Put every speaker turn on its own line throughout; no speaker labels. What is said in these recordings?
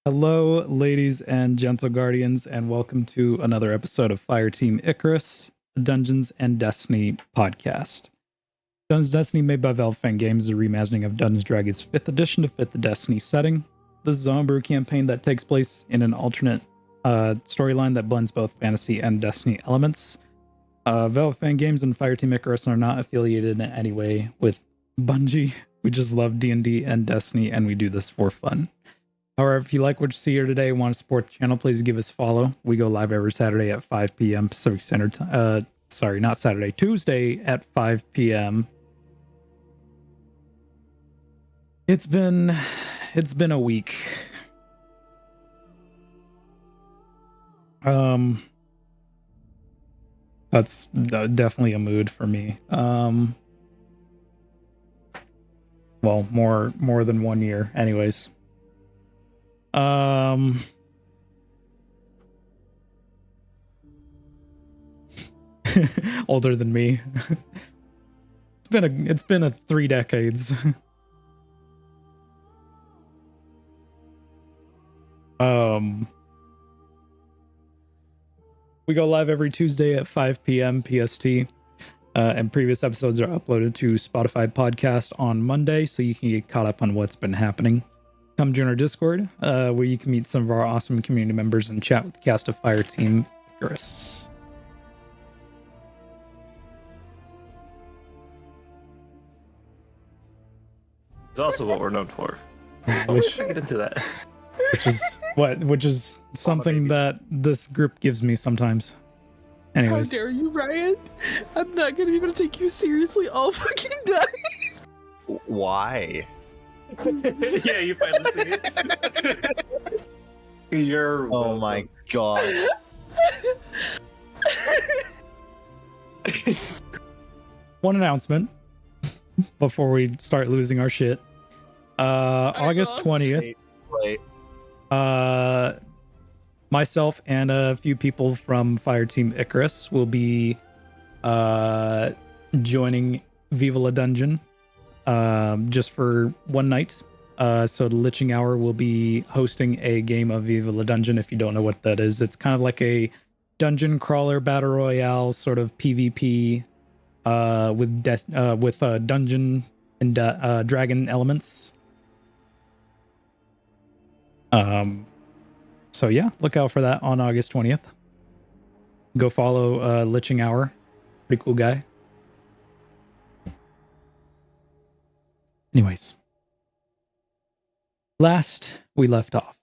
Hello, ladies and gentle guardians, and welcome to another episode of Fireteam Icarus, a Dungeons and Destiny podcast. Dungeons and Destiny, made by Valve Fan Games, is a reimagining of Dungeons & Dragons 5th edition to fit the Destiny setting. This is a homebrew campaign that takes place in an alternate storyline that blends both fantasy and Destiny elements. Valve Fan Games and Fireteam Icarus are not affiliated in any way with Bungie. We just love D&D and Destiny, and we do this for fun. However, if you like what you see here today and want to support the channel, please give us a follow. We go live every Saturday at 5 p.m. Pacific Standard Time. Sorry, not Saturday. Tuesday at 5 p.m. It's been a week. That's definitely a mood for me. Well, more than 1 year, anyways. Older than me. It's been a 3 decades. We go live every Tuesday at 5 p.m. PST. And previous episodes are uploaded to Spotify podcast on Monday, so you can get caught up on what's been happening. Come join our Discord, where you can meet some of our awesome community members and chat with the cast of Fireteam Icarus.
It's also what we're known for.
Which
Get into that.
which is something that this group gives me sometimes. Anyways.
How dare you, Ryan? I'm not gonna be able to take you seriously all fucking day.
Why?
Yeah, you finally see it. You're
Oh my god.
One announcement before we start losing our shit. August 20th.
Wait.
Myself and a few people from Fireteam Icarus will be joining Viva La Dungeon just for one night. So the Liching Hour will be hosting a game of Viva La Dungeon. If you don't know what that is, it's kind of like a dungeon crawler battle royale sort of PvP with dungeon and dragon elements. So yeah, look out for that on August 20th. Go follow Liching Hour. Pretty cool guy. Anyways. Last we left off,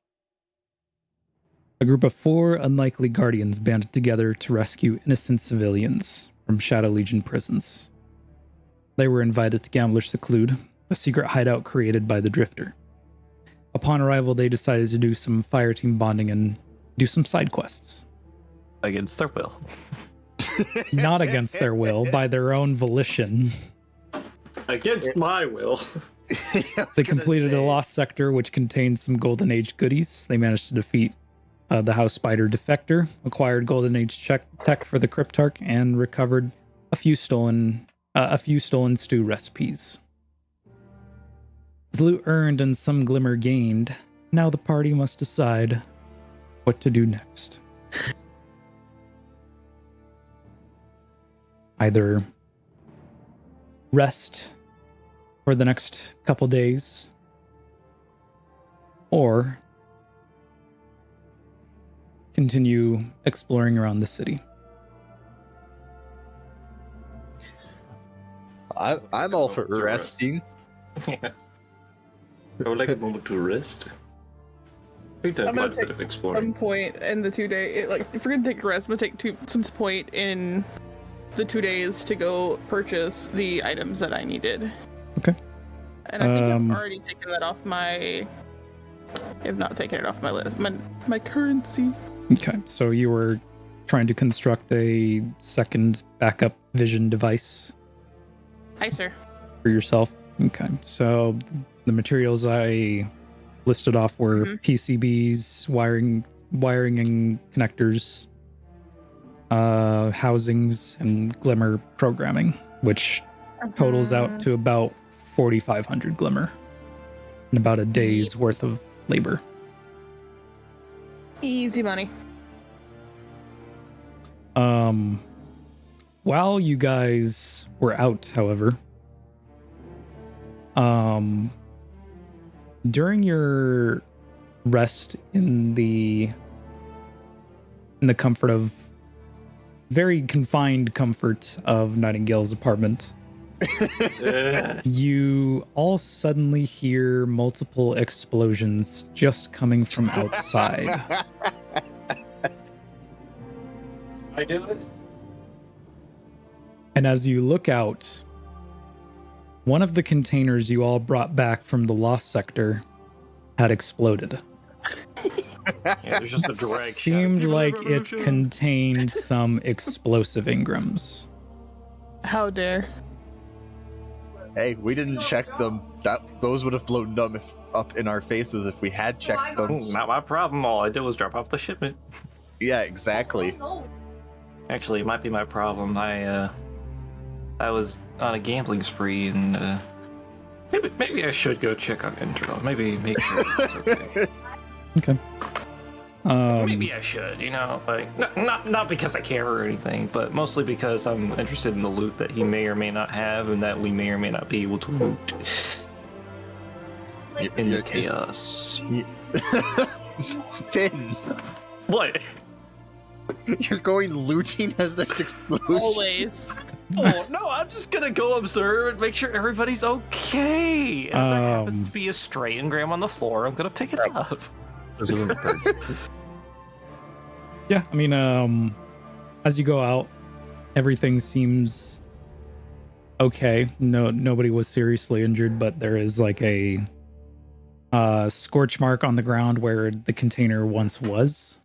a group of 4 unlikely guardians banded together to rescue innocent civilians from Shadow Legion prisons. They were invited to Gambler's Seclude, a secret hideout created by the Drifter. Upon arrival, they decided to do some fireteam bonding and do some side quests.
against their will.
Not against their will, by their own volition.
Against my will.
They completed a lost sector which contained some Golden Age goodies. They managed to defeat the House Spider Defector, acquired Golden Age tech for the Cryptarch, and recovered a few stolen stew recipes. With loot earned and some glimmer gained, now the party must decide what to do next. Either rest for the next couple days, or continue exploring around the city.
I'm all for resting.
I would like a moment to rest. We've done
I'm
quite
gonna
a bit
take
of
some
exploring.
point in the 2 day. If we're gonna take a rest, I'm gonna take some point in the 2 days to go purchase the items that I needed.
Okay.
And I think I've already taken that off my. I've not taken it off my list. My currency.
Okay, so you were trying to construct a second backup vision device
Hi, sir.
for yourself. Okay, so the materials I listed off were PCBs, wiring and connectors, housings, and glimmer programming, which totals out to about 4,500 glimmer and about a day's worth of labor.
Easy money.
While you guys were out, however, during your rest in the comfort of very confined comfort of Nightingale's apartment, you all suddenly hear multiple explosions just coming from outside.
I do it.
And as you look out, one of the containers you all brought back from the Lost Sector had exploded.
Yeah, there's just a direct
Seemed like it contained some explosive engrams.
How dare.
Hey, we didn't check them. Those would have blown up in our faces if we had checked them.
Not my problem. All I did was drop off the shipment.
Yeah, exactly.
Actually, it might be my problem. I was on a gambling spree, and maybe I should go check on Intro. Maybe make sure it's okay.
Okay.
Maybe I should, like not because I care or anything, but mostly because I'm interested in the loot that he may or may not have, and that we may or may not be able to loot in the chaos.
Finn,
What?
you're going looting as there's explosions.
Always.
Oh no, I'm just gonna go observe and make sure everybody's okay. And if there happens to be a stray engram on the floor, I'm gonna pick it up.
This isn't the
Yeah, I mean, as you go out, everything seems okay. Nobody was seriously injured, but there is like a scorch mark on the ground where the container once was.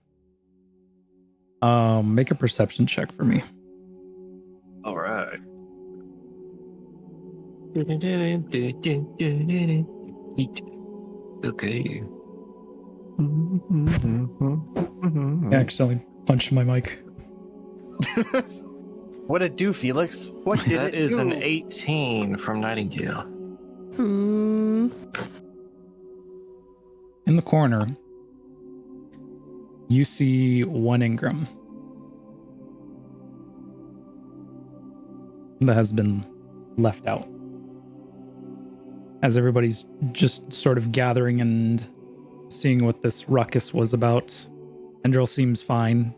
Make a perception check for me.
All right. Okay.
I accidentally punched my mic.
What'd it do, Felix? What did
That
it
is
do?
an 18 from Nightingale.
Hmm.
In the corner, you see one engram that has been left out. As everybody's just sort of gathering and seeing what this ruckus was about, Endril seems fine.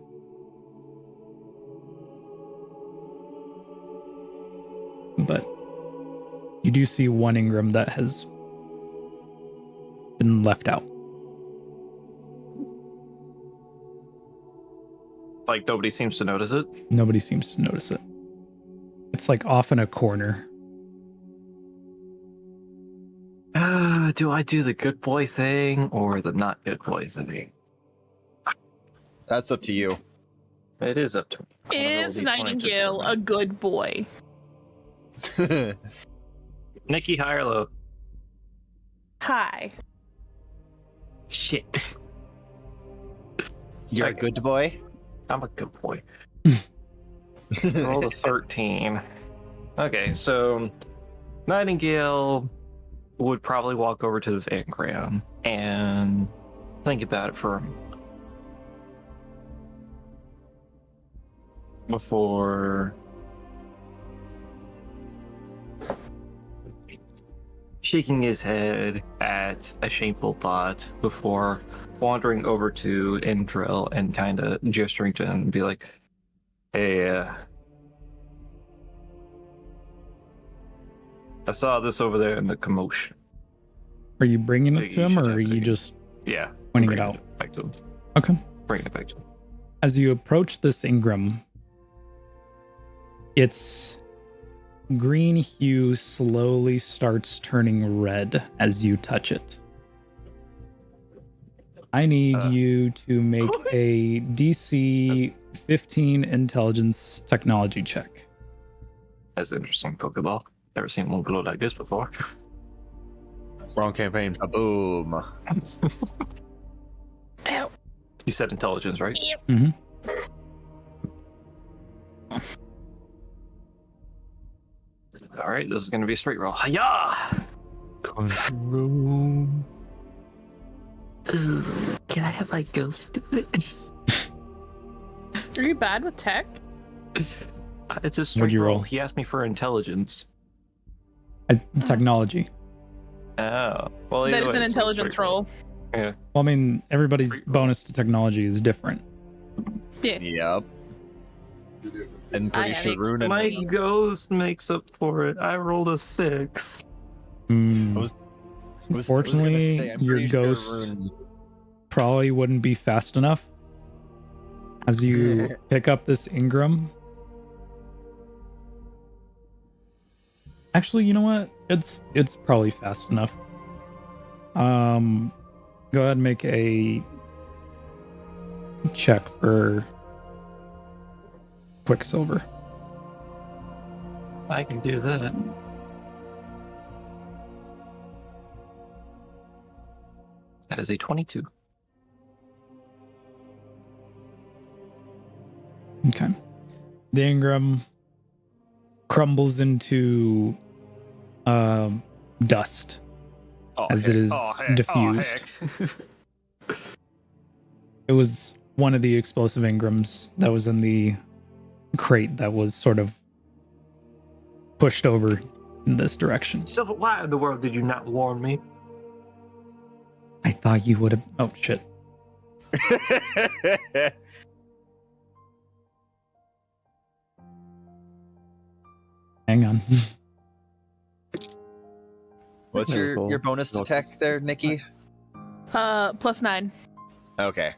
But you do see one engram that has been left out.
Like nobody seems to notice it.
Nobody seems to notice it. It's like off in a corner.
Do I do the good boy thing or the not good boy thing?
That's up to you.
It is up to me.
Is Nightingale a good boy?
Nikki, high or low?
Hi.
Shit.
You're a good boy?
I'm a good boy. Roll a 13. Okay, so Nightingale would probably walk over to this engram and think about it for a moment before shaking his head at a shameful thought, before wandering over to Endril and kind of gesturing to him and be like, hey, I saw this over there in the commotion.
Are you bringing it
Think
to
you
him,
should
or are
have
you
taken-
just
Yeah.
pointing it
bringing
out?
Back to him.
Okay.
Bringing it back to him.
As you approach this engram, its green hue slowly starts turning red as you touch it. I need you to make a DC 15 intelligence technology check.
That's an interesting Pokeball. Never seen one glow like this before.
wrong campaign.
Boom.
Ow.
You said intelligence, right?
Mm-hmm.
All right, this is going to be a straight roll. Hiya!
Control.
Can I have my ghost do it?
Are you bad with tech?
It's a straight
What'd you
roll.
roll?
He asked me for intelligence.
Technology.
Oh. Well,
That
either
is
way,
an
it's still a
intelligence
straight
roll.
Yeah.
Well, I mean, everybody's
Straight roll.
bonus to technology is different.
Yeah.
Yep. And
I
pretty
have
sure Rune and
My
expertise.
ghost makes up for it. I rolled a 6.
Hmm.
I was gonna
Unfortunately,
say, I'm
your
pretty sure
ghost
Rune-
probably wouldn't be fast enough. As you pick up this Ingram. Actually, you know what? It's probably fast enough. Go ahead and make a check for Quicksilver.
I can do that. That is a 22.
Okay. The Ingram crumbles into dust as it is diffused. It was one of the explosive Ingrams that was in the crate that was sort of pushed over in this direction.
So why in the world did you not warn me?
I thought you would have. Oh, shit. Hang on.
What's your bonus to tech there, Nikki?
+9.
Okay.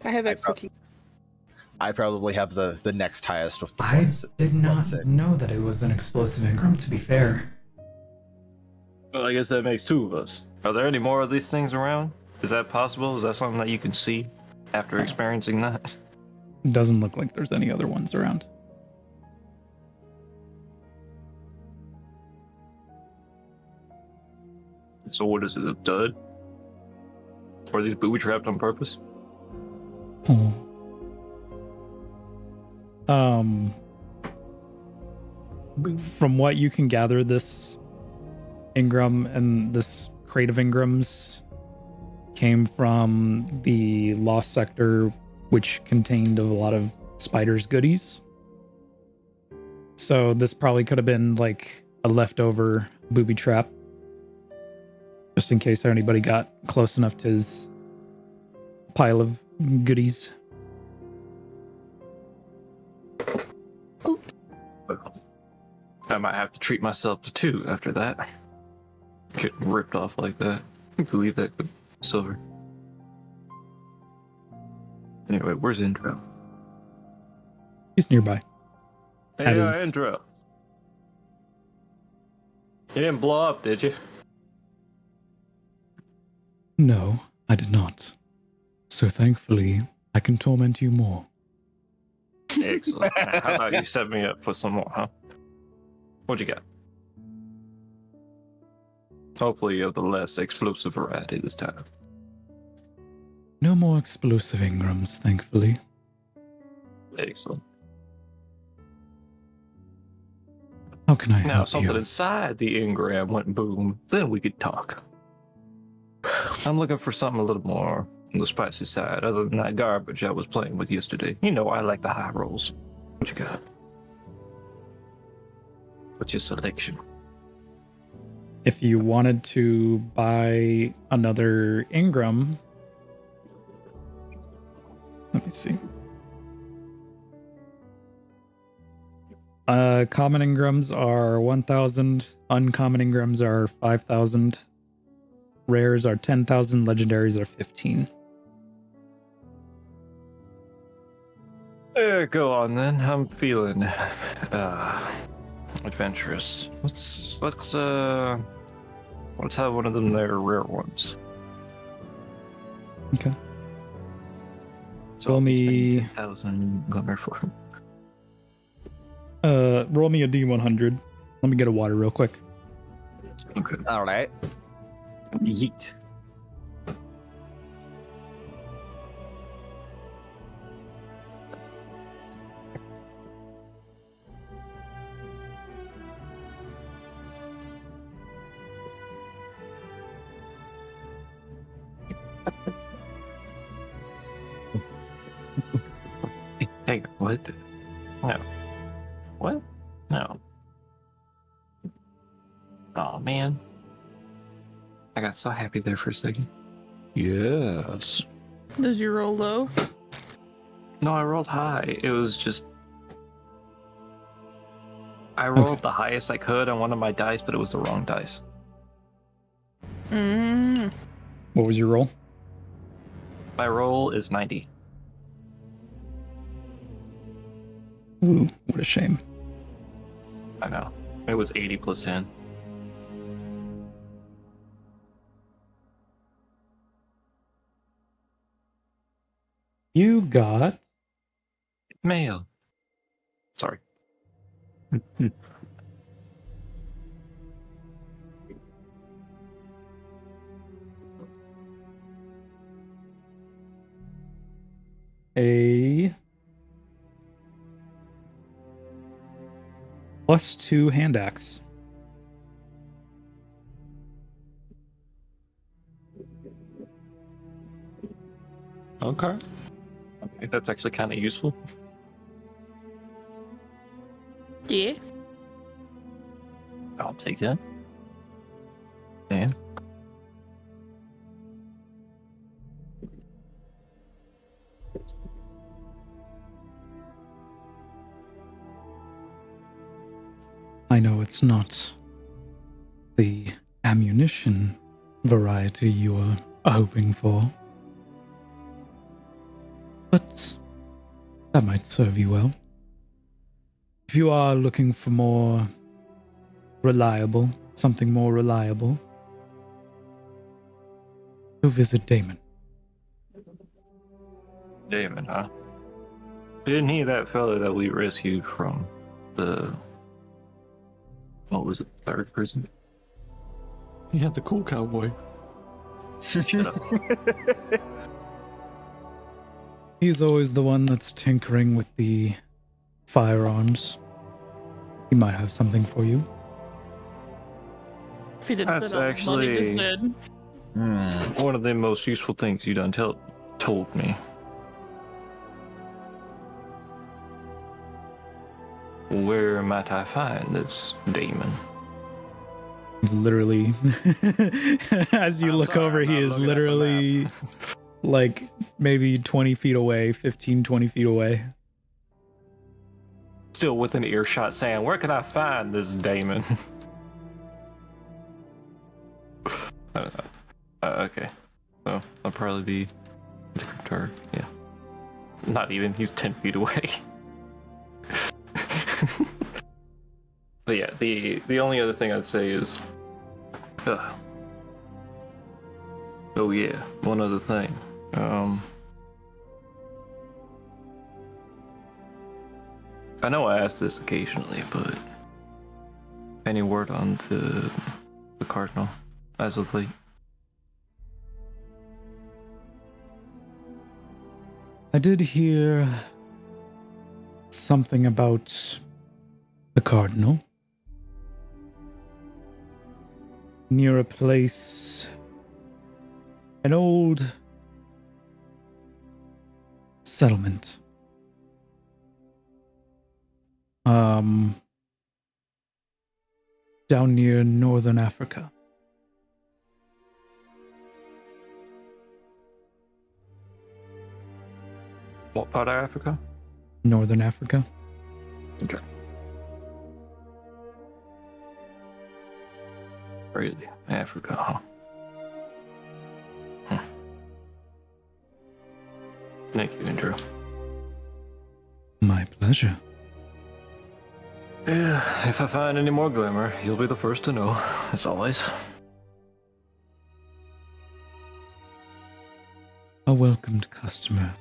I have expertise.
I probably have the next highest with the
I
plus.
did not
plus 6.
know that it was an explosive Ingram, to be fair.
Well, I guess that makes 2 of us. Are there any more of these things around? Is that possible? Is that something that you can see after experiencing that?
Doesn't look like there's any other ones around.
So what is it, a dud? Or are these booby trapped on purpose?
Oh. From what you can gather, this Ingram and this crate of Ingrams came from the Lost Sector, which contained a lot of Spider's goodies. So this probably could have been like a leftover booby trap, just in case anybody got close enough to his pile of goodies.
I might have to treat myself to 2 after that. Getting ripped off like that. I can't believe that, Silver. Anyway, where's Intro?
He's nearby.
Hey,
That is-
Intro. You didn't blow up, did you?
No, I did not. So thankfully, I can torment you more.
Excellent. Now, how about you set me up for some more, huh? What you got? Hopefully you have the less explosive variety this time.
No more explosive Ingrams, thankfully.
Excellent.
How can I
Now,
help
if something
you?
inside the Ingram went boom, then we could talk. I'm looking for something a little more on the spicy side, other than that garbage I was playing with yesterday. You know, I like the high rolls. What you got? What's your selection?
If you wanted to buy another Ingram, let me see. Common Ingrams are 1,000. Uncommon Ingrams are 5,000. Rares are 10,000. Legendaries are 15.
Go on then. I'm feeling adventurous. Let's have one of them there rare ones.
Okay.
So
Roll
I'll be
me-
spending 10,000 glimmer for him.
Roll me a D100. Let me get a water real quick.
Okay.
All right.
Yeet. Hey, what? No. What? No. Oh man. I got so happy there for a second.
Yes.
Does you roll low?
No, I rolled high. It was just I rolled the highest I could on one of my dice, but it was the wrong dice.
Mm.
What was your roll?
My roll is 90.
Ooh, what a shame.
I know. It was 80 plus 10.
You got
Mail. Sorry.
a +2 hand axe.
Okay.
Okay, that's actually kind of useful.
Yeah.
I'll take that. Yeah.
I know it's not the ammunition variety you were hoping for, but that might serve you well. If you are looking for something more reliable, go visit Damon.
Damon, huh? Isn't he that fella that we rescued from the... What was it? Third prison?
Yeah, the cool cowboy.
Shut up.
He's always the one that's tinkering with the firearms. He might have something for you.
If he didn't
That's
spend all the money he just
actually-
did.
One of the most useful things you done told me. Where might I find this Damon?
He's literally, as you
I'm
look
sorry,
over,
I'm
he
not
is
looking at the
literally
map.
like maybe 20 feet away, 15, 20 feet away.
Still within earshot saying, where can I find this Damon? Okay. So I'll probably be or yeah. Not even, he's 10 feet away. But yeah, the only other thing I'd say is oh yeah, one other thing. I know I ask this occasionally, but any word on the Cardinal as of late?
I did hear something about the Cardinal near a place, an old settlement. Down near northern Africa.
What part of Africa?
Northern Africa.
Okay. Really? Africa, huh? Thank you, Andrew.
My pleasure.
Yeah, if I find any more glimmer, you'll be the first to know, as always.
A welcomed customer.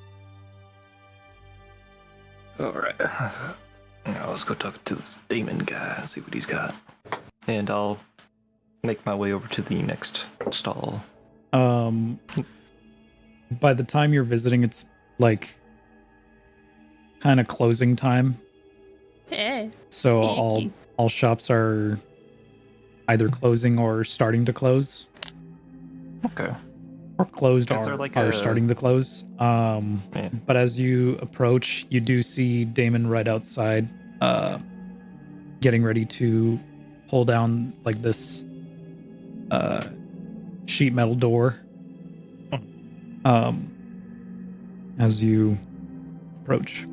Alright. Now let's go talk to this demon guy and see what he's got. And I'll make my way over to the next stall.
By the time you're visiting, it's like kind of closing time.
Hey.
So all shops are either closing or starting to close.
Okay.
or closed
Is there
or
like
are
a-
starting to close.
Yeah.
But as you approach, you do see Damon right outside, getting ready to pull down like this sheet metal door. As you approach.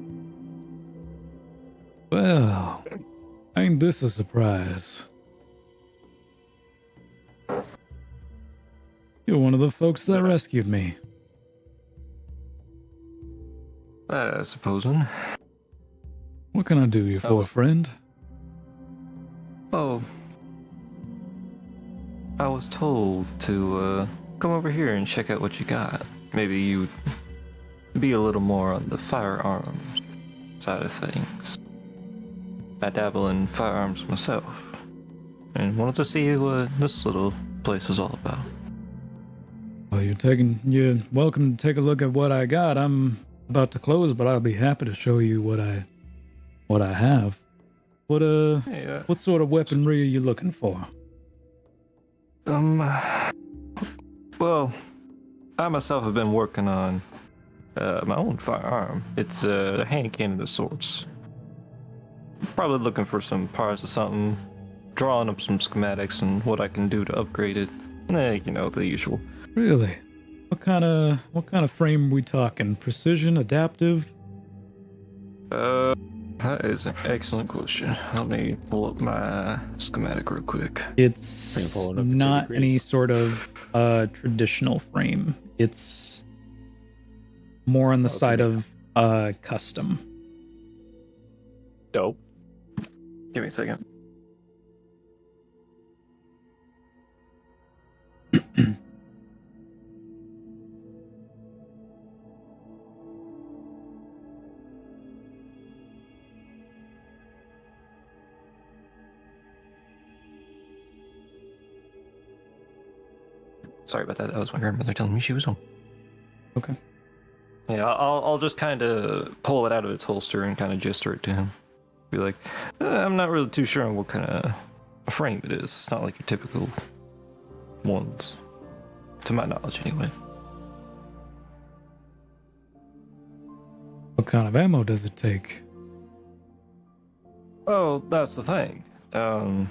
Well, ain't this a surprise? You're one of the folks that rescued me.
Supposing.
What can I do you for, friend?
Oh. I was told to come over here and check out what you got. Maybe you'd be a little more on the firearms side of things. I dabble in firearms myself, and wanted to see what this little place is all about.
Well, you're welcome to take a look at what I got. I'm about to close, but I'll be happy to show you what I have. What sort of weaponry are you looking for?
Well, I myself have been working on my own firearm. It's a hand cannon of sorts. Probably looking for some parts or something, drawing up some schematics and what I can do to upgrade it. The usual.
Really? What kind of frame are we talking? Precision, adaptive?
That is an excellent question. Let me pull up my schematic real quick.
It's
Pull it up to
not
2
any
degrees.
sort of traditional frame. It's more on the side of custom.
Dope.
Give me a second. Sorry about that. That was my grandmother telling me she was home.
Okay.
Yeah, I'll just kind of pull it out of its holster and kind of gesture it to him. Be like, I'm not really too sure on what kind of frame it is. It's not like your typical ones, to my knowledge, anyway.
What kind of ammo does it take?
Oh, that's the thing. And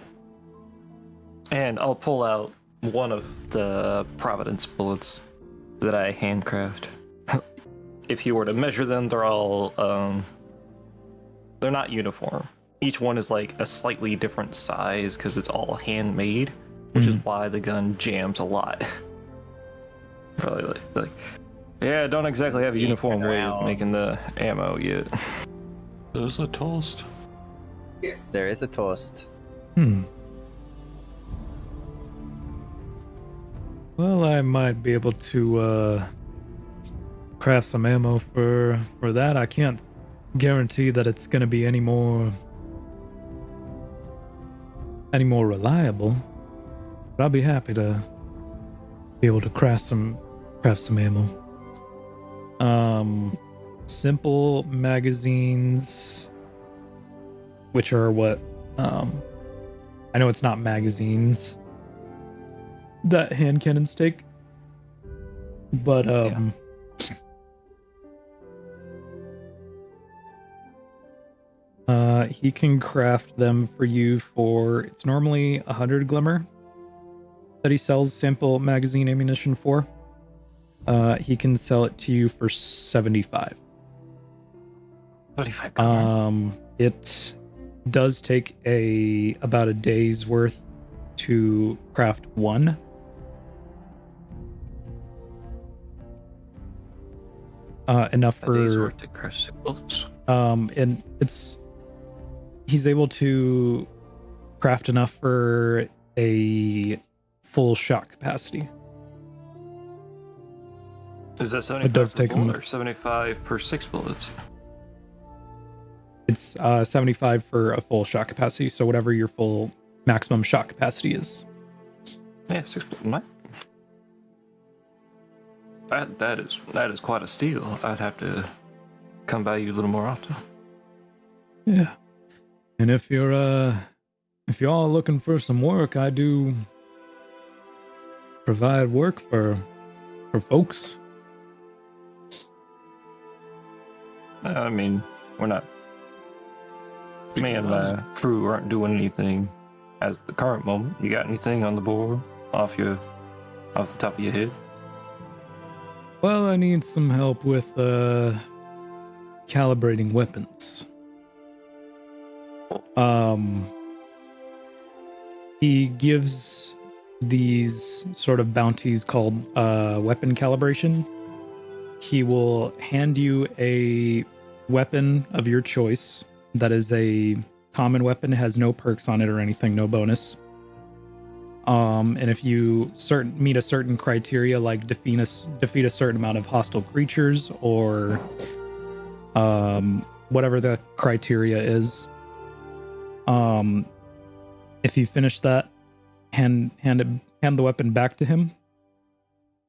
I'll pull out one of the Providence bullets that I handcraft. If you were to measure them, they're all they're not uniform. Each one is like a slightly different size because it's all handmade, which is why the gun jams a lot. Probably like yeah, don't exactly have a uniform way of making the ammo yet.
There's a toast.
There is a toast.
Well, I might be able to craft some ammo for that. I can't guarantee that it's going to be any more reliable, but I'll be happy to be able to craft some ammo. Simple magazines, which are what I know it's not magazines that hand cannons take, but he can craft them for you for, it's normally 100 glimmer that he sells sample magazine ammunition for. He can sell it to you for 75.
35.
It does take about a day's worth to craft one. Enough for
A day's worth to craft 6 bullets.
and he's able to craft enough for a full shot capacity.
Is that 75
does
per
take
bullet
him-
or 75 per 6 bullets?
It's 75 for a full shot capacity, so whatever your full maximum shot capacity is.
Yeah, 6 bullets. That is quite a steal. I'd have to come by you a little more often.
Yeah. And if you're all looking for some work, I do provide work for for folks.
I mean, we're not. Me and my crew aren't doing anything at the current moment. You got anything on the board off the top of your head?
Well, I need some help with calibrating weapons. He gives these sort of bounties called weapon calibration. He will hand you a weapon of your choice that is a common weapon, has no perks on it or anything, no bonus. And if you meet a certain criteria, like defeat a certain amount of hostile creatures or whatever the criteria is, if you finish that, hand the weapon back to him.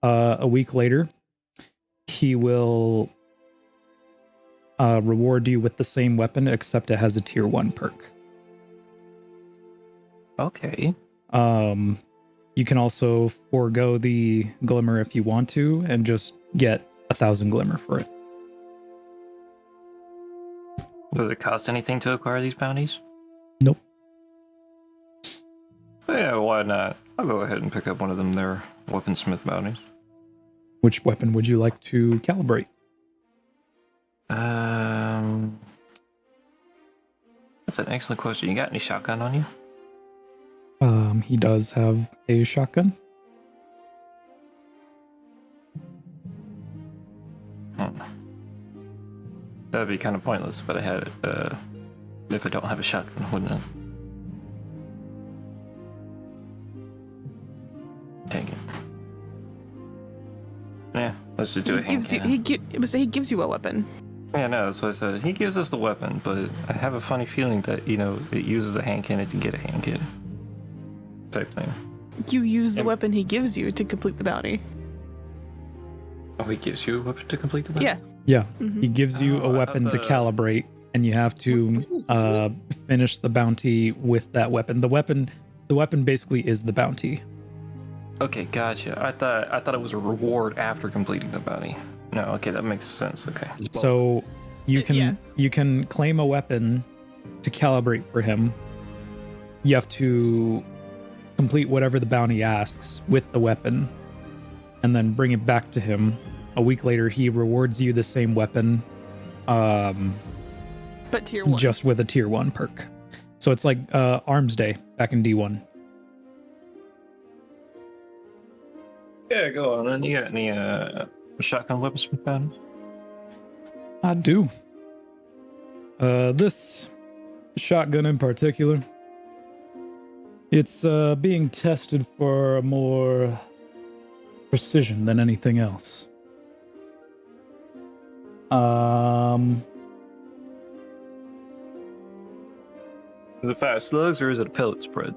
A week later, he will reward you with the same weapon, except it has a tier 1 perk.
Okay.
You can also forego the glimmer if you want to, and just get 1,000 glimmer for it.
Does it cost anything to acquire these bounties?
Nope.
Yeah, why not? I'll go ahead and pick up one of them there, weaponsmith bounties.
Which weapon would you like to calibrate?
That's an excellent question. You got any shotgun on you?
He does have a shotgun.
That'd be kind of pointless if I had it. If I don't have a shotgun, wouldn't it? Dang it. Yeah, let's just do a hand cannon.
He gives you a weapon.
Yeah, no, that's what I said. He gives us the weapon, but I have a funny feeling that, it uses a hand cannon to get a hand cannon. Type thing.
You use the weapon he gives you to complete the bounty.
Oh, he gives you a weapon to complete the bounty?
Yeah.
Yeah,
Mm-hmm.
he gives you a weapon to calibrate, and you have to finish the bounty with that weapon. The weapon basically is the bounty.
Okay, gotcha. I thought it was a reward after completing the bounty. No, okay, that makes sense. Okay.
So you can claim a weapon to calibrate for him. You have to complete whatever the bounty asks with the weapon, and then bring it back to him. A week later, he rewards you the same weapon,
But tier 1.
just with a tier 1 perk. So it's like Arms Day back in D1.
Yeah, go on then. You got any shotgun weapons from bounties?
I do. This shotgun in particular, it's being tested for more precision than anything else.
Is it fast slugs or is it a pellet spread?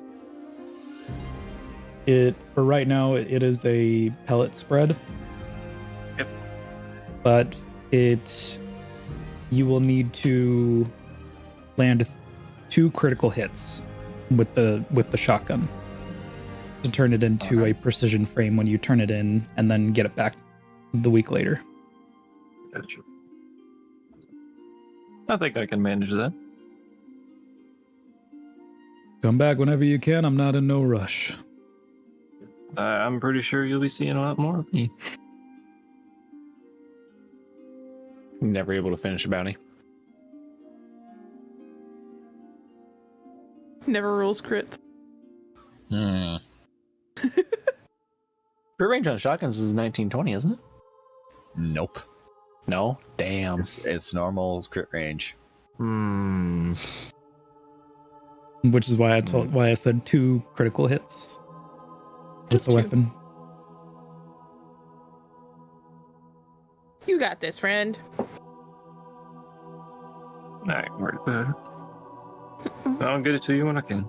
For right now, it is a pellet spread.
Yep.
But you will need to land 2 critical hits with the shotgun to turn it into a precision frame when you turn it in, and then get it back the week later.
Gotcha. I think I can manage that.
Come back whenever you can. I'm not in no rush.
I'm pretty sure you'll be seeing a lot more of me.
Never able to finish a bounty.
Never rolls crits.
Crit range on shotguns is 1920, isn't it?
Nope.
No? Damn.
It's normal crit range.
Which is why I said 2 critical hits with
Just
the
2.
weapon.
You got this, friend.
Alright, worry about it. I'll get it to you when I can.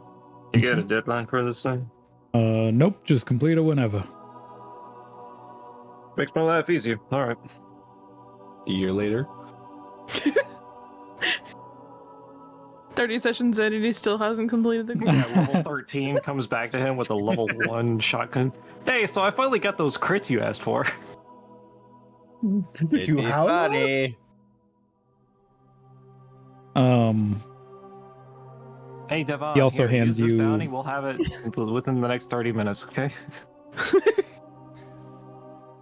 You got a deadline for this thing?
Nope, just complete it whenever.
Makes my life easier. Alright.
A year later.
30 sessions in and he still hasn't completed the
Yeah, level 13 comes back to him with a level 1 shotgun. Hey, so I finally got those crits you asked for.
It'd be funny.
Hey, Devon.
He also
here,
hands
use this
you-
bounty. We'll have it within the next 30 minutes. Okay.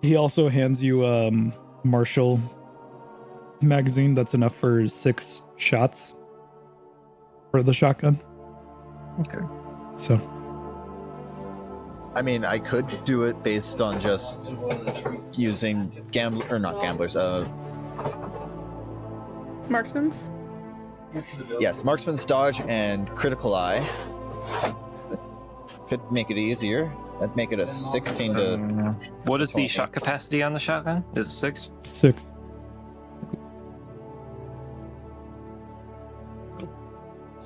He also hands you Marshall magazine that's enough for 6 shots for the shotgun.
Okay.
So
I mean, I could do it based on just using
Marksman's?
Yes, marksman's dodge and critical eye. Could make it easier. That'd make it a 16 to.
What is the shot capacity on the shotgun? Is it 6?
6.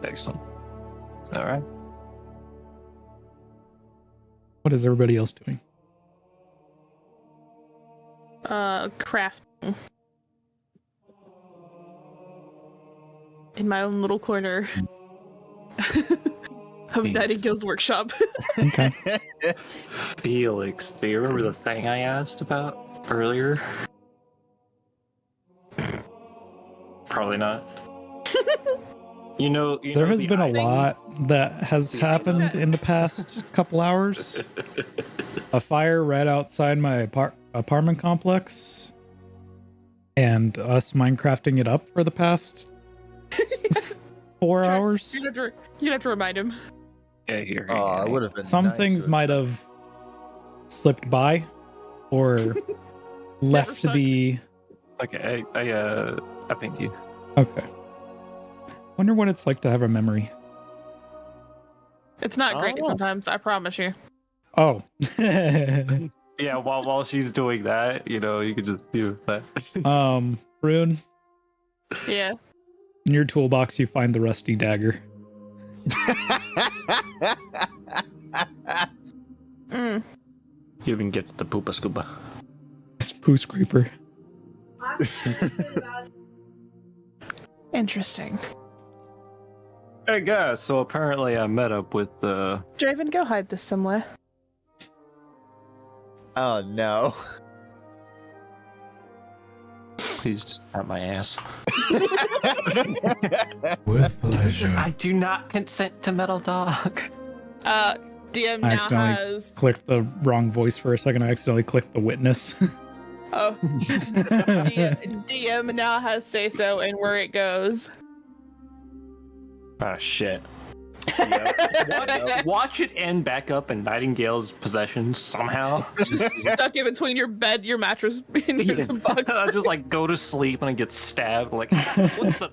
Excellent. All right.
What is everybody else doing?
Crafting. In my own little corner of Nightingale's workshop.
Okay.
Felix, do you remember the thing I asked about earlier? Probably not. You know
There has
the
been a
items-
lot that has happened in the past couple hours. A fire right outside my apartment complex, and us Minecrafting it up for the past 4
Sure.
hours.
You'd have to remind him.
Yeah, here.
Oh, it would have been.
Some
nice
things
to-
might have slipped by or left
stuck.
the.
Okay, I pinged you.
Okay. Wonder what it's like to have a memory.
It's not great
Oh.
sometimes, I promise you.
Oh.
Yeah, while she's doing that, you could just do that.
Rune,
Yeah.
in your toolbox you find the rusty dagger.
Mm.
You even get the poopa scoopa.
It's Poo Scraper.
Interesting.
Hey guys, so apparently I met up with
Draven, go hide this somewhere.
Oh no.
Please just pat my ass.
With pleasure.
I do not consent to metal dog.
DM
I
now
accidentally
has.
Clicked the wrong voice for a second. I accidentally clicked the witness.
Oh. DM now has say so and where it goes.
Ah, shit.
Watch it end back up in Nightingale's possession somehow.
Stuck in between your bed, your mattress, and your box.
I just go to sleep and I get stabbed. Like, what the?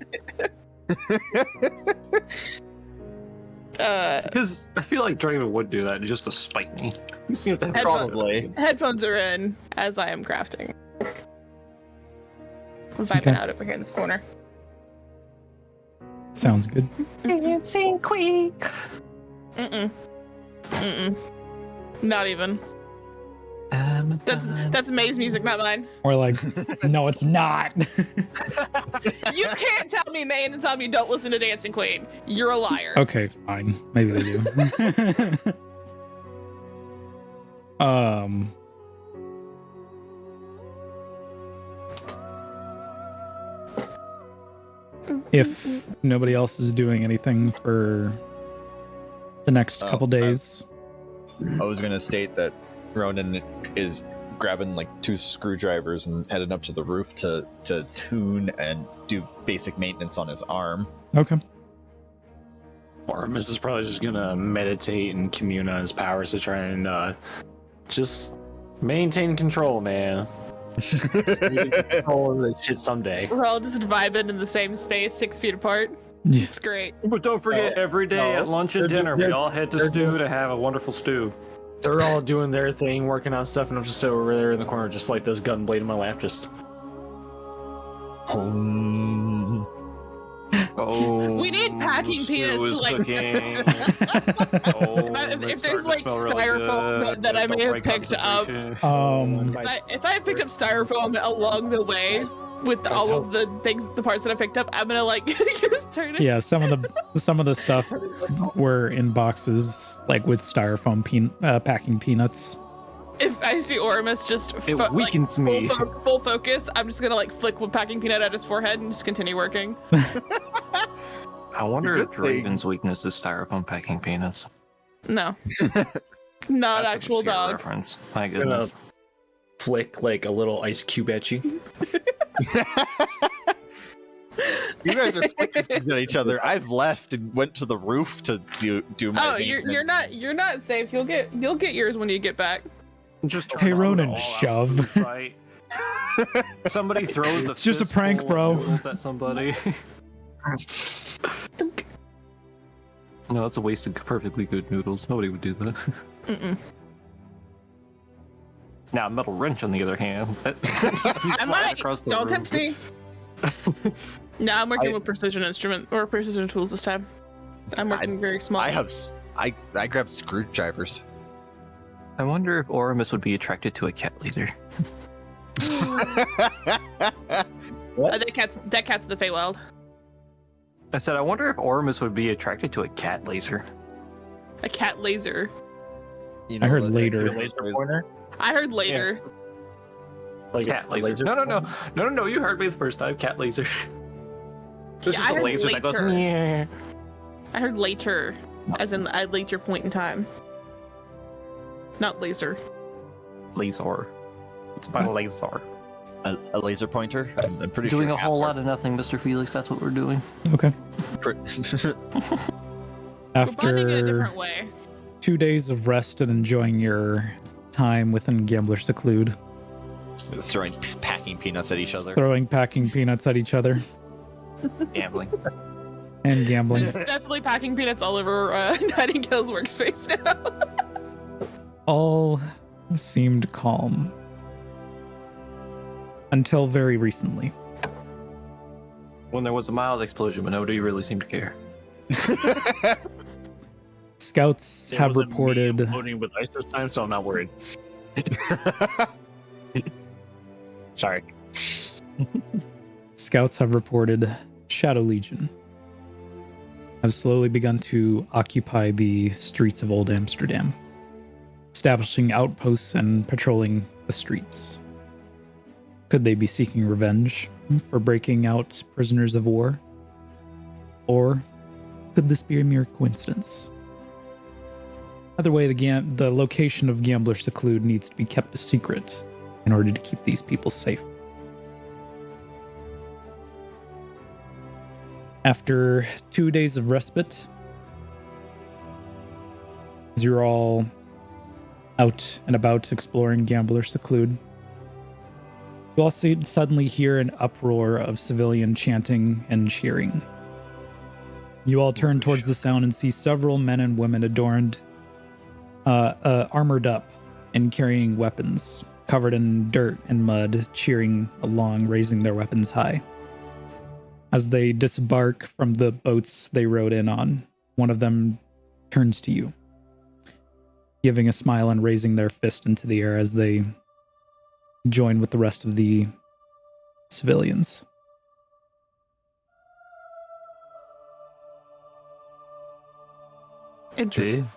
Because I feel like Draven would do that just to spite me. He seems to have
Probably.
Headphones are in as I am crafting. I'm vibing
Okay.
out over here in this corner.
Sounds good.
Dancing Queen.
Mm-mm. Mm-mm. Not even. That's May's music, not mine.
Or like, no, it's not.
You can't tell me May and tell me don't listen to Dancing Queen. You're a liar.
Okay, fine. Maybe they do. If nobody else is doing anything for the next couple days,
I was gonna state that Ronan is grabbing like 2 screwdrivers and heading up to the roof to tune and do basic maintenance on his arm.
okay.
Ormus is probably just gonna meditate and commune on his powers to try and just maintain control, man. We can control this shit someday.
We're all just vibing in the same space, 6 feet apart.
Yeah.
It's great.
But don't forget, every day
No.
at lunch and dinner, we
they're-
all head to
they're-
stew to have a wonderful stew.
They're all doing their thing, working on stuff, and I'm just over there in the corner, just like this gun blade in my lap, just.
Home.
Oh,
We need packing
stew
peanuts
is
to, like-
cooking. Oh,
If
it's
there's,
starting to
like,
smell really
styrofoam
good.
that I may
Don't
have
break
picked up.
concentration.
If I picked up styrofoam along the way with all of the things, the parts that I picked up, I'm gonna like just turn it.
Yeah, some of the stuff were in boxes, like with styrofoam packing peanuts.
if I see Oramus just
It weakens me.
full focus, I'm just gonna like flick with packing peanut at his forehead and just continue working.
I wonder
Good
if
thing.
Draven's weakness is styrofoam packing peanuts.
No, not
That's
actual
obscure
dog.
reference. My
Gonna
goodness.
flick like a little ice cube at you.
You guys are flicking things at each other. I've left and went to the roof to do my.
Oh, you're not safe. You'll get yours when you get back.
Just
Hey,
turn
Ronan,
all out
shove.
food fight. Somebody throws
It's just a
fistful
prank,
of
bro.
noodles at somebody. No, it's a waste of perfectly good noodles. Nobody would do that.
Mm-mm.
Now, metal wrench, on the other hand,
I might. Don't tempt me. No, I'm working with precision instrument or precision tools this time. I'm working very small.
I grabbed screwdrivers.
I wonder if Oramus would be attracted to a cat leader.
That cat's the Feywild.
I said, I wonder if Oramus would be attracted to a cat laser.
A cat laser.
You
I heard
the-
later.
Laser pointer?
I heard later.
Like
Cat
a
laser. No, you heard me the first time. Cat laser. This
Yeah, I
is a
heard
laser that goes,
later.
yeah.
I heard later, as in a later point in time. Not laser.
Laser. It's my laser.
A laser pointer. I'm pretty
Doing
sure.
a whole lot of nothing, Mr. Felix. That's what we're doing.
Okay.
We're bonding in a
After
different way.
2 days of rest and enjoying your time within Gambler Seclude,
Throwing packing peanuts at each other.
throwing packing peanuts at each other
Gambling.
and gambling,
Definitely packing peanuts all over Nightingale's workspace now.
all seemed calm. Until very recently.
When there was a mild explosion, but nobody really seemed to care.
Scouts
It
have
wasn't me
reported
imploding with ice this time, so I'm not worried. Sorry.
Scouts have reported Shadow Legion have slowly begun to occupy the streets of Old Amsterdam, establishing outposts and patrolling the streets. Could they be seeking revenge for breaking out prisoners of war? Or could this be a mere coincidence? Either way, the location of Gambler Seclude needs to be kept a secret in order to keep these people safe. After 2 days of respite, as you're all out and about exploring Gambler Seclude, you all suddenly hear an uproar of civilian chanting and cheering. You all turn towards the sound and see several men and women adorned, armored up and carrying weapons, covered in dirt and mud, cheering along, raising their weapons high. As they disembark from the boats they rode in on, one of them turns to you, giving a smile and raising their fist into the air as they join with the rest of the civilians.
Interesting.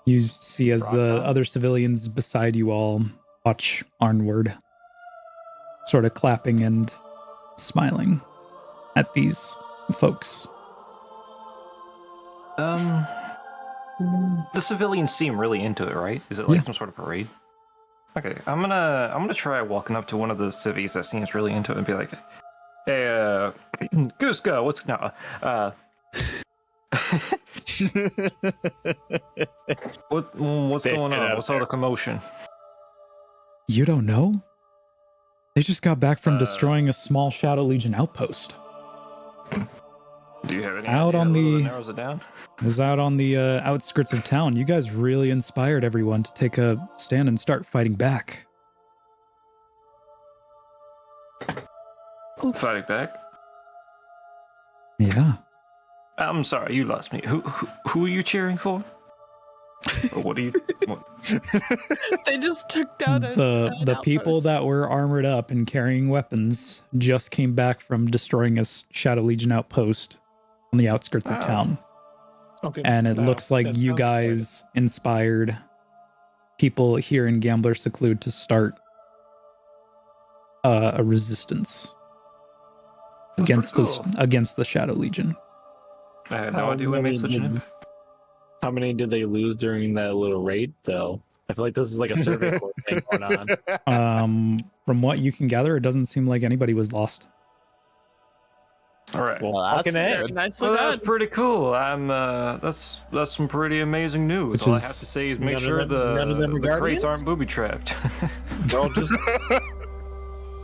You see as the other civilians beside you all watch onward, sort of clapping and smiling at these folks.
The civilians seem really into it, right? Is it like some sort of parade? Okay, I'm gonna try walking up to one of the civvies that seems really into it and be like, "Hey, Guska, what's now? What's going on? What's all the commotion?"
You don't know? They just got back from destroying a small Shadow Legion outpost.
Do you have any
Out
idea
on
what
the-
narrows it down?
It was out on the outskirts of town. You guys really inspired everyone to take a stand and start fighting back.
Oops.
Fighting back.
Yeah.
I'm sorry, you lost me. Who are you cheering for? Or what are you? What?
They just took down
The people
outpost.
that were armored up and carrying weapons just came back from destroying a Shadow Legion outpost on the outskirts of
Wow.
town.
Okay.
And it looks like
that
you
sounds exciting.
guys inspired people here in Gambler Seclude to start a resistance against
pretty cool.
against the Shadow Legion.
I had no idea we made such an
How many did they lose during that little raid, though? I feel like this is like a survey court thing going on.
From what you can gather, it doesn't seem like anybody was lost.
All right.
Well,
Well, that's
fucking A.
good.
Nicely
Well, that's
done.
pretty cool. that's some pretty amazing news.
Which
All I
is-
have to say is
None
make
of
sure
them are
the crates
Guardians?
aren't booby trapped.
They're all just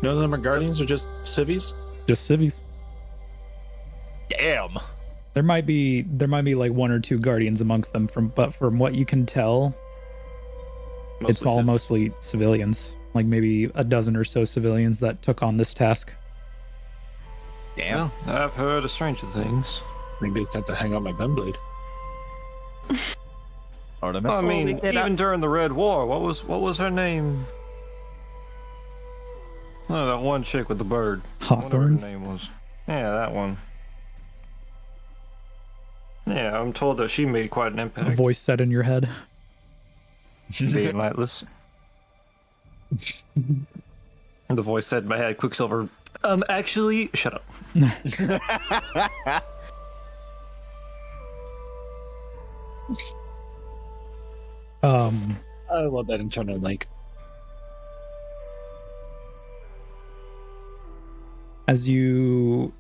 none of them are guardians or just civvies.
Just civvies.
Damn.
There might be like one or two guardians amongst them, but from what you can tell, it's all mostly civilians. Like maybe a dozen or so civilians that took on this task.
Damn.
Well, I've heard of stranger things.
Maybe it's time to hang out my gunblade.
Artemis.
I mean,
get
even
up.
during the Red War, what was her name? Oh, that one chick with the bird. Whatever her
Hawthorne.
name was. Yeah, that one. Yeah, I'm told that she made quite an
A
impact.
voice said in your head.
Being lightless. And the voice said in my head, Quicksilver, actually, shut up.
I love that internal link.
As you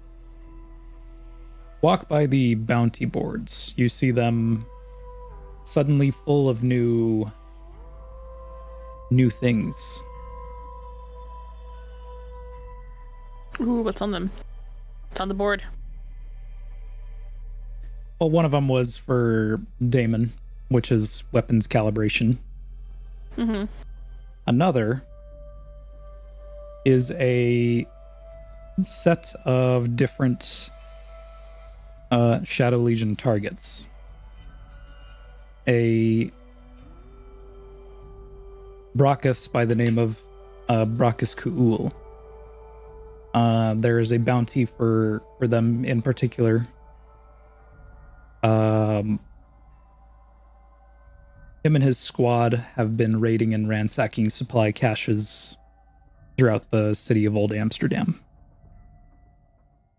walk by the bounty boards, you see them suddenly full of new things.
Ooh, what's on them? It's on the board.
Well, one of them was for Damon, which is weapons calibration.
Mm-hmm.
Another is a set of different Shadow Legion targets. A Brachus by the name of Brachus Ku'ul. There is a bounty for them in particular. Him and his squad have been raiding and ransacking supply caches throughout the city of Old Amsterdam.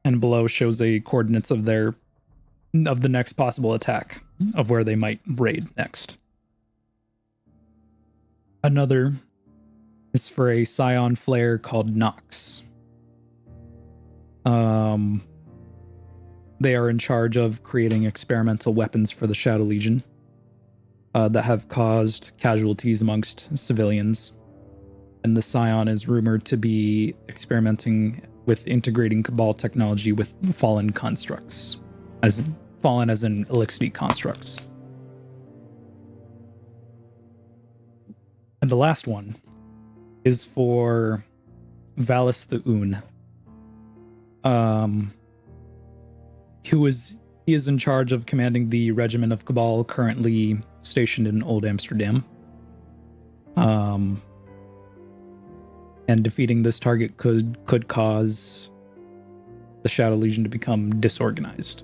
And below shows a coordinates of the next possible attack, of where they might raid next. Another is for a Scion flare called Nox. They are in charge of creating experimental weapons for the Shadow Legion that have caused casualties amongst civilians. And the Scion is rumored to be experimenting with integrating Cabal technology with fallen constructs, as in Elixir constructs. And the last one is for Valis the Un. He is in charge of commanding the regiment of Cabal currently stationed in Old Amsterdam. And defeating this target could cause the Shadow Legion to become disorganized.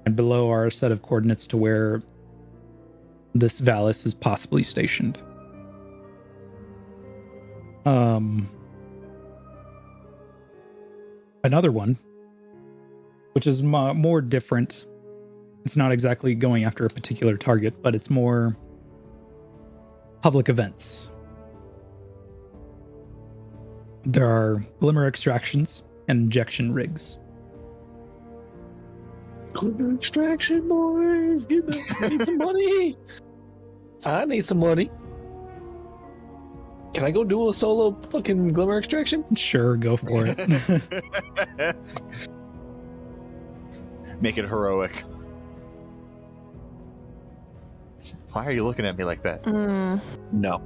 And below are a set of coordinates to where this Valis is possibly stationed. Another one, which is more different. It's not exactly going after a particular target, but it's more public events. There are glimmer extractions and injection rigs.
Glimmer extraction, boys. I need some money. I need some money. Can I go do a solo fucking glimmer extraction?
Sure, go for it.
Make it heroic. Why are you looking at me like that?
No.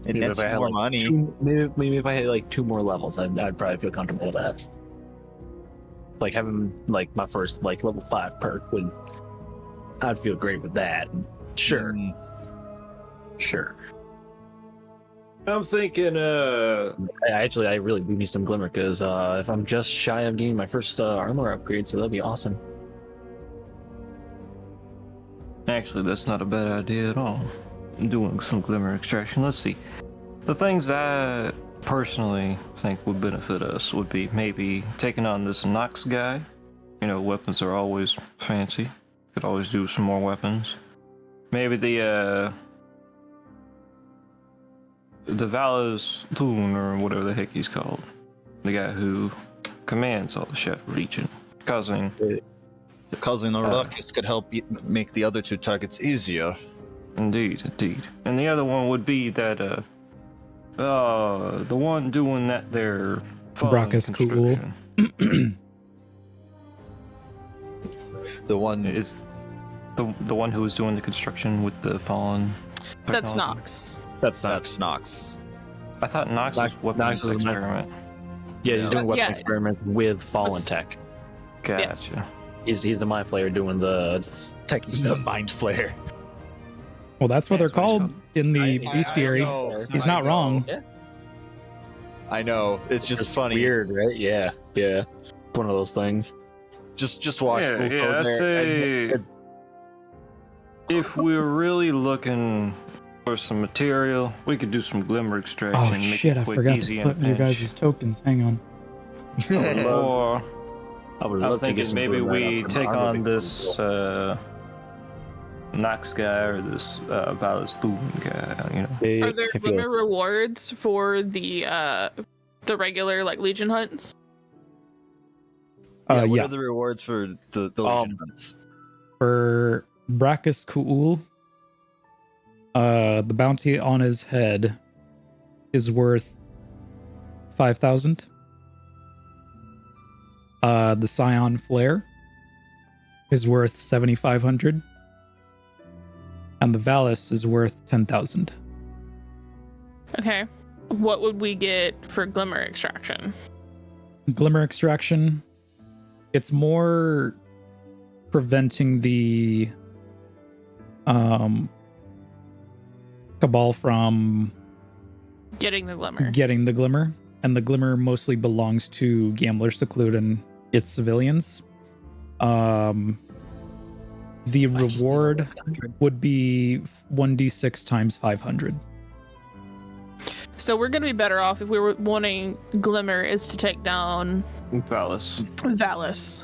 It nets you more money.
Maybe if I had like 2 more levels, I'd probably feel comfortable with that. Like having like my first like level 5 perk I'd feel great with that. Sure. Sure.
I'm thinking,
I really do need some glimmer because if I'm just shy of getting my first armor upgrade, so that'd be awesome.
Actually, that's not a bad idea at all. Doing some glimmer extraction. Let's see. The things I personally think would benefit us would be maybe taking on this Nox guy. You know, weapons are always fancy. Could always do some more weapons. Maybe the Valis Thun, or whatever the heck he's called. The guy who commands all the Shadow Legion. Causing
Causing a ruckus could help make the other 2 targets easier.
Indeed. And the other one would be that the one doing that there
Brackus Cool.
The one
is the one who was doing the construction with the fallen.
That's
technology?
Nox.
that's Nox.
I thought Nox was weapons
Nox is
experiment.
Yeah, he's doing weapon
Yeah.
experiments with Fallen Tech.
Gotcha.
He's the Mind Flayer doing the techie
The
stuff.
Mind Flayer.
Well, that's what
Yeah,
they're
that's what
called in the
I
bestiary.
know,
He's
I
not
know.
wrong.
I know. It's just funny.
Weird, right? Yeah. It's one of those things.
Just watch.
Yeah,
we'll
yeah,
go
I'd
there,
say-
and it's-
If we're really looking for some material, we could do some glimmer extraction.
Oh
make
shit!
it
I
quick,
forgot
easy,
to
and a
put your
pinch.
guys' tokens. Hang on.
Or
I would
I
love
was
to get
thinking
some
maybe
glimmer
we
out
take
from
on
Armor
this Nox guy or this Valis Thun guy. You know.
Big-
Are there
I feel
glimmer rewards for the regular like Legion hunts?
what
Yeah.
are the rewards for the Legion hunts?
For Brackus Cool, the bounty on his head is worth 5,000. The Scion Flare is worth 7,500. And the Valis is worth 10,000.
Okay. What would we get for glimmer extraction?
Glimmer extraction, it's more preventing the Cabal from
Getting the glimmer.
getting the glimmer, and the glimmer mostly belongs to Gambler Seclude and its civilians. The reward would be 1d6 times 500.
So we're gonna be better off if we were wanting glimmer is to take down
Valis.
Valis.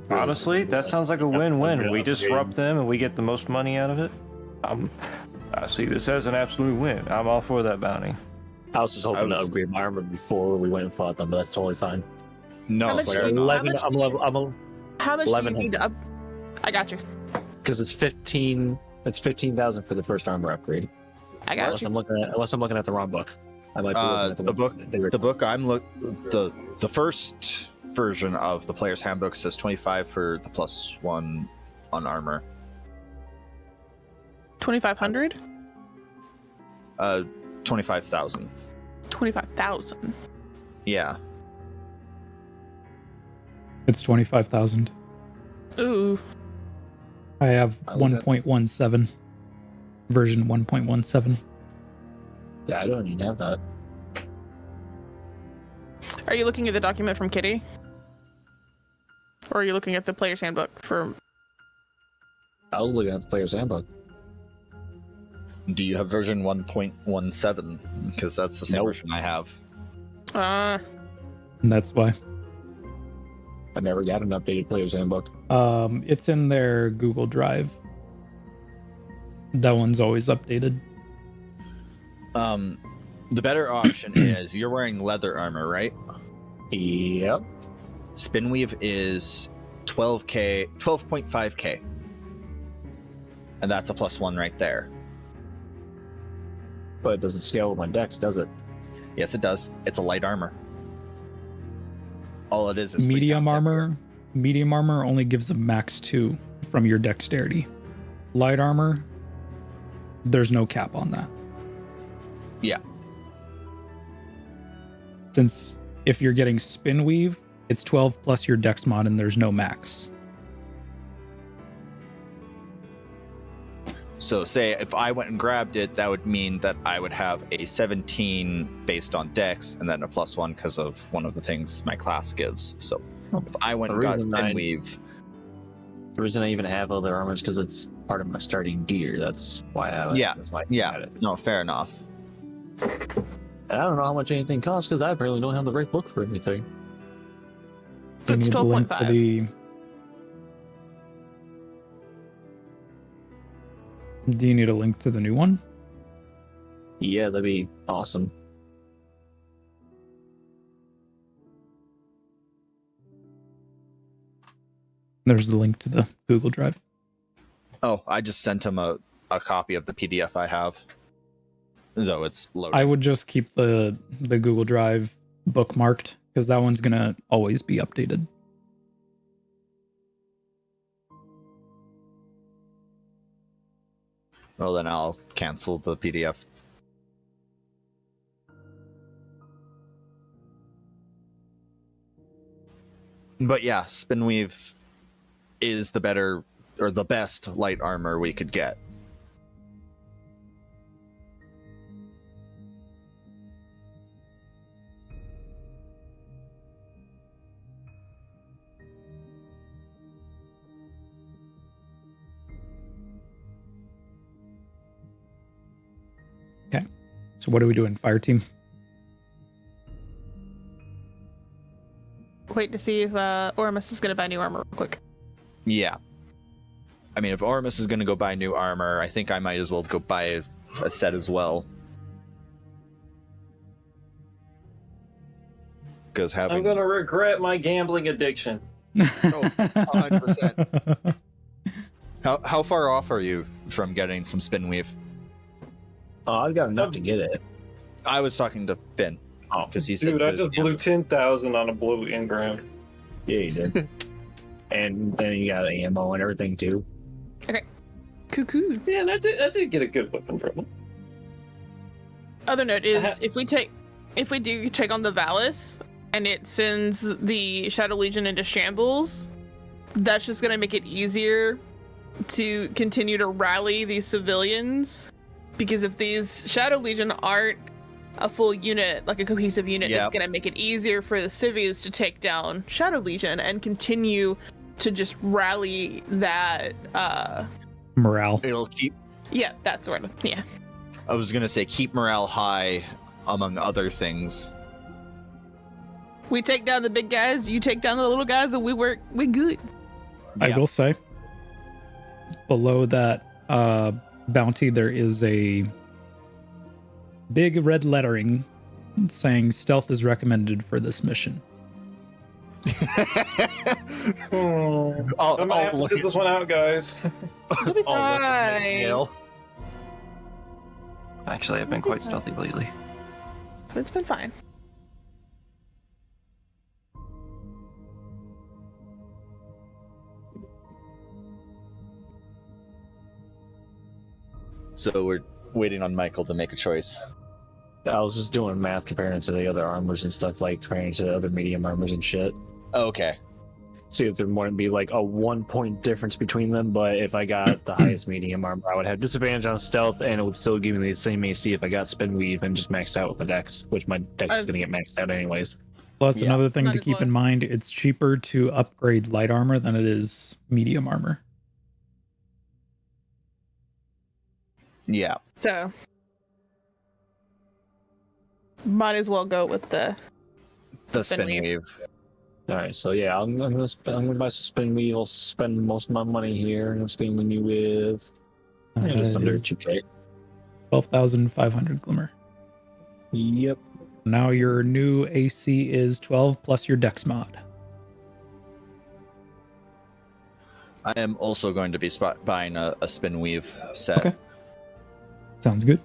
Honestly, that sounds like a win-win. We disrupt them and we get the most money out of it. I see this as an absolute win. I'm all for that bounty.
I was just hoping to upgrade my armor before we went and fought them, but that's totally fine.
No,
How
it's
much
like
do you-
11.
how
I'm
much
level.
How much do you
1100.
need to up? I got you.
Because it's 15. It's 15,000 for the first armor upgrade.
I got
Unless
you.
I'm looking at the wrong book. I might be looking at
the book.
they were-
The book the first version of the player's handbook says 25 for the +1 on armor.
2,500.
25,000.
25,000.
Yeah.
It's 25,000.
Ooh.
I have
I looked at-
1.17. Version 1.17.
Yeah, I don't even have that.
Are you looking at the document from Kitty? Or are you looking at the player's handbook for?
I was looking at the player's handbook.
Do you have version 1.17? Because that's the same
Nope.
version I have.
And that's why.
I never got an updated player's handbook.
It's in their Google Drive. That one's always updated.
The better option is you're wearing leather armor, right?
Yep.
Spinweave is 12.5k. And that's a +1 right there.
But it doesn't scale with my dex, does it?
Yes, it does. It's a light armor. All it is 3
Medium
pounds
armor. Medium armor only gives a max 2 from your dexterity. Light armor, there's no cap on that.
Yeah.
Since if you're getting spin weave, it's 12 plus your dex mod and there's no max.
So say if I went and grabbed it, that would mean that I would have a 17 based on dex and then a +1 because of one of the things my class gives. So if I went
The
and got
reason I-
Spinweave,
The reason I even have other armors because it's part of my starting gear. That's why I have it.
Yeah,
That's why I
yeah.
got it.
No, fair enough.
And I don't know how much anything costs because I apparently don't have the right book for anything.
Do you
It's
need the link to
12.5.
the? Do you need a link to the new one?
Yeah, that'd be awesome.
There's the link to the Google Drive.
Oh, I just sent him a copy of the PDF I have. Though it's loaded.
I would just keep the Google Drive bookmarked because that one's gonna always be updated.
Well, then I'll cancel the PDF. But yeah, Spinweave is the better or the best light armor we could get.
So what are we doing, Fire Team?
Wait to see if Ormus is gonna buy new armor real quick.
Yeah. I mean, if Ormus is going to go buy new armor, I think I might as well go buy a set as well. Because having...
I'm gonna regret my gambling addiction.
100%. How far off are you from getting some Spinweave?
Oh, I've got enough to get it.
I was talking to Finn.
Oh,
Because he said...
Dude, I
that-
just blew 10,000 on a blue engram.
yeah, you did. And then you got ammo and everything too.
Cuckoo.
Yeah, and I did get a good weapon from him.
Other note is if we do take on the Valis and it sends the Shadow Legion into shambles, that's just gonna make it easier to continue to rally these civilians. Because if these Shadow Legion aren't a full unit, like a cohesive unit,
Yep.
it's gonna make it easier for the civvies to take down Shadow Legion and continue to just rally that
Morale.
It'll keep...
yeah, that sort of yeah.
I was going to say keep morale high, among other things.
We take down the big guys, you take down the little guys, and we good.
I
Yeah.
will say, below that bounty, there is a big red lettering saying stealth is recommended for this mission.
I'll
I might have to
look
sit
at-
this one out, guys.
You'll be
I'll look at
fine.
Gail.
Actually, I've been quite stealthy lately.
It's been fine.
So we're waiting on Michael to make a choice.
I was just doing math comparing to the other armors and stuff, like comparing to the other medium armors and shit.
Okay.
See if there wouldn't be like a 1 point difference between them, but if I got the highest medium armor, I would have disadvantage on stealth, and it would still give me the same AC if I got spin weave and just maxed out with the dex, which my dex is going to get maxed out anyways.
Plus,
Yeah.
another thing
Might
to
as
keep
well.
in mind, it's cheaper to upgrade light armor than it is medium armor.
Yeah.
So might as well go with the
The
Spin
spin
weave.
weave.
All right, so yeah, I'm gonna buy some spin weave. I'll spend most of my money here, and I'm staying you with just under 2K.
12,500 glimmer.
Yep.
Now your new AC is 12 plus your dex mod.
I am also going to be buying a spin weave set.
Okay. Sounds good.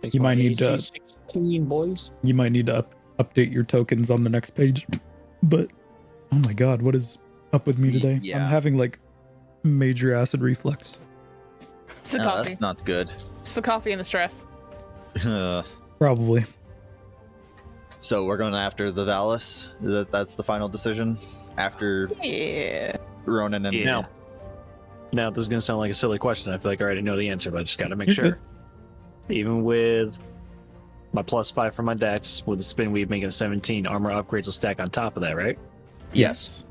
Thanks,
You
my
might need
AC
to-
16, boys.
You might need to update your tokens on the next page. But oh my god, what is up with me today?
Yeah.
I'm having like major acid reflux.
it's the coffee.
That's not good.
It's the coffee and the stress.
Probably.
So we're going after the Valis? That's the final decision? After
Yeah.
Ronan and...
Yeah. Now, this is going to sound like a silly question. I feel like I already know the answer, but I just got to make
You're
sure. Even with my +5 for my dex, with the spin weave making a 17, armor upgrades will stack on top of that, right?
Yes.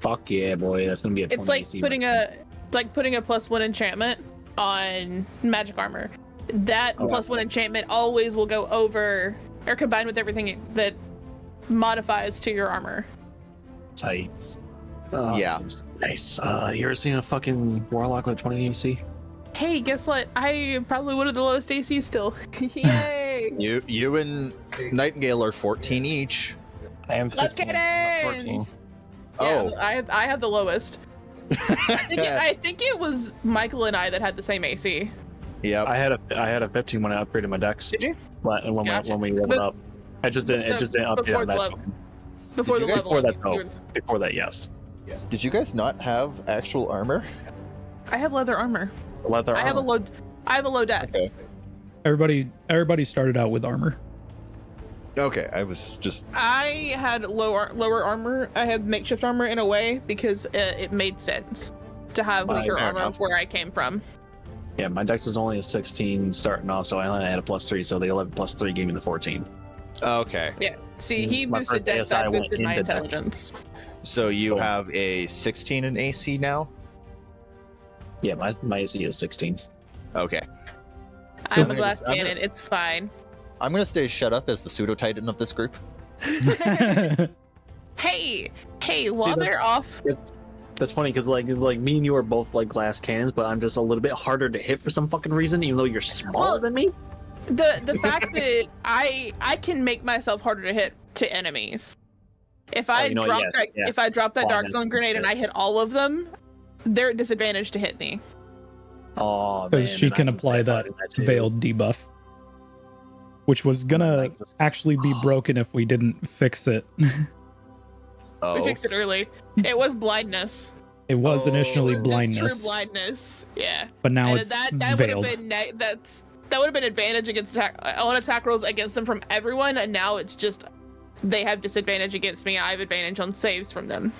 Fuck yeah, boy. That's gonna be a 20
It's like
AC
putting a +1 enchantment on magic armor. That +1 enchantment always will go over or combine with everything that modifies to your armor.
Tight. Oh,
Yeah.
Nice. You ever seen a fucking warlock with a 20 AC?
Hey, guess what? I probably one of the lowest AC still. Yay!
You and Nightingale are 14 each.
I am 15.
Let's get
I'm not 14.
it!
Oh.
Yeah, I have the lowest. I think it was Michael and I that had the same AC.
Yep.
I had a 15 when I upgraded my decks.
Did you?
But
Gotcha.
when we leveled up, I just didn't. It just didn't update
Before
on
the
that.
level. Before the
you guys-
level.
Before that,
up,
though.
you were-
Before that, yes.
Did you guys not have actual armor?
I have leather armor.
Leather.
I have a low dex.
Okay.
Everybody started out with armor.
Okay, I was just.
I had lower armor. I had makeshift armor in a way because it made sense to have weaker
fair
armor
enough.
where I came from.
Yeah, my dex was only a 16 starting off, so I only had a +3, so the 11 +3 gave me the 14.
Okay.
Yeah. See, he
My
boosted
first
dex.
ASI
I
went
boosted my
into dex.
intelligence.
So you
Cool.
have a 16 in AC now?
Yeah, my AC is 16.
Okay.
I have a
I'm
glass
gonna- I'm
cannon. It's fine.
I'm gonna stay shut up as the pseudo-titan of this group.
Hey, while
that's-
they're off,
That's funny because like me and you are both like glass cannons, but I'm just a little bit harder to hit for some fucking reason, even though you're smaller
Well,
than me.
the fact that I can make myself harder to hit to enemies. If I
you know,
drop
yes,
that
yeah.
if I drop that
Well,
dark
that's
zone grenade and I hit all of them, they're at disadvantage to hit me.
Oh,
Because she
and
can
I
apply
play
that
too.
veiled debuff, which was gonna
Like, just-
actually be broken if we didn't fix it.
Oh.
We fixed it early. It was blindness.
It was
Oh.
initially
It was just
blindness,
true blindness. Yeah.
but now
And
it's
that would have
veiled.
been that would have been advantage against on attack rolls against them from everyone, and now it's just they have disadvantage against me. I have advantage on saves from them.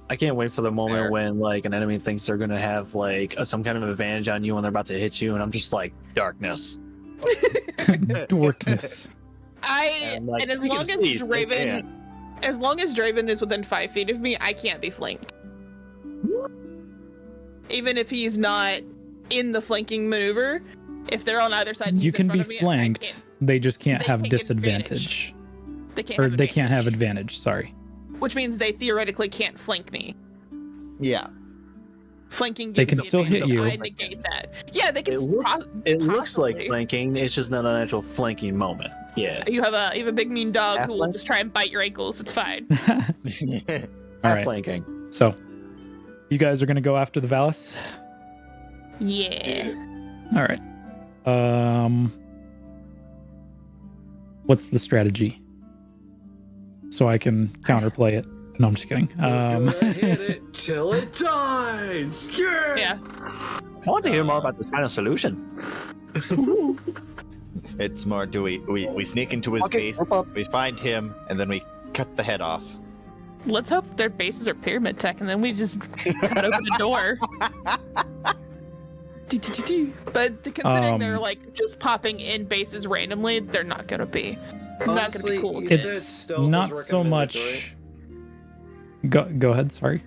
I can't wait for the moment
Fair.
when like an enemy thinks they're gonna have like some kind of advantage on you when they're about to hit you, and I'm just like darkness.
Darkness.
And, like,
and as
we can
long as
see, they
Draven,
can't.
as long as Draven is within 5 feet of me, I can't be flanked. Even if he's not in the flanking maneuver, if they're on either side, and
You
he's in
can
front
be
of me, I
flanked.
can't-
They just can't
They
have
can't get
disadvantage,
They can't.
or
have
they can't have
advantage,
advantage. Sorry.
which means they theoretically can't flank me.
Yeah.
Flanking.
They
gives
can
me
still hit
advantage.
you.
I negate that. Yeah, they can.
It looks like
possibly.
flanking. It's just not an actual flanking moment. Yeah.
You have a big mean dog
Half
who will
flank?
just try and bite your ankles. It's fine.
All
Not
right.
flanking.
So, you guys are gonna go after the Valis.
Yeah.
All right. What's the strategy? So I can counterplay it. No, I'm just kidding.
Hit it till it dies. Yeah.
Yeah.
I want to hear more about this kind of solution.
It's more, we sneak into his
Okay,
base,
rip up.
we find him, and then we cut the head off.
Let's hope their bases are pyramid tech, and then we just cut open a door. But considering they're like just popping in bases randomly, they're not gonna be. Not gonna
Honestly,
be cool.
you said
It's
stealth was
not so
recommended,
much.
right?
Go ahead. Sorry.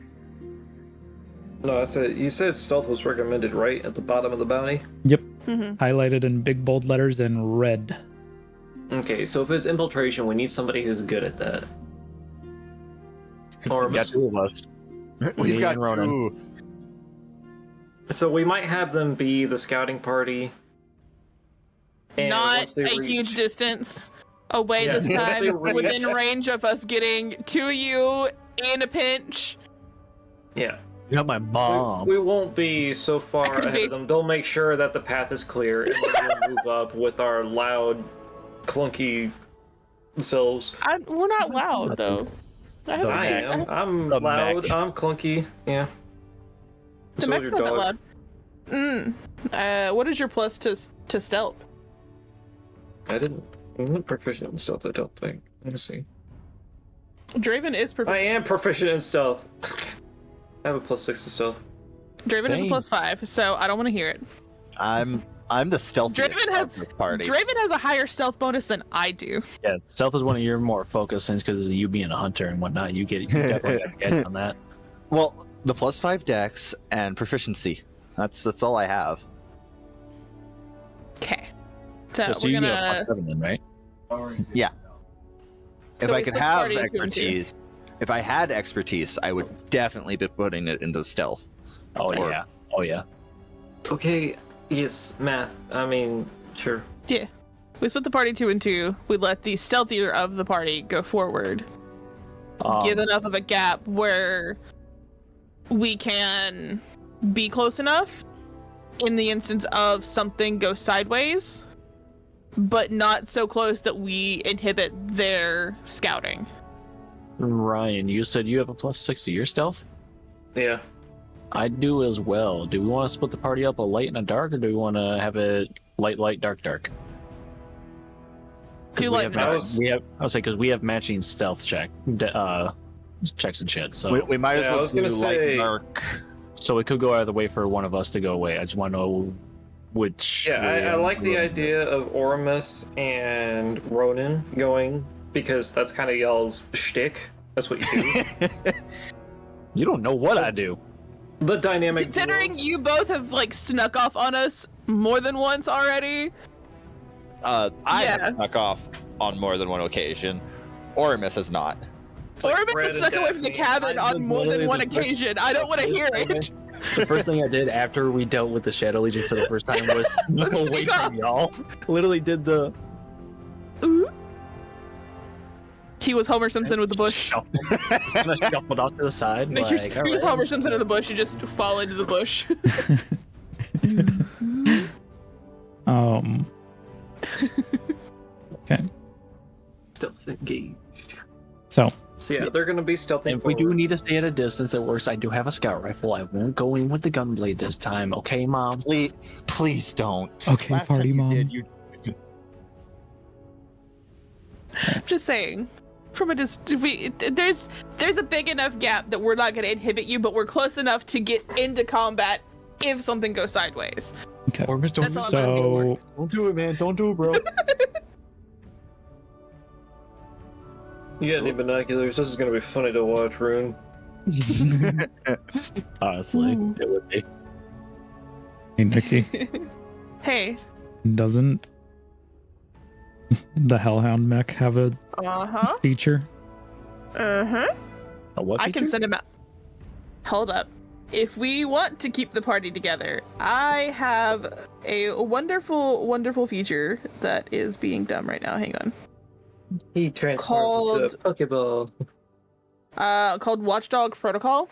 No, I said you said stealth was recommended, right, at the bottom of the bounty.
Yep.
Mhm.
Highlighted in big bold letters in red.
Okay, so if it's infiltration, we need somebody who's good at that. Or
We got two of us.
We've
Me
got
and Ronan.
two.
so we might have them be the scouting party. And
Not
once they
a
reach-
huge distance away
Yeah,
this
once
time,
they reach-
within range of us getting to you in a pinch.
Yeah.
You got my mom.
We won't be so far
Could
ahead
be.
of them. They'll make sure that the path is clear, and then we'll move up with our loud, clunky selves.
We're not loud though.
The
I am. I'm
The
loud.
mech.
I'm clunky. Yeah.
The
So is
mech's
your
not that
dog.
loud. What is your plus to stealth?
I'm not proficient in stealth, I don't think. Let me see.
Draven is
I
proficient.
am proficient in stealth. I have a +6 to stealth.
Draven is a
Dang.
+5, so I don't want to hear it.
I'm the stealthiest
Draven
of
has-
the party.
Draven has a higher stealth bonus than I do.
Yeah, stealth is one of your more focused things because you being a hunter and whatnot. You definitely got the edge on that.
Well, the +5 dex and proficiency. That's all I have.
Okay. So
Yeah, so
we're
you get
gonna.
a +7 then, right?
Yeah.
So
If I
we
could
split
have
party 2 and 2.
expertise, if I had expertise, I would definitely be putting it into stealth.
Oh
Or-
yeah. Oh yeah.
Okay, yes, math. I mean, sure.
Yeah. We split the party 2 and 2. We let the stealthier of the party go forward. Give enough of a gap where we can be close enough in the instance of something goes sideways, but not so close that we inhibit their scouting.
Ryan, you said you have a +6 to your stealth.
Yeah.
I do as well. Do we want to split the party up a light and a dark, or do we want to have it light, dark, dark?
Do light and dark.
I was saying because we have matching stealth checks and shit. So
We might as
Yeah, I
well
was
do
gonna
light
say-
and dark.
so it could go either way for one of us to go away. I just want to know which.
Yeah,
way
I like the
I'm-
idea of Oramus and Ronan going because that's kind of y'all's shtick. That's what you do.
You don't know what I do.
The dynamic.
Considering
duo.
you both have like snuck off on us more than once already.
I
Yeah.
have snuck off on more than one occasion. Oramus has not.
It's like
Ormus
Fred
has
and
snuck away from the
Daphne.
cabin on more than one occasion. I don't want to hear it.
The first thing I did after we dealt with the Shadow Legion for the first time was sneak away
Sneak
from y'all. Literally did the
Ooh. He was Homer Simpson with the bush.
shuffle. Just kind of shuffled off to the side.
No,
Like,
you're just
alright.
Homer Simpson in the bush. You just fall into the bush.
Okay.
Stealth engaged.
So
So yeah, they're gonna be stealthing.
If we do
forward.
need to stay at a distance, it works. I do have a scout rifle. I won't go in with the gunblade this time. Okay, Mom?
Please don't.
Okay,
Last
party
time you
mom.
did, you
Just saying. From a there's a big enough gap that we're not going to inhibit you, but we're close enough to get into combat if something goes sideways.
okay.
Or Mr.
That's all I'm asking for.
So
Don't do it, man. Don't do it, bro.
You got any binoculars? This is gonna be funny to watch, Rune.
Honestly,
Ooh.
it would be.
hey Nikki,
Hey.
doesn't the Hellhound mech have a
Uh-huh.
feature?
Uh-huh.
A what
I can
feature?
send him out. Hold up. If we want to keep the party together, I have a wonderful, wonderful feature that is being done right now. Hang on.
He transforms into a Pokeball.
Called Watchdog Protocol.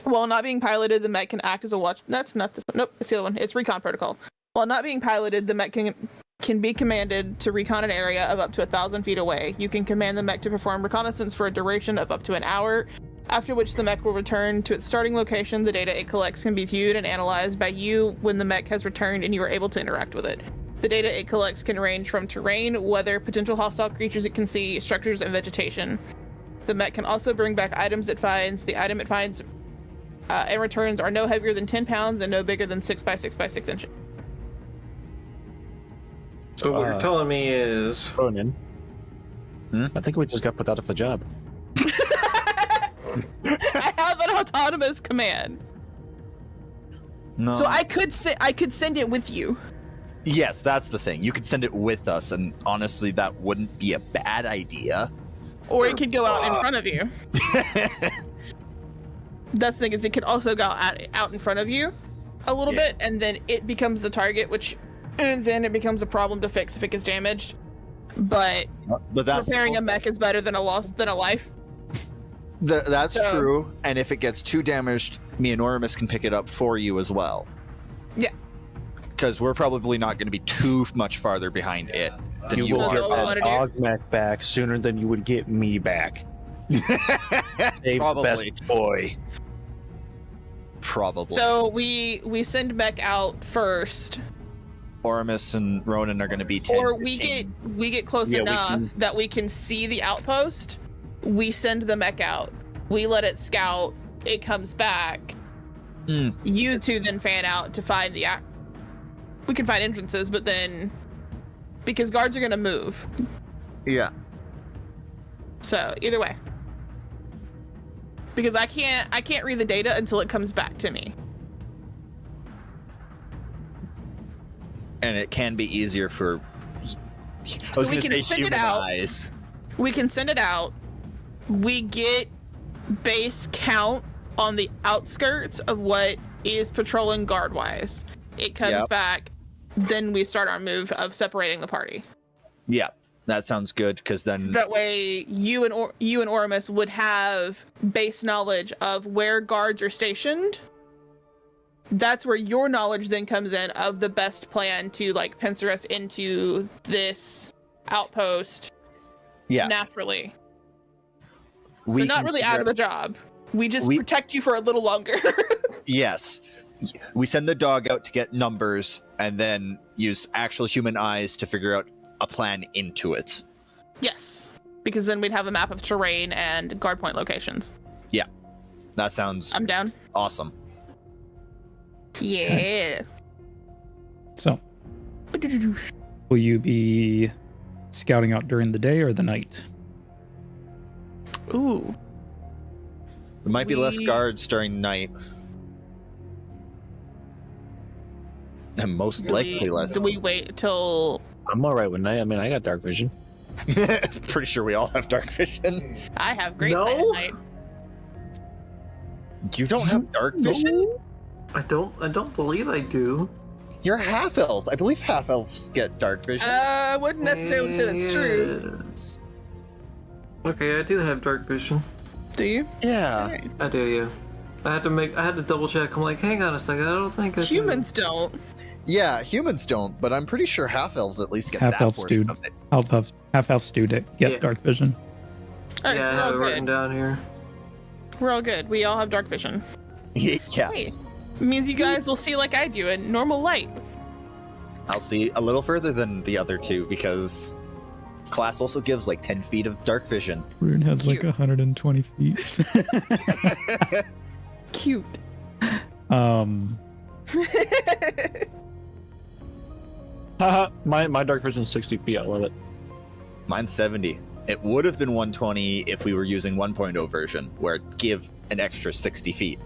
While not being piloted, the mech can act as a watch. That's not this one. Nope, it's the other one. It's Recon Protocol. While not being piloted, the mech can be commanded to recon an area of up to 1,000 feet away. You can command the mech to perform reconnaissance for a duration of up to an hour, after which the mech will return to its starting location. The data it collects can be viewed and analyzed by you when the mech has returned and you are able to interact with it. The data it collects can range from terrain, weather, potential hostile creatures it can see, structures, and vegetation. The mech can also bring back items it finds. The item it finds and returns are no heavier than 10 pounds and no bigger than 6 by 6 by 6 inches.
So what you're telling me is
Ronan.
Hmm?
I think we just got put out of a job.
I have an autonomous command.
no.
So I could send it with you.
Yes, that's the thing. You could send it with us, and honestly, that wouldn't be a bad idea.
Or it could go out in front of you. That's the thing, is it could also go out in front of you a little bit, and then it becomes the target, and then it becomes a problem to fix if it gets damaged. But
But that's
repairing a mech is better than a life.
That's
So-
true. And if it gets too damaged, me and Oramus can pick it up for you as well.
Yeah.
Because we're probably not going to be too much farther behind it than
You
you
will
That's
get
all we
are.
wanna
that
do.
dog mech back sooner than you would get me back. Save
Probably.
best boy.
Probably.
So we send mech out first,
Oramus and Ronan are going to be 10.
or we
15.
get close
Yeah, we
enough
can-
that we can see the outpost. We send the mech out. We let it scout. It comes back.
Mm.
You two then fan out to find we can find entrances, but then because guards are gonna move.
Yeah.
So either way. because I can't read the data until it comes back to me.
And it can be easier for.
So we can send it out.
Eyes.
We can send it out. We get base count on the outskirts of what is patrolling guard wise. It comes back. Then we start our move of separating the party.
Yeah, that sounds good because then
That way, you and Oramus would have base knowledge of where guards are stationed. That's where your knowledge then comes in of the best plan to like pincer us into this outpost.
Yeah.
Naturally.
we
So not
can
really
figure
out of a job. We just protect you for a little longer.
Yes. We send the dog out to get numbers and then use actual human eyes to figure out a plan into it.
Yes. Because then we'd have a map of terrain and guard point locations.
Yeah. That sounds
I'm down.
awesome.
Yeah.
So, will you be scouting out during the day or the night?
Ooh.
There might be less guards during night. And most likely less.
Do we wait till...
I'm all right with night. I mean, I got dark vision.
Pretty sure we all have dark vision.
I have great sight at night.
You don't have dark vision?
I don't believe I do.
You're half elf. I believe half elves get dark vision.
I wouldn't necessarily say that's true.
Yes. Okay, I do have dark vision.
Do you?
Yeah.
Alright.
I do, yeah. I had to double check. I'm like, hang on a second, I don't think I do.
Humans don't.
Yeah, humans don't, but I'm pretty sure half elves at least get
Half
that
elves
portion
do.
of it.
Half elves do get
Yeah.
dark vision.
Alright,
Yeah,
so
I
we're
have it
all
written
good.
down here.
We're all good. We all have dark vision.
Yeah.
Hey, it means you guys will see like I do in normal light.
I'll see a little further than the other two because class also gives like 10 feet of dark vision.
Rune has
Cute.
like 120 feet.
Cute.
my dark vision is 60 feet. I love it.
Mine's 70. It would have been 120 if we were using 1.0 version, where it give an extra 60 feet.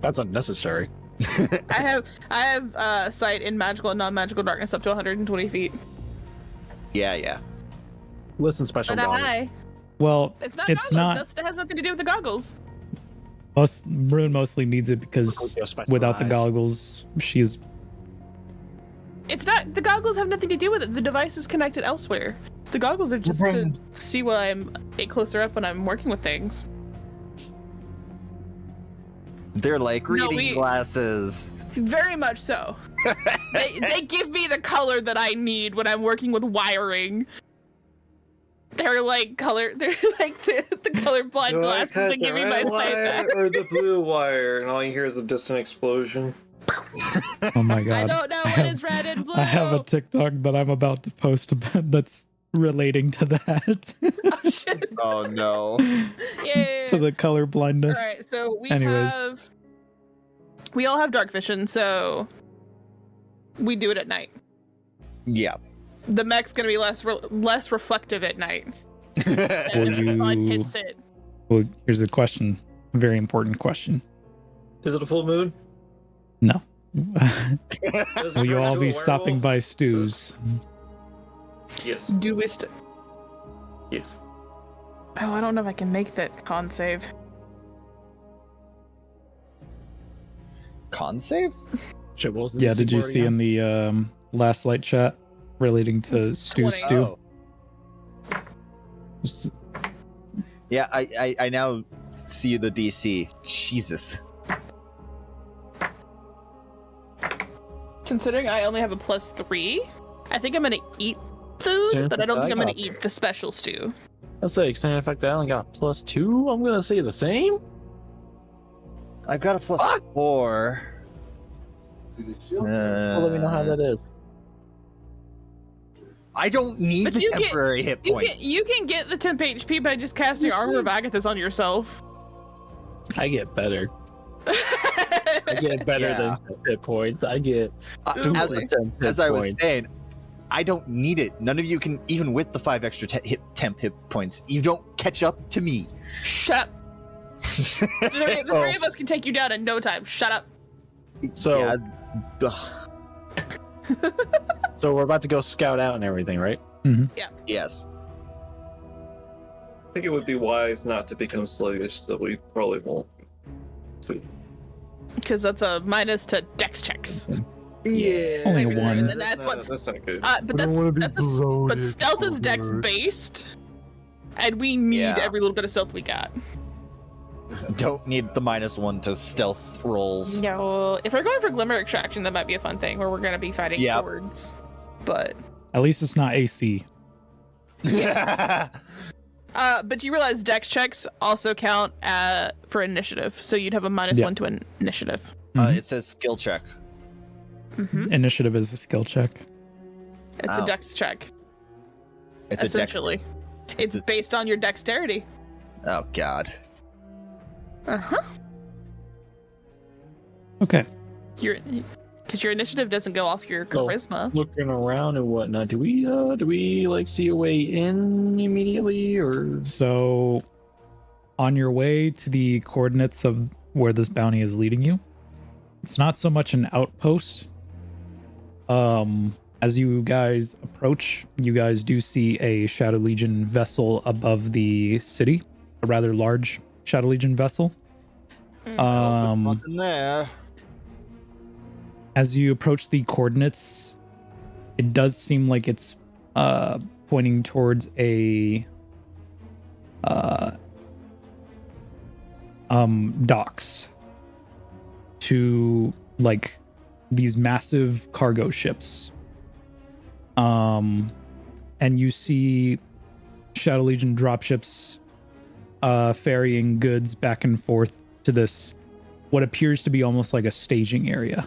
That's unnecessary.
I have sight in magical and non-magical darkness up to 120 feet.
Yeah.
Listen, special
But
dog.
Well,
It's not
it's
goggles.
not.
That has nothing to do with the goggles.
Rune mostly needs it because without the goggles, she's.
It's not. The goggles have nothing to do with it. The device is connected elsewhere. The goggles are just to see what I'm closer up when I'm working with things.
They're like
No,
reading glasses.
Very much so. they give me the color that I need when I'm working with wiring. They're like the colorblind glasses that give me my sight back.
Or the blue wire, and all you hear is a distant explosion.
Oh my god!
I don't know what is red and blue.
I have a TikTok that I'm about to post about that's relating to that.
Oh shit!
Oh no.
Yeah.
To the color blindness.
All right, so
Anyways.
we all have dark vision, so we do it at night.
Yeah.
The mech's gonna be less reflective at night.
Will
And the sun
you-
hits it.
Well, here's a question. A very important question.
Is it a full moon?
No.
Does it
Will you
turn
all
into
be
a
stopping
werewolf?
by Stu's?
Yes.
Do we
Yes.
Oh, I don't know if I can make that con save.
Con save?
Shit, what was the
Yeah,
DC
did you
for it
see
again?
in the last light chat relating to
It's
Stu's
20.
stew?
Oh. Yeah, I now see the DC. Jesus.
Considering I only have a +3, I think I'm gonna eat food,
Sure.
but I don't think I'm gonna
got-
eat the special stew.
Let's say extended effect. I only got a +2. I'm gonna say the same.
I've got a +4.
Well, let me know how that is.
I don't need
But
the
you get-
temporary hit point.
You can get the temp HP by just casting Armor of Agathis on yourself.
I get better. I get better
Yeah.
than hit points. I get
Ooh.
As,
10 hit
as I was
points.
saying, I don't need it. None of you can, even with the 5 extra temp hit points, you don't catch up to me.
Shut up. The three of us can take you down in no time. Shut up.
So,
Yeah,
so we're about to go scout out and everything, right?
yes.
I think it would be wise not to become sluggish, so we probably won't.
Because that's a minus to dex checks.
Yeah.
Only
Maybe
one.
then that's what's.
That's not good.
But but stealth is dex based, and we need
Yeah.
every little bit of stealth we got.
Don't need the -1 to stealth rolls.
No, if we're going for glimmer extraction, that might be a fun thing where we're gonna be fighting
Yep.
hordes. But
At least it's not AC.
but you realize dex checks also count for initiative, so you'd have a -1 to initiative.
It says skill check.
Initiative is a skill check.
It's a dex check.
It's
essentially. It's based on your dexterity.
Oh god.
Okay.
Because your initiative doesn't go off your charisma.
Looking around and whatnot, do we like see a way in immediately, or
So, on your way to the coordinates of where this bounty is leading you, it's not so much an outpost. As you guys approach, you guys do see a Shadow Legion vessel above the city, a rather large Shadow Legion vessel.
Nothing there.
As you approach the coordinates, it does seem like it's pointing towards a docks to like these massive cargo ships. And you see Shadow Legion dropships ferrying goods back and forth to this what appears to be almost like a staging area.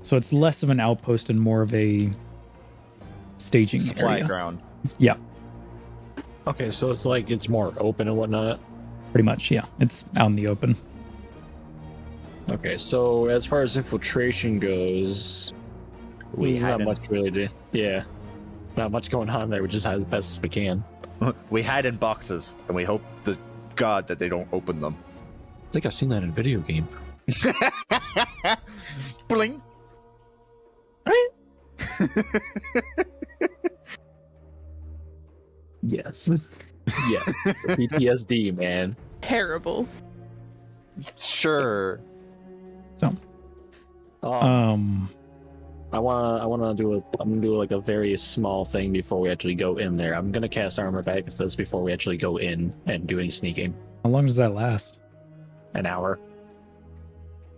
So it's less of an outpost and more of a staging
Supply
area.
ground.
Yeah,
okay? So it's like it's more open and whatnot.
pretty much. Yeah, it's out in the open.
Okay, so as far as infiltration goes,
We
not
hide
much really to, not much going on there. We just hide as best as we can.
We hide in boxes, and we hope to God that they don't open them.
I think I've seen that in a video game.
Bling.
Yes. Yeah. PTSD, man.
Terrible.
Sure.
Um,
I'm gonna do like a very small thing before we actually go in there. I'm gonna cast armor back at this before we actually go in and do any sneaking.
how long does that last?
An hour.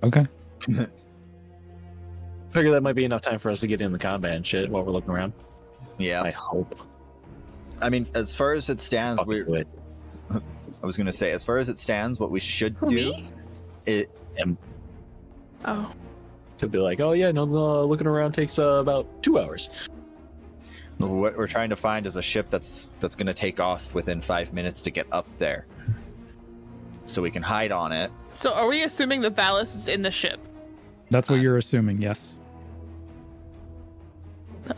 Okay.
Figure that might be enough time for us to get in the combat and shit while we're looking around.
Yeah.
I hope.
I mean, as far as it stands,
Fucking do it.
I was gonna say, as far as it stands, what we should
For
do,
me? Oh.
To be like, oh yeah, no, looking around takes about 2 hours.
what we're trying to find is a ship that's gonna take off within 5 minutes to get up there, so we can hide on it.
So are we assuming the Valis is in the ship?
That's what you're assuming, yes.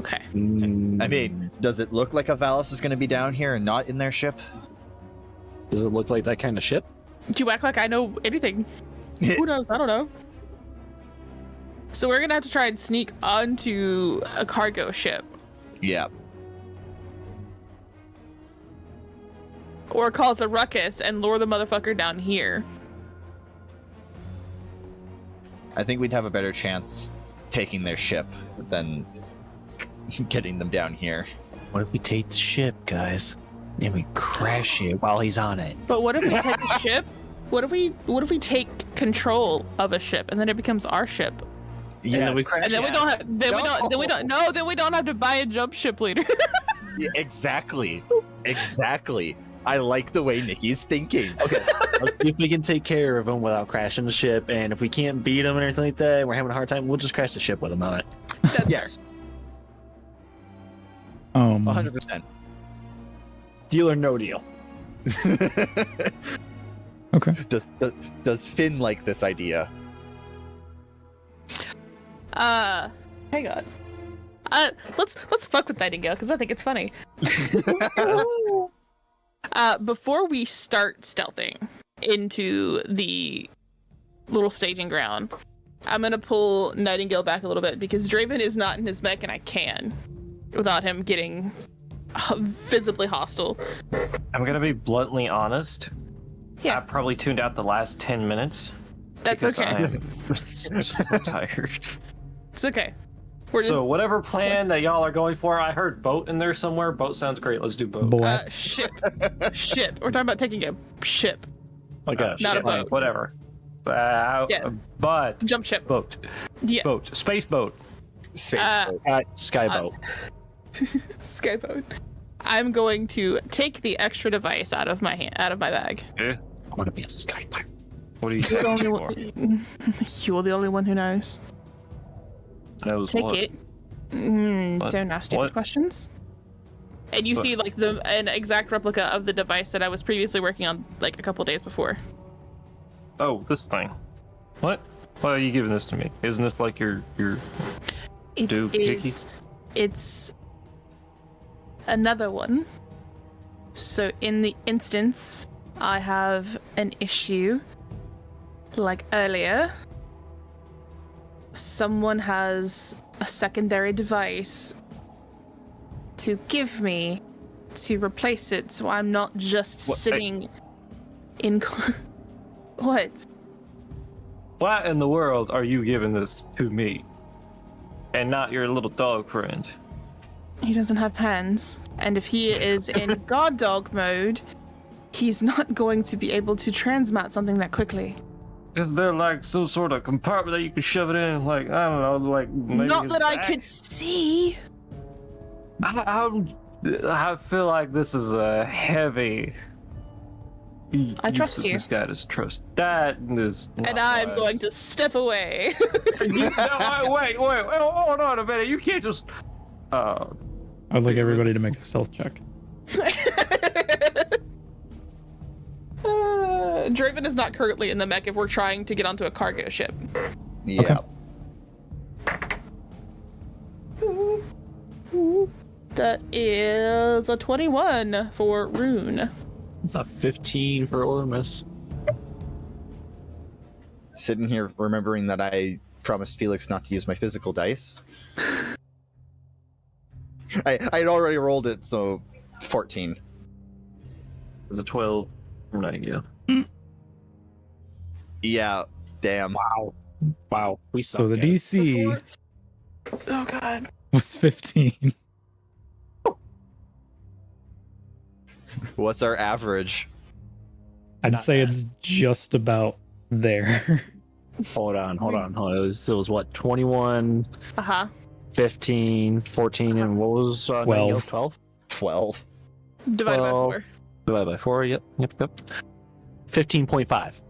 Okay.
I mean, does it look like a Valis is gonna be down here and not in their ship?
Does it look like that kind of ship?
Do you act like I know anything? Who knows? I don't know. So we're gonna have to try and sneak onto a cargo ship,
Yeah.
or cause a ruckus and lure the motherfucker down here.
I think we'd have a better chance taking their ship than getting them down here.
What if we take the ship, guys, and we crash it while he's on it?
But what if we take a ship? What if we take control of a ship and then it becomes our ship?
Yes.
then we crash
And then we don't have then we don't have to buy a jump ship later.
Yeah, exactly. I like the way Nikki's thinking.
Okay, let's see if we can take care of him without crashing the ship. And if we can't beat him or anything like that, and we're having a hard time, we'll just crash the ship with him on it.
That's
Yes, 100%.
Deal or no deal?
Okay.
Does Finn like this idea?
Hang on. Let's fuck with Nightingale because I think it's funny. Before we start stealthing into the little staging ground, I'm gonna pull Nightingale back a little bit because Draven is not in his mech, and I can without him getting visibly hostile.
I'm gonna be bluntly honest.
Yeah.
I probably tuned out the last 10 minutes.
That's
because
okay.
I'm so tired.
It's okay. We're just
So whatever plan that y'all are going for, I heard boat in there somewhere. Boat sounds great. Let's do boat.
Boat.
ship. Ship. We're talking about taking a ship,
Oh gosh.
not a
Shit,
boat.
Whatever.
Yeah.
But
Jump ship.
boat.
Yeah.
Boat. Space boat.
Space boat.
Skyboat.
Skyboat. I'm going to take the extra device out of my bag.
I want to be a skyboat.
What are you
You're the only
for?
one. You're the only one who knows.
Knows
Take
what?
it.
What?
Don't ask stupid
What?
questions. And you
What?
see like an exact replica of the device that I was previously working on like a couple days before.
Oh, this thing. What? Why are you giving this to me? Isn't this like your
It
Do picky?
is. It's another one. So in the instance, I have an issue. Like earlier, someone has a secondary device to give me to replace it, so I'm not just
What-
sitting in. What?
Why in the world are you giving this to me? And not your little dog friend?
He doesn't have hands, and if he is in guard dog mode, he's not going to be able to transmat something that quickly.
Is there like some sort of compartment that you can shove it in? Like, I don't know, like maybe
Not
his
that I
back?
could see.
I feel like this is a heavy.
I trust you.
This guy is trust. That is.
And I'm going to step away.
Wait, hold on a minute. You can't just.
I would like everybody to make a stealth check.
Draven is not currently in the mech if we're trying to get onto a cargo ship.
Yeah.
That is a 21 for Rune.
It's a 15 for Ormus.
Sitting here remembering that I promised Felix not to use my physical dice. I'd already rolled it, so 14.
It's a 12 from Nightingale.
Yeah, damn.
Wow. We suck.
So the
guys.
DC
Oh god.
was 15.
What's our average?
I'd
Not
say
bad.
it's just about there.
Hold on. It was what, 21,
Uh-huh.
15, 14, and what was
12.
12?
12.
Divided by
12.
4.
Divided by 4, yep. 15.5.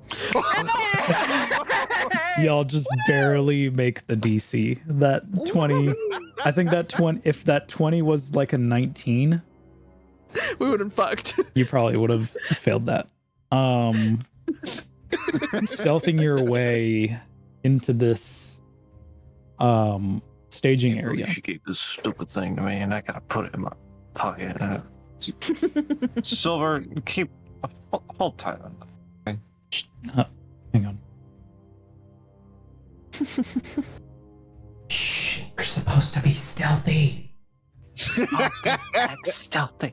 Y'all just barely make the DC. That 20, I think that 20, if that 20 was like a 19,
We would have fucked.
you probably would have failed that. Stealthing your way into this staging area.
You should keep this stupid thing to me, and I gotta put it in my pocket. Silver, keep hold tight on that.
Hang on. Shh, you're supposed to be stealthy.
Stealthy.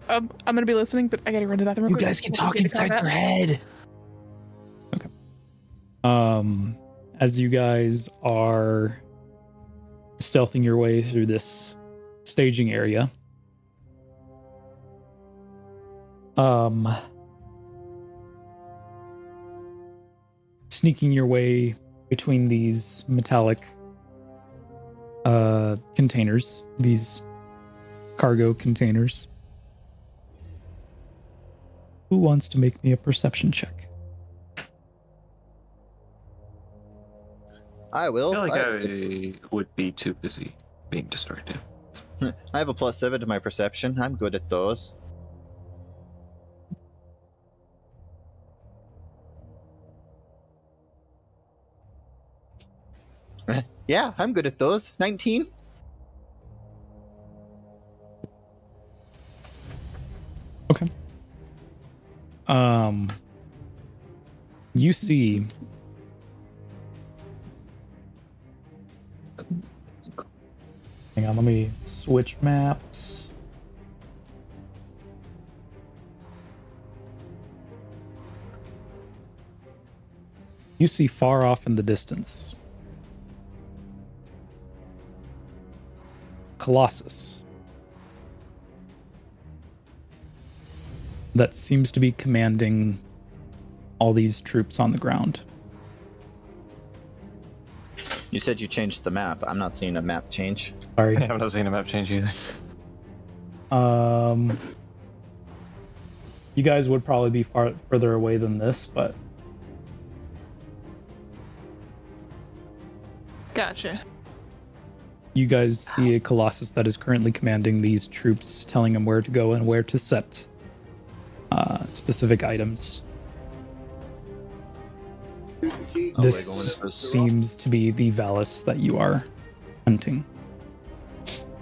I'm gonna be listening, but I gotta run to that.
You guys can talk inside your head.
As you guys are stealthing your way through this staging area, sneaking your way between these metallic containers, these cargo containers. Who wants to make me a perception check?
I
I
will.
feel like
I,
I would be too busy being distracted.
I have a +7 to my perception. I'm good at those. Yeah, I'm good at those. 19.
Okay. You see hang on, let me switch maps. You see far off in the distance Colossus that seems to be commanding all these troops on the ground.
You said you changed the map. I'm not seeing a map change.
Sorry.
I'm not seeing a map change either.
You guys would probably be further away than this, but
Gotcha.
you guys see a Colossus that is currently commanding these troops, telling them where to go and where to set specific items. This seems to be the Valis that you are hunting.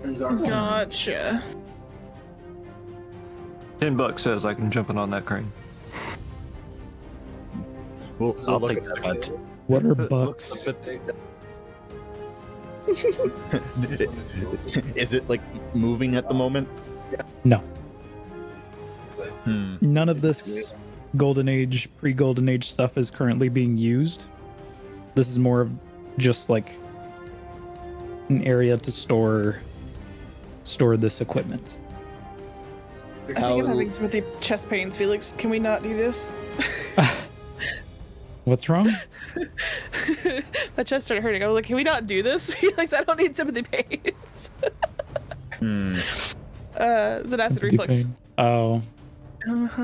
Gotcha.
$10 says I can jump in on that crane.
We'll
I'll
look
take
at
that.
What are bucks?
Is it like moving at the moment?
No.
Hmm.
None of this Golden Age, pre-Golden Age stuff is currently being used. This is more of just like an area to store this equipment.
I think I'm having some of the chest pains, Felix. Can we not do this?
What's wrong?
My chest started hurting. I was like, can we not do this? Felix, I don't need sympathy pains. It's an acid
Sympathy
reflux.
pain. Oh,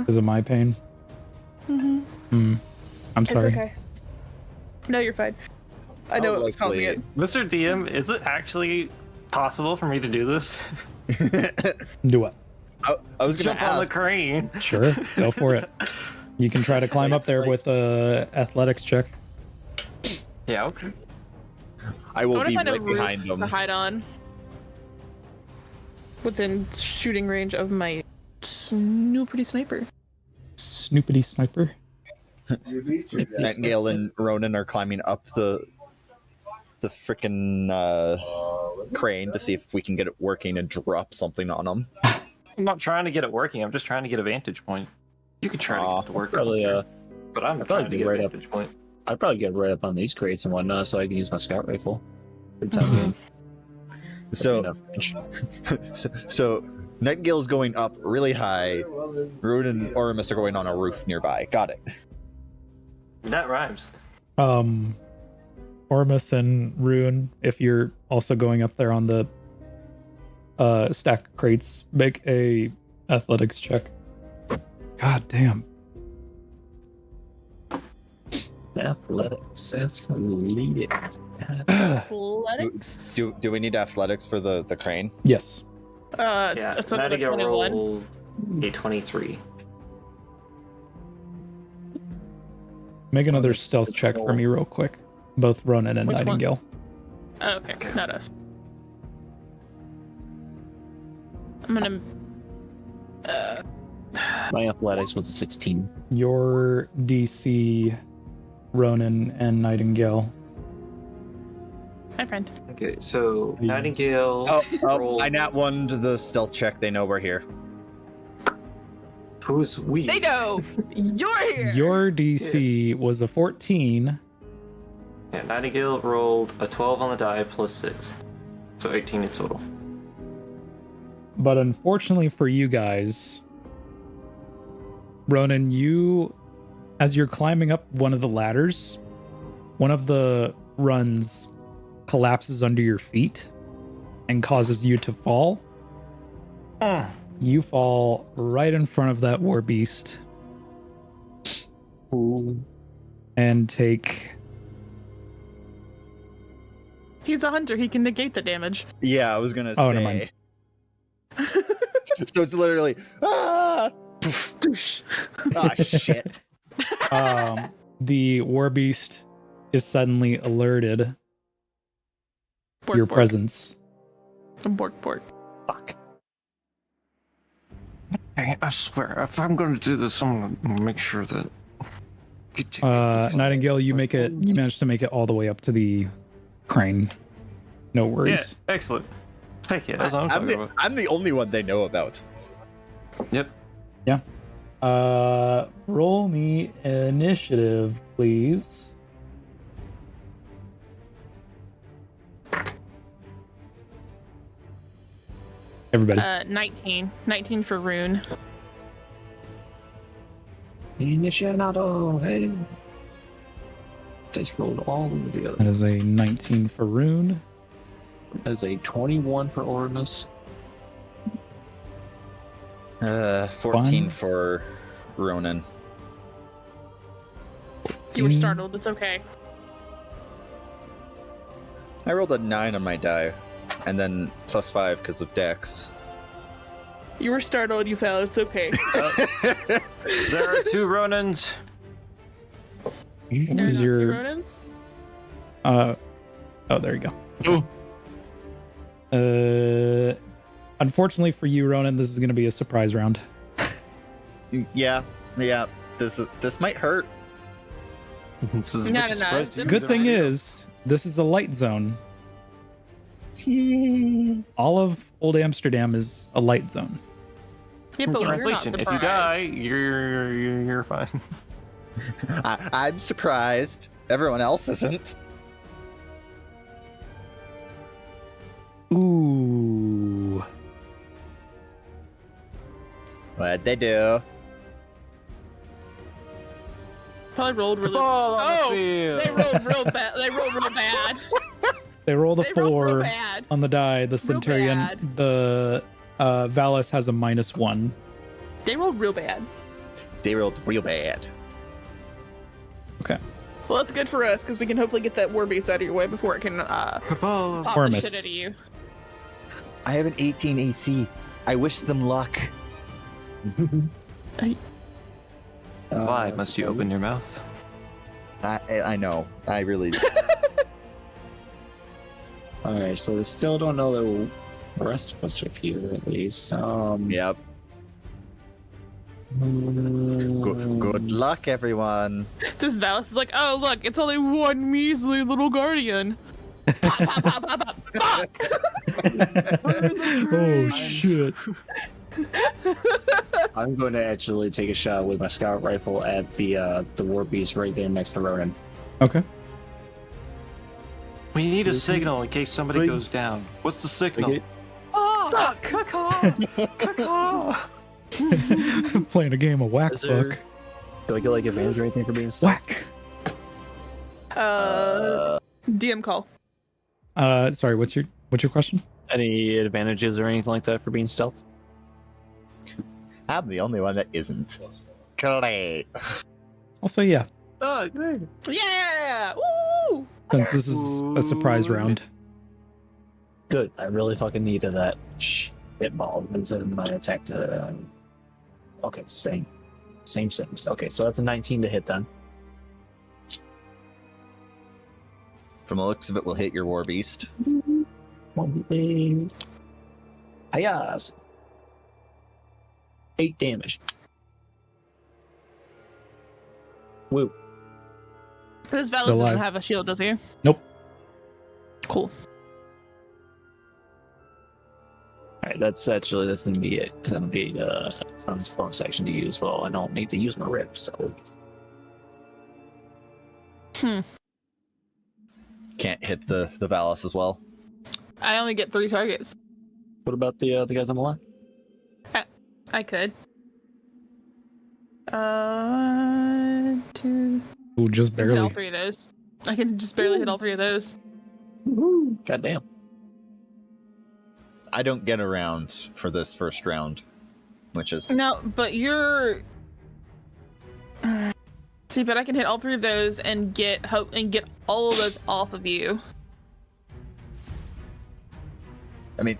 is it my pain?
Mm-hmm.
I'm sorry.
It's okay. No, you're fine. I know what was causing it.
Mr. DM, is it actually possible for me to do this?
Do what?
I was gonna
Jump on the
ask.
crane.
Sure, go for it. You can try to climb up there with a athletics check.
Yeah, okay.
I
I
will
want to
be
find a
right behind
roof
them.
to hide on. Within shooting range of my snoopity sniper.
Snoopity sniper.
Nightingale and Ronan are climbing up the frickin' crane to see if we can get it working and drop something on them.
I'm not trying to get it working. I'm just trying to get a vantage point. You could try to get it to work,
Probably,
but I'm
I'd
trying
probably
to
be
get a
right up.
vantage point.
I'd probably get right up on these crates and whatnot so I can use my scout rifle. For the time being.
So,
Enough range.
so Nightingale's going up really high. Rune and Oramus are going on a roof nearby. Got it.
That rhymes.
Ormus and Rune, if you're also going up there on the stack of crates, make a athletics check. God damn.
Athletics.
Athletics?
Do we need athletics for the crane?
Yes.
Yeah,
That's another
Nightingale
21.
roll a 23.
Make another stealth check for me real quick. Both Ronan and
Which one?
Nightingale.
Oh, okay, not us. I'm gonna.
My athletics was a 16.
Your DC, Ronan and Nightingale.
Hi, friend.
Okay, so Nightingale.
Oh,
rolled-
I nat one to the stealth check. They know we're here.
Who's we?
They know you're here.
Your DC was a 14.
Yeah, Nightingale rolled a 12 on the die plus 6. So 18 in total.
But unfortunately for you guys, Ronan, as you're climbing up one of the ladders, one of the runs collapses under your feet and causes you to fall. You fall right in front of that war beast and take...
He's a hunter. He can negate the damage.
Yeah, I was gonna
Oh,
say.
never mind.
So it's literally shit.
The war beast is suddenly alerted your presence.
Bork.
Fuck.
I swear, if I'm going to do this, I'm going to make sure that.
Nightingale, you managed to make it all the way up to the crane. No worries.
Yeah, excellent. Heck yeah, that's what I'm talking about.
I'm the only one they know about.
Yep.
Yeah. Roll me initiative, please. Everybody.
19 for Rune.
Initiado, hey. Dice rolled all over the other.
That is a 19 for Rune.
That is a 21 for Ormus.
14 for Ronan.
You were startled. It's okay.
I rolled a 9 on my die, and then +5 because of Dex.
You were startled. You fell. It's okay.
There are 2 Ronans.
What
There's
was
not 2
your
rodents?
oh, there you go. Unfortunately for you, Ronan, this is going to be a surprise round.
Yeah. This might hurt.
This is
No,
a
no,
surprise to you.
Good thing is, this is a light zone. All of Old Amsterdam is a light zone.
Yeah, but we're not
Translation: if you
surprised.
die, you're fine.
I'm surprised. Everyone else isn't.
Ooh.
What'd they do?
Probably rolled really.
Ball on the
Oh,
field.
they rolled real bad. They rolled real bad.
They rolled a
They rolled real
4
bad.
on the die. The
Real
Centurion,
bad.
the Valis has a -1.
They rolled real bad.
They rolled real bad.
Okay.
Well, that's good for us because we can hopefully get that war beast out of your way before it can
Ball.
pop
Ormus.
the shit out of you.
I have an 18 AC. I wish them luck.
Why must you open your mouth?
I know. I really.
Alright, so they still don't know the rest of us are here at least.
Yep. Good luck, everyone.
This Valis is like, oh look, it's only one measly little guardian. Pop, pop, pop, pop, pop. Fuck!
Oh shit.
I'm going to actually take a shot with my scout rifle at the war beast right there next to Ronan.
Okay.
We need a signal in case somebody goes down. What's the signal?
Okay.
Oh,
Fuck!
caw.
Playing a game of whack
Is there-
fuck.
Do I get like advantage or anything for being stuck?
Whack.
DM call.
Sorry, what's your question?
Any advantages or anything like that for being stealth?
I'm the only one that isn't. Great.
Also, yeah,
Oh, great.
Yeah! Woo!
since this is a surprise round.
Good. I really fucking needed that. Shit ball instead of my attack to. Okay, same things. Okay, so that's a 19 to hit then.
From the looks of it, we'll hit your war beast.
Ayaz. 8 damage. Woo.
This Valis
Still alive.
doesn't have a shield, does he?
Nope.
Cool.
Alright, that's gonna be it. Because I'm gonna be on this bonus section to use. Well, I don't need to use my rip, so.
Can't hit the Valis as well.
I only get 3 targets.
What about the guys on the line?
I could. 2.
Ooh, just
I can hit all
barely.
3 of those. I can just barely hit all 3 of those.
Woo! Goddamn.
I don't get around for this first round, which is
No, but you're. See, but I can hit all 3 of those and get all of those off of you.
I mean,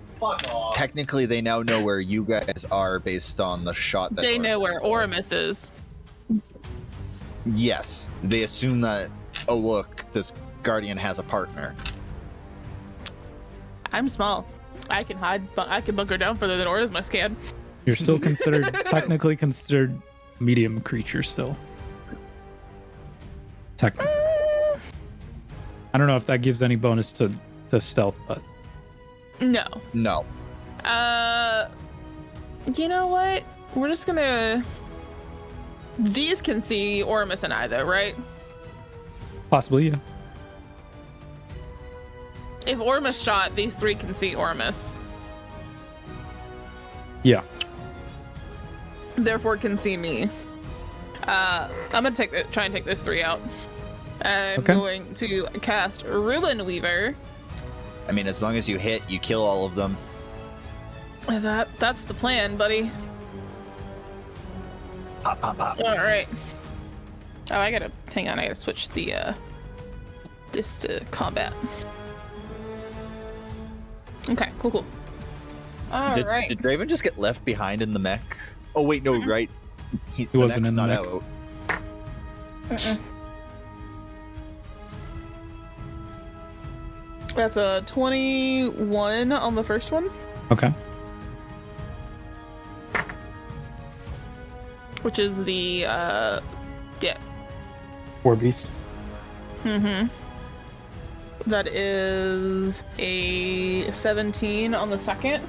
technically they now know where you guys are based on the shot that
They know where Oramus is.
Yes, they assume that. Oh look, this guardian has a partner.
I'm small. I can hide, but I can bunker down further than Ormus can.
You're still technically considered medium creature still. Technically. I don't know if that gives any bonus to stealth, but
No.
No.
You know what? We're just gonna. These can see Ormus and I, though, right?
possibly, yeah.
If Ormus shot, these 3 can see Ormus.
Yeah.
Therefore, can see me. I'm gonna try and take those 3 out. I'm
Okay.
going to cast Ruin Weaver.
I mean, as long as you hit, you kill all of them.
That's the plan, buddy.
Pop, pop, pop.
All right. Oh, hang on. I gotta switch the this to combat. Okay, cool. All right.
Did Draven just get left behind in the mech? Oh wait, no, right. He
wasn't
mech's
in the
not
mech.
out.
That's a 21 on the first one,
Okay.
which is the yeah.
4 beast.
That is a 17 on the second.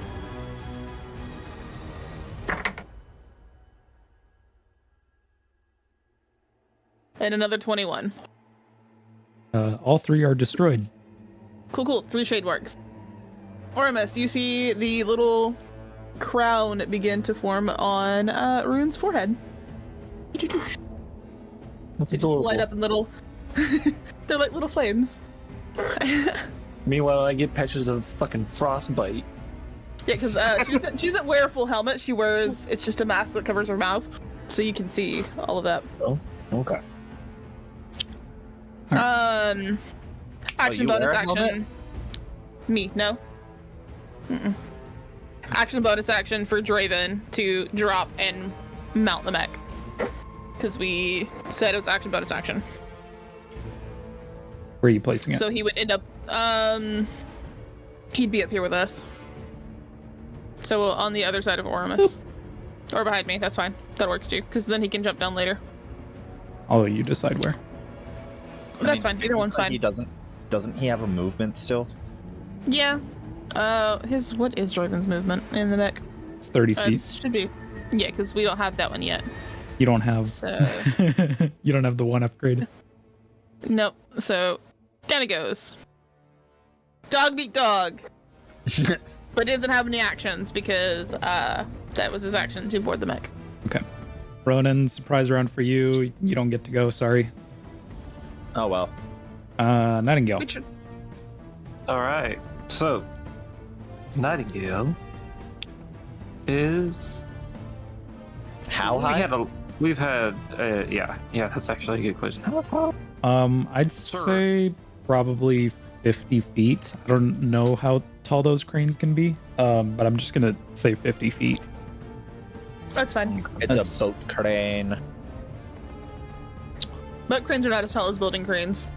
And another 21.
All 3 are destroyed.
Cool. 3 shade works. Ormus, you see the little crown begin to form on Rune's forehead.
That's
They just
adorable.
light up in little. They're like little flames.
Meanwhile, I get patches of fucking frostbite.
Yeah, because she doesn't wear a full helmet. She wears, it's just a mask that covers her mouth, so you can see all of that.
Oh, okay.
Action
you
bonus
wear a
action.
helmet?
Me, no. Action bonus action for Draven to drop and mount the mech. Because we said it was action bonus action.
Where are you placing it?
So he would end up, he'd be up here with us. So on the other side of Ormus. Or behind me, that's fine. That works too, because then he can jump down later.
I'll let you decide where.
That's fine, either one's fine.
He doesn't he have a movement still?
Yeah. What is Draven's movement in the mech?
It's 30 feet.
It should be. Yeah, because we don't have that one yet.
You don't have
So,
you don't have the 1 upgrade.
nope. So, down it goes. Dog beat dog. But it doesn't have any actions because that was his action to board the mech.
Okay. Ronan, surprise round for you. You don't get to go, sorry.
Oh well.
Nightingale.
Which,
All right. So, Nightingale is
How high?
Yeah, that's actually a good question.
I'd say probably 50 feet. I don't know how tall those cranes can be, but I'm just gonna say 50 feet.
that's fine.
It's
That's-
a boat crane.
But cranes are not as tall as building cranes.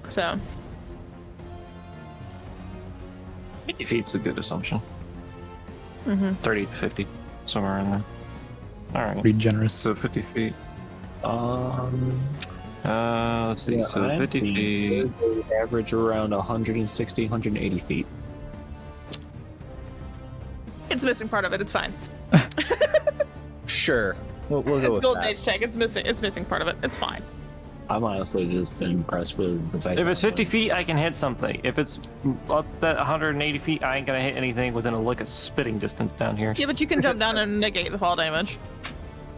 So,
50 feet's a good assumption. 30 to 50, somewhere in there. All right.
Pretty generous.
So 50 feet. Let's see.
Yeah,
so
I
50
think
feet.
they average around 160, 180 feet.
it's missing part of it. It's fine.
Sure. We'll go
It's
with
Golden
that.
Age check. It's missing part of it. It's fine.
I'm honestly just impressed with the fact
If it's
that
50 feet, I can hit something. If it's up that 180 feet, I ain't gonna hit anything within a lick of spitting distance down here.
Yeah, but you can jump down and negate the fall damage.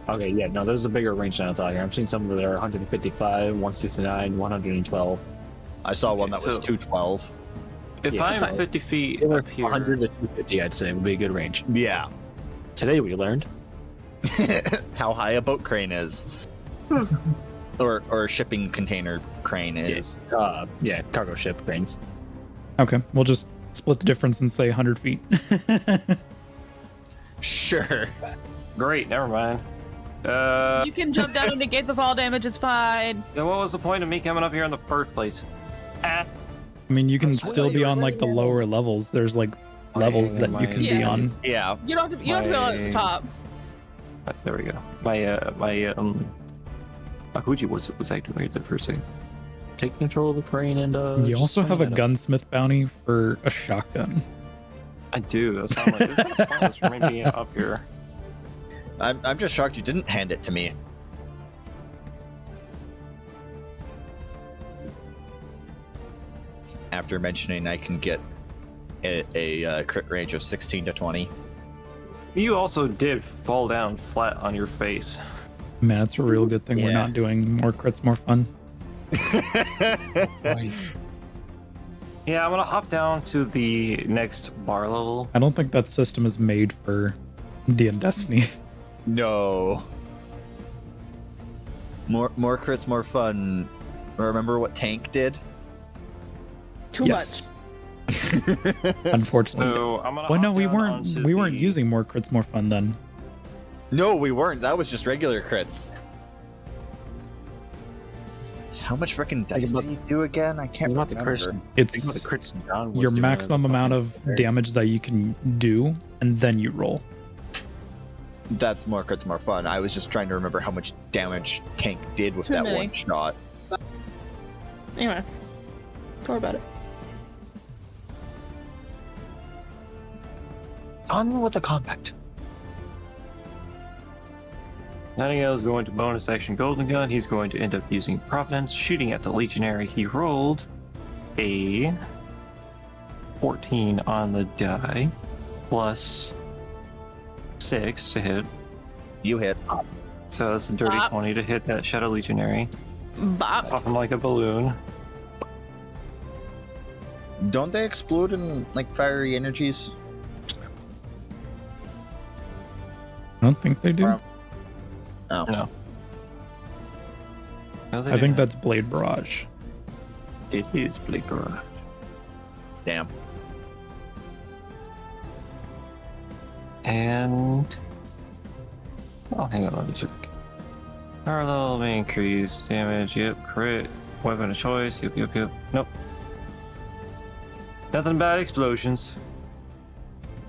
Okay, yeah, no, there's a bigger range than I thought here. I'm seeing some that are 155, 169, 112.
I saw one that was
So-
212.
If
Yeah,
I'm
so-
50 feet
Anywhere
up
from
here,
100 to 250, I'd say would be a good range.
Yeah.
Today we learned.
How high a boat crane is. or a shipping container crane is.
Yeah, cargo ship cranes.
Okay, we'll just split the difference and say 100 feet.
Sure.
great. Never mind.
You can jump down and negate the fall damage. It's fine.
Then what was the point of me coming up here in the first place? Ah,
I mean, you can
That's
still
why
be
you're
on like the
right.
lower levels. There's like levels that you can be
Yeah.
on.
Yeah.
You don't have to. You don't have to be on at the top.
There we go. My Huji was acting right there for a second.
Take control of the crane and
You
just
also
swing
have a
at 'em.
gunsmith bounty for a shotgun.
I do. That's why I'm like, this is kind of pointless for me being up here.
I'm just shocked you didn't hand it to me. After mentioning I can get a crit range of 16 to 20.
You also did fall down flat on your face.
Man, it's a real good thing we're
Yeah.
not doing more crits, more fun.
Yeah, I'm gonna hop down to the next bar level.
I don't think that system is made for D&Destiny.
No. More crits, more fun. Remember what Tank did?
Too
Yes. Unfortunately.
So I'm gonna.
Well, no,
hop
we
down
weren't.
onto
We weren't
the-
using more crits, more fun then.
No, we weren't. That was just regular crits. How much freaking dice
about-
did he do again? I can't
Think about the
remember.
crits. Think about
It's
the crits John was
your
doing as a
maximum amount
fucking
of
player.
damage that you can do, and then you roll.
That's more crits, more fun. I was just trying to remember how much damage Tank did with
Too
that
many.
one shot.
Anyway, don't worry about it.
On with the compact.
Nightingale is going to bonus action Golden Gun. He's going to end up using Providence, shooting at the Legionary. He rolled a 14 on the die, plus 6 to hit.
You hit.
So that's a dirty
Bop.
20 to hit that Shadow Legionary.
Bop.
Pop him like a balloon.
Don't they explode in like fiery energies?
I don't think they do.
Wow. Oh.
No. No, they
I think
didn't.
that's Blade Barrage.
It is Blade Barrage.
Damn.
And oh, hang on, let me check. Parallel may increase damage. Yep, crit. Weapon of choice. Yep. Nope. Nothing but explosions.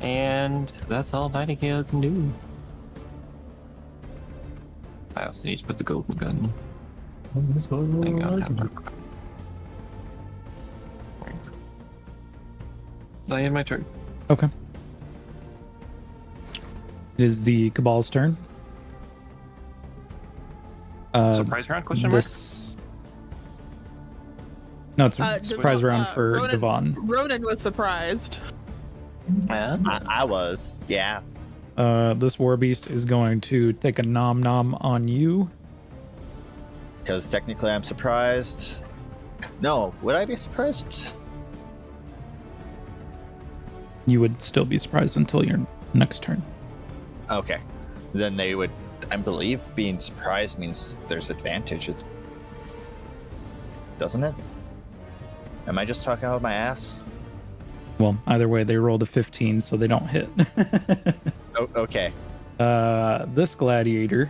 And that's all Nightingale can do. I also need to put the golden gun. Hang on. I end my turn.
Okay. It is the Cabal's turn.
Surprise round? Question mark.
This. No, it's a
Devon-
surprise round for
Ronan-
Devon.
Ronan was surprised.
Yeah.
I was. Yeah.
This war beast is going to take a nom nom on you.
Because technically I'm surprised. No, would I be surprised?
You would still be surprised until your next turn.
Okay. Then they would, I believe, being surprised means there's advantage. Doesn't it? Am I just talking out of my ass?
Well, either way, they rolled a 15, so they don't hit.
Oh, okay.
This gladiator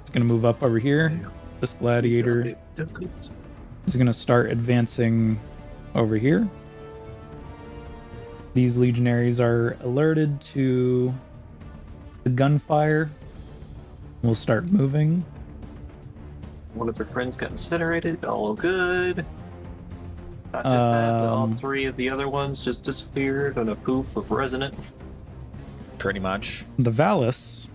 is going to move up over here. This gladiator is going to start advancing over here. These legionaries are alerted to the gunfire. We'll start moving.
One of their friends got incinerated. All good. Not just that, but all 3 of the other ones just disappeared on a poof of resonant.
Pretty much.
The Valis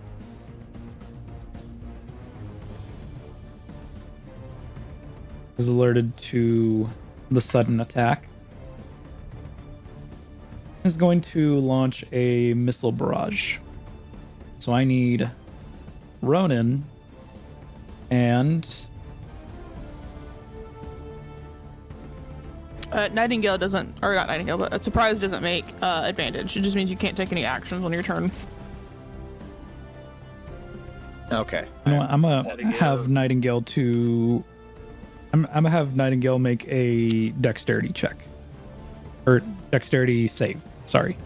is alerted to the sudden attack. Is going to launch a missile barrage. So I need Ronan and
Nightingale doesn't, or not Nightingale, but a surprise doesn't make advantage. It just means you can't take any actions on your turn.
Okay.
you know what, I'm gonna
Nightingale.
have Nightingale to. I'm gonna have Nightingale make a dexterity check, or dexterity save. Sorry,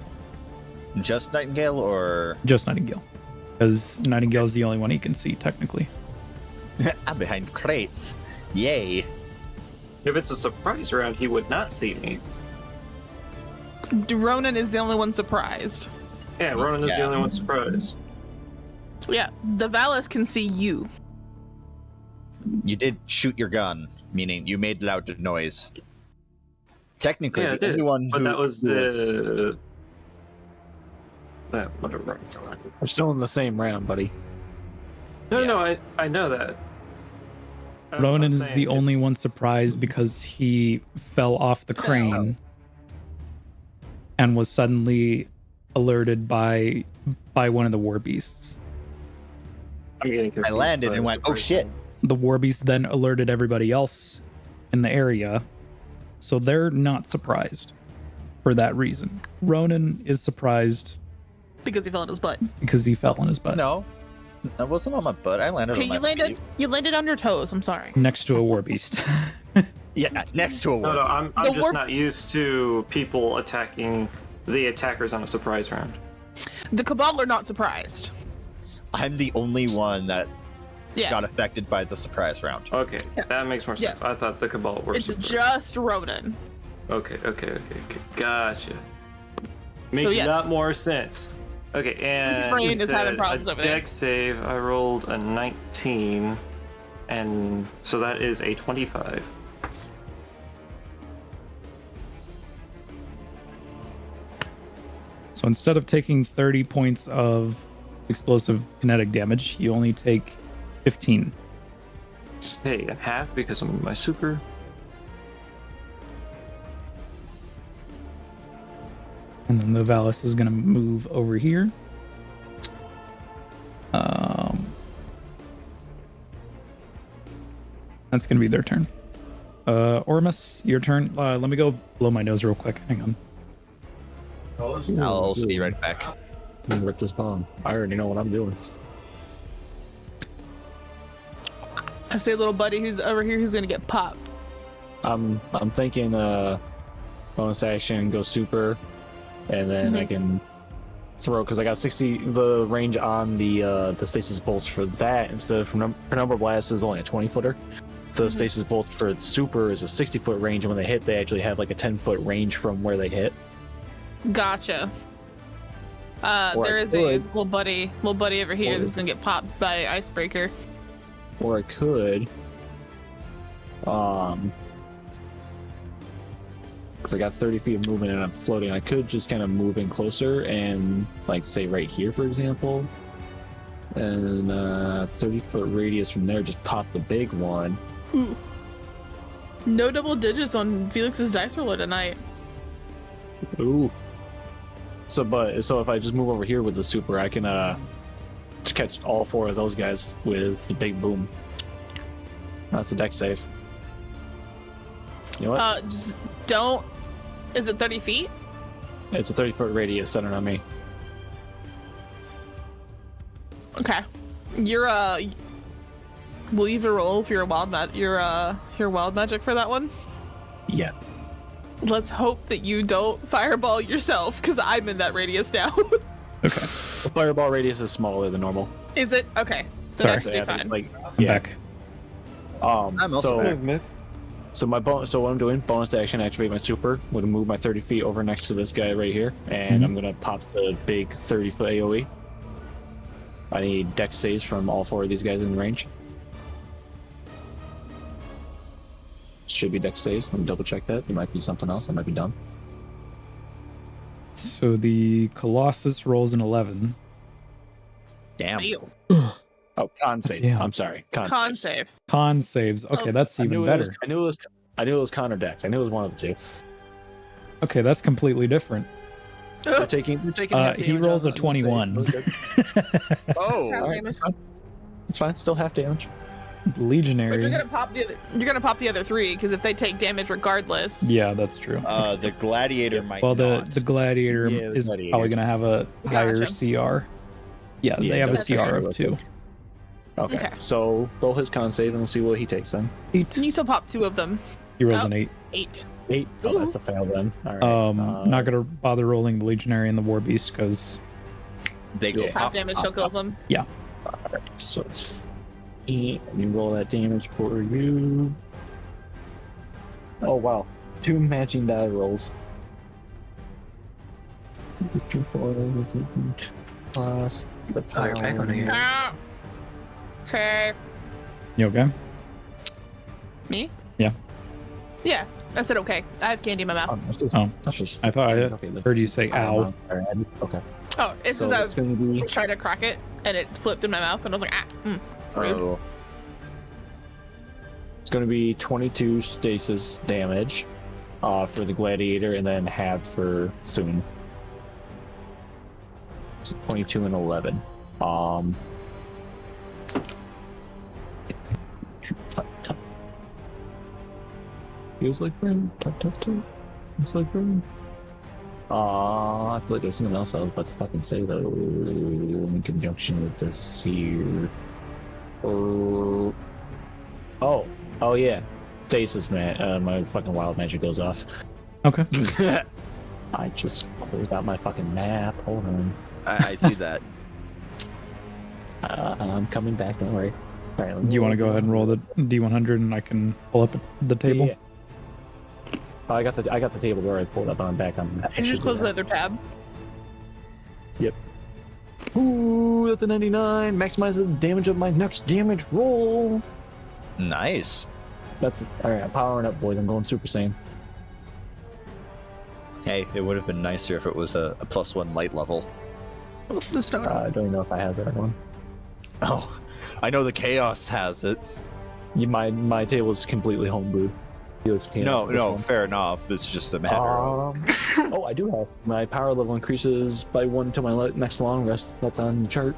Just Nightingale or
just Nightingale, because Nightingale is the only one he can see technically.
I'm behind crates. Yay.
If it's a surprise round, he would not see me.
Ronan is the only one surprised.
Yeah, Ronan is the only one surprised.
Yeah, the Valis can see you.
You did shoot your gun, meaning you made loud noise. Technically,
Yeah,
the only one
but
who,
that was the. Whatever.
We're still in the same round, buddy.
No, I know that.
Ronan is the only one surprised because he fell off the crane and was suddenly alerted by one of the war beasts.
I'm getting confused.
I landed
by
and
the
went, "Oh
surprise
shit!"
round.
The war beast then alerted everybody else in the area, so they're not surprised for that reason. Ronan is surprised
Because he fell in his butt.
because he fell on his butt
No, I wasn't on my butt. I landed
Okay,
on my
you landed.
feet.
You landed on your toes. I'm sorry.
next to a war beast.
Yeah, next to a
No,
wall.
I'm
The
just not used to people attacking the attackers on a surprise round.
The Cabal are not surprised.
I'm the only one that
Yeah,
got affected by the surprise round.
Okay,
Yeah.
that makes more sense. I thought the Cabal were
it's
surprised.
just Ronan.
Okay. Gotcha. Makes
yes.
a lot more sense. Okay, and
His brain
it
is having
said
problems
a
over there.
dex save. I rolled a 19, and so that is a 25.
So instead of taking 30 points of explosive kinetic damage, you only take 15.
Hey, and half because I'm my super.
And then the Valis is going to move over here. That's going to be their turn. Ormus, your turn. Let me go blow my nose real quick. Hang on.
I'll also be right back.
I'm gonna rip this bomb. I already know what I'm doing.
I see a little buddy who's over here who's gonna get popped.
I'm thinking bonus action, go super, and then I can throw because I got 60 the range on the stasis bolts for that instead of penumbra blast is only a 20-footer. The stasis bolt for the super is a 60-foot range, and when they hit, they actually have like a 10-foot range from where they hit.
Gotcha.
Or
There
I
is a
could-
little buddy over here
Or-
that's gonna get popped by Icebreaker.
Or I could, because I got 30 feet of movement and I'm floating, I could just kind of move in closer and, like, say right here, for example, and 30-foot radius from there, just pop the big one.
Ooh. No double digits on Felix's dice roller tonight.
Ooh. So if I just move over here with the super, I can just catch all 4 of those guys with the big boom. That's a dex save. You know what?
Just don't. Is it 30 feet?
It's a 30-foot radius centered on me.
Okay. You're will you even roll for your wild your wild magic for that one?
Yeah.
Let's hope that you don't fireball yourself, because I'm in that radius now.
Okay.
The fireball radius is smaller than normal.
Is it? Okay. Then
Sorry.
that should be
I think,
fine.
like,
I'm back.
I'm also back.
So what I'm doing, bonus action, activate my super. I'm gonna move my 30 feet over next to this guy right here, and I'm gonna pop the big 30-foot AOE. I need dex saves from all 4 of these guys in range. Should be dex saves. Let me double check that. It might be something else. I might be dumb.
So the Colossus rolls an 11.
Damn.
Ew.
Oh, con save.
Damn.
I'm sorry.
Con
saves.
saves.
Con saves. Okay,
Oh,
that's
I
even
knew
better.
I knew it was con or dex. I knew it was one of the two.
Okay, that's completely different.
We're taking half
He
damage
rolls
on
a
the
21.
save.
Oh,
All right, it's fine. Still half damage.
But
Legionary.
you're gonna pop the other 3, because if they take damage regardless.
Yeah, that's true.
the gladiator might.
Well,
not.
the gladiator
Yeah, the
is
gladiator.
probably going to have a higher
Gotcha.
CR. Yeah, they have a
that's
CR of
right.
2.
Okay.
Okay.
So roll his con save and we'll see what he takes then.
8.
You still pop 2 of them.
He rolls
Oh.
an 8.
8.
8. Oh,
Ooh.
that's a fail then. All right.
Not going to bother rolling the Legionary and the War Beast because
They go
Yeah.
Half
pop.
damage still kills them.
Alright, so it's 8. Let me roll that damage for you. Oh wow, 2 matching die rolls. Plus the
Oh, you're back on again.
Ah. Okay.
You okay?
Me?
Yeah.
Yeah. I said okay. I have candy in my mouth.
That's just
I thought I heard you say ow.
Okay.
Oh, it's
So
because I
it's gonna be
was trying to crack it and it flipped in my mouth and I was like, rude.
Oh,
it's gonna be 22 stasis damage for the gladiator, and then half for Soon. So 22 and 11. Feels like rain. Feels like rain. I feel like there's something else I was about to fucking say though in conjunction with this here. Oh yeah. Stasis, man. My fucking wild magic goes off.
Okay.
I just closed out my fucking map. Hold on.
I see that.
I'm coming back. Don't worry. All right,
Do you want to go ahead and roll the D100 and I can pull up the table?
Yeah. Oh, I got the table where I pulled up on back on.
I just closed the other tab.
Ooh, that's a 99. Maximize the damage of my next damage roll.
Nice.
That's all right. I'm powering up, boys. I'm going Super Saiyan.
Hey, it would have been nicer if it was a +1 light level.
The stone.
I don't even know if I have that one.
Oh, I know the Chaos has it.
My table is completely homebrewed. Felix came up with this one.
Fair enough. It's just a matter of...
Oh, I do have. My power level increases by 1 to my next long rest. That's on the chart.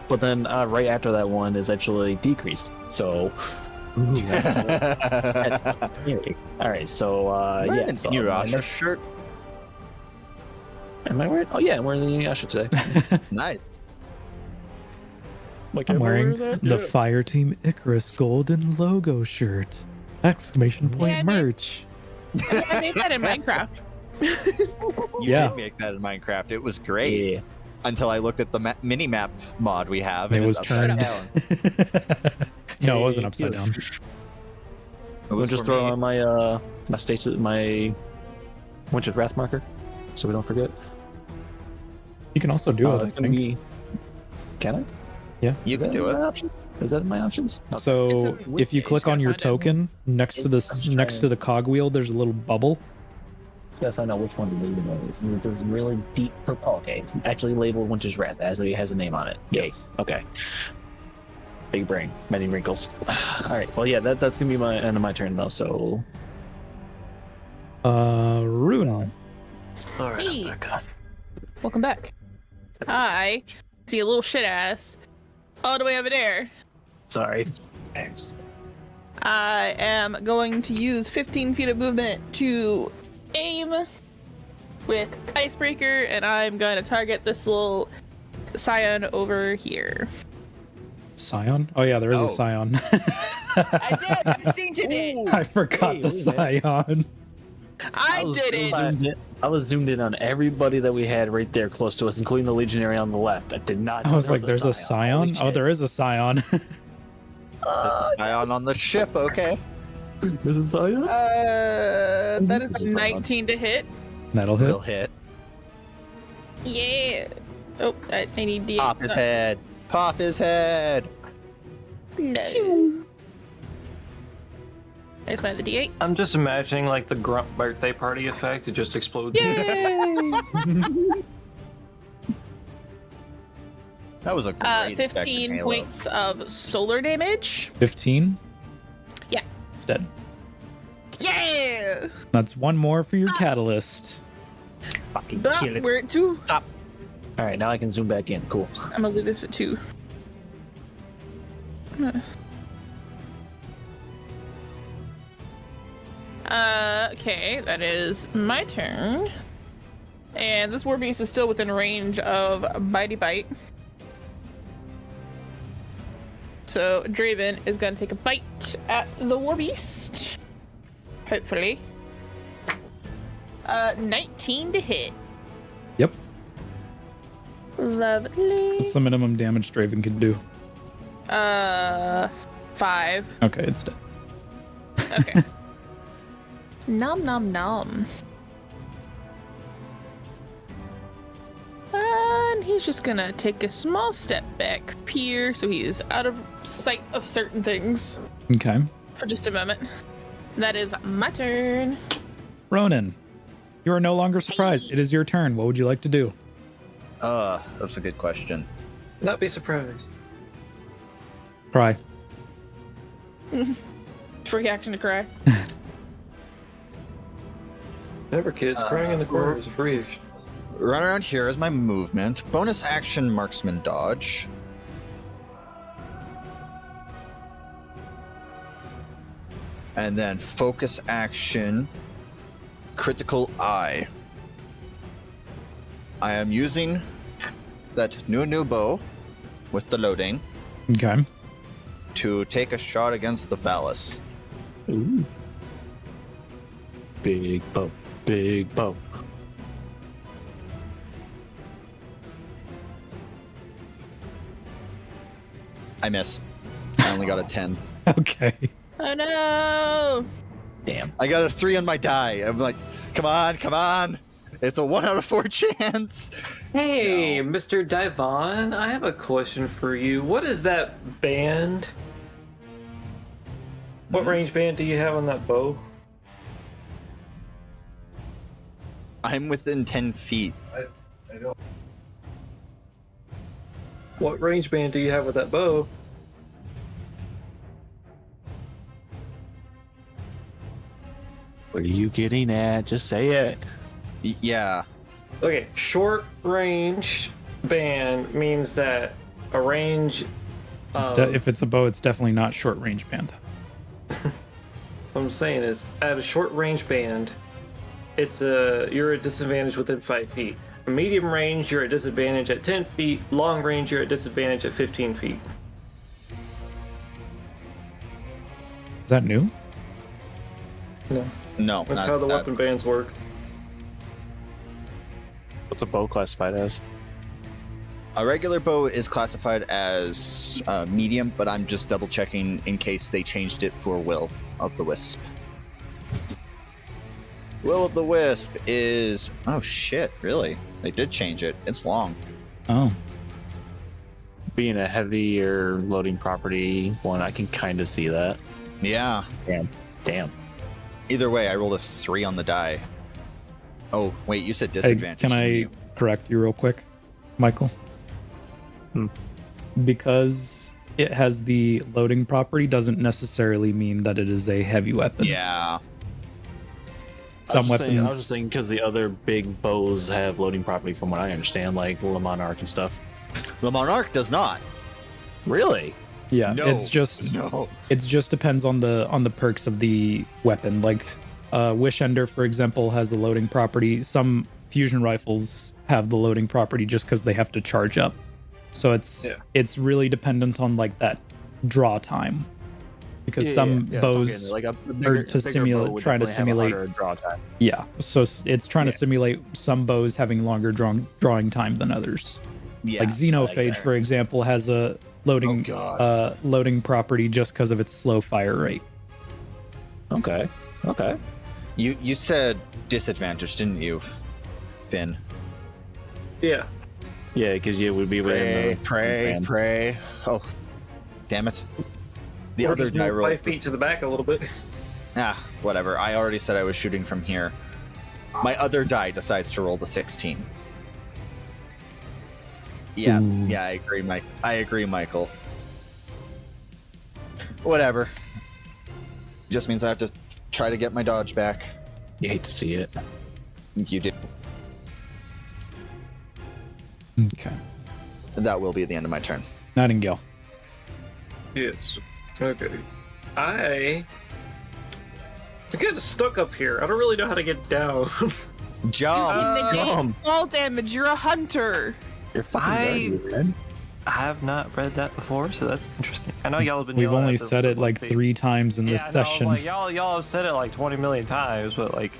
But then right after that one is actually decreased. So... Ooh, that's scary. All right, so yeah. So
Can you
my
Rasha
next-
shirt?
Am I wearing? Oh yeah, I'm wearing the Asha today.
Nice.
Like,
I'm
am I
wearing
that?
the
Yeah.
Fire Team Icarus golden logo shirt. Exclamation point
Yeah, I
merch.
I made that in Minecraft.
You
Yeah.
did make that in Minecraft. It was great.
Yeah.
Until I looked at the mini-map mod we have.
It
and
was
it's upside
turned.
down.
No, it wasn't upside down.
It
We'll
was
just
for
throw
me.
on my stasis, my Winter's Wrath marker, so we don't forget.
You can also do it, I
That's gonna
think.
be. Can I?
You can do
Is that in
it.
my options? Is that in my options?
So
It's a-
if you
you
click
just
on
gotta
your
find it.
token next to
I'm just
next to
trying-
the cogwheel, there's a little bubble.
Gotta find out which one it is. It does really deep purple. Oh, okay, it's actually labeled Winter's Wrath as it has a name on it. Yay.
Yes.
Okay. Big brain, many wrinkles. All right. Well, yeah, that's gonna be my end of my turn though. So
Rune.
All right,
Hey.
I'm back on.
Welcome back. I see a little shit ass all the way over there.
sorry. Thanks.
I am going to use 15 feet of movement to aim with Icebreaker, and I'm going to target this little scion over here.
Scion? Oh yeah, there is
Oh.
a Scion.
I did. I seen it.
I forgot
Hey,
the
wait a minute.
Scion.
I did it.
I was zoomed in on everybody that we had right there close to us, including the legionary on the left. I did not.
I
know
was
there
like, there's a Scion?
Holy
Oh,
shit.
there is a Scion.
There's a Scion on the ship, okay.
There's a Scion.
That
This
is
is
a
not
19 to hit.
That'll hit.
Will hit.
Yeah. Oh, I need D8.
Pop his head. Pop his head.
No. There's my the D8.
I'm just imagining like the grunt birthday party effect. It just explodes.
Yay!
That was a great
15
Halo.
points of solar damage.
15?
Yeah.
It's dead.
Yeah!
That's one more for your catalyst.
Fucking
But
kill it.
we're at 2.
All right, now I can zoom back in. Cool.
I'm gonna leave this at 2. Okay, that is my turn. And this war beast is still within range of Bitey Bite. So Draven is gonna take a bite at the war beast. Hopefully. 19 to hit.
Yep.
Lovely.
What's the minimum damage Draven can do?
5.
Okay, it's dead.
Okay. Nom nom nom. And he's just gonna take a small step back here so he is out of sight of certain things
Okay.
for just a moment. That is my turn.
Ronan, you are no longer surprised. It is your turn. What would you like to do?
That's a good question.
Not be surprised.
Cry.
Free action to cry.
Never, kids. Crying in the corner is a free action.
Run around here is my movement. Bonus action marksman dodge. And then focus action critical eye. I am using that new bow with the loading
Okay.
to take a shot against the phallus.
Ooh. Big bow. Big bow.
I miss. I only got a 10.
Okay.
Oh no!
Damn.
I got a 3 on my die. I'm like, come on. It's a 1 out of 4 chance.
Hey,
No.
Mr. Divon, I have a question for you. What is that band? What range band do you have on that bow?
I'm within 10 feet.
What range band do you have with that bow?
What are you getting at? Just say it.
Yeah.
Okay, short range band means that a range.
If it's a bow, it's definitely not short range band.
What I'm saying is, at a short range band, you're at disadvantage within 5 feet. A medium range, you're at disadvantage at 10 feet. Long range, you're at disadvantage at 15 feet.
Is that new?
No,
No.
that's
not-
how the
not-
weapon bands work.
What's a bow classified as?
A regular bow is classified as medium, but I'm just double checking in case they changed it for Will of the Wisp. Will of the Wisp is... Oh shit, really? They did change it. It's long.
Oh.
Being a heavier loading property one, I can kind of see that.
Yeah.
Damn.
Either way, I rolled a 3 on the die. Oh, wait, you said
Hey,
disadvantage.
can I
didn't you?
correct you real quick, Michael? Because it has the loading property doesn't necessarily mean that it is a heavy weapon.
Yeah.
Some
I
weapons.
was just thinking because the other big bows have loading property, from what I understand, like Le Monarch and stuff.
The Monarch does not.
Really?
Yeah,
No.
it's just
No.
it just depends on the perks of the weapon. Like Wish Ender, for example, has the loading property. Some fusion rifles have the loading property just because they have to charge up. So it's really dependent on like that draw time. Because some bows
like a
are
bigger
to
bow
simulate,
would
trying to
definitely have a
simulate.
harder draw time.
Yeah, so it's trying to simulate some bows having longer drawing time than others.
Yeah.
Like Xenophage, for example, has a loading
Oh, God.
loading property just because of its slow fire rate.
Okay.
You said disadvantage, didn't you, Finn?
Yeah.
Yeah, because you would be within
Pray. Oh, damn it. The
Or
other
just
die
move
rolls.
5 feet to the back a little bit.
Whatever. I already said I was shooting from here. My other die decides to roll the 16. Yeah,
Ooh.
yeah, I agree, Mike. I agree, Michael. Whatever. Just means I have to try to get my dodge back.
You hate to see it.
You did.
Okay.
That will be the end of my turn.
Nightingale.
Yes. Okay. I get stuck up here. I don't really know how to get down.
Jump!
You negate
Dumb.
fall damage. You're a hunter.
You're fucking guardian, man.
I have not read that before, so that's interesting. I know y'all have been.
We've
yelling
only
at this
said it
since,
like
the-
3 times in this
I know,
session.
like, y'all have said it like 20 million times, but like,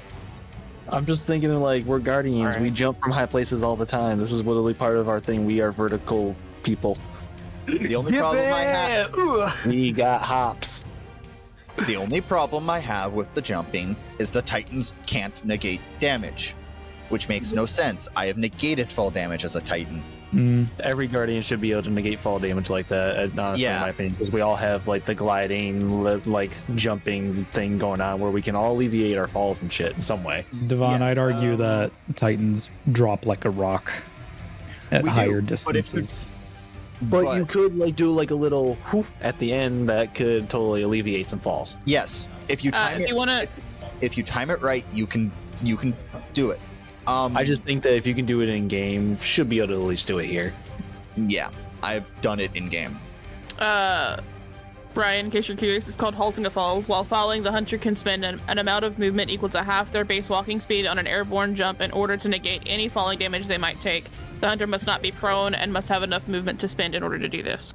I'm just thinking like we're guardians.
Alright.
We jump from high places all the time. This is literally part of our thing. We are vertical people.
The only problem I have.
We got hops.
The only problem I have with the jumping is the Titans can't negate damage, which makes no sense. I have negated fall damage as a Titan.
Every Guardian should be able to negate fall damage like that, honestly, in my opinion, because we all have like the gliding, like jumping thing going on where we can all alleviate our falls and shit in some way.
Devon,
Yes,
I'd argue that Titans drop like a rock at
We do,
higher
but if you-
distances.
But you could like do like a little whoof at the end that could totally alleviate some falls.
Yes, if you time
If you want to,
if you time it right, you can do it.
I just think that if you can do it in game, should be able to at least do it here.
Yeah, I've done it in game.
Brian, in case you're curious, it's called halting a fall. While falling, the hunter can spend an amount of movement equal to half their base walking speed on an airborne jump in order to negate any falling damage they might take. The hunter must not be prone and must have enough movement to spend in order to do this.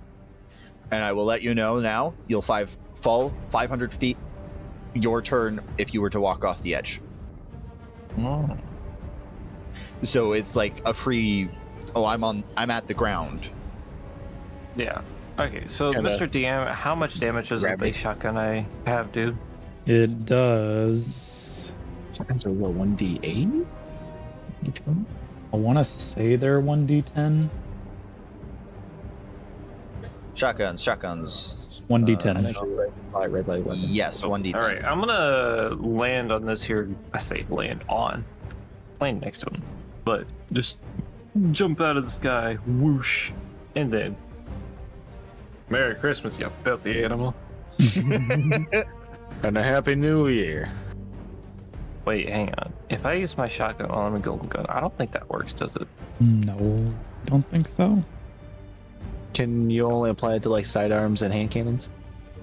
And I will let you know now, you'll fall 500 feet your turn if you were to walk off the edge.
Oh.
So it's like a free, I'm at the ground.
Yeah. Okay, so
Kinda
Mr. DM, how much damage does the
grab
base shotgun I have do?
It does.
Shotguns are what, 1d8?
I want to say they're 1d10.
Shotguns.
1d10.
Red light weapon.
Yes, 1d10.
All right, I'm gonna land on this here. I say land next to him, but just jump out of the sky, whoosh, and then Merry Christmas, you filthy animal.
And a Happy New Year.
Wait, hang on. If I use my shotgun on a golden gun, I don't think that works, does it?
No, don't think so.
Can you only apply it to like sidearms and hand cannons?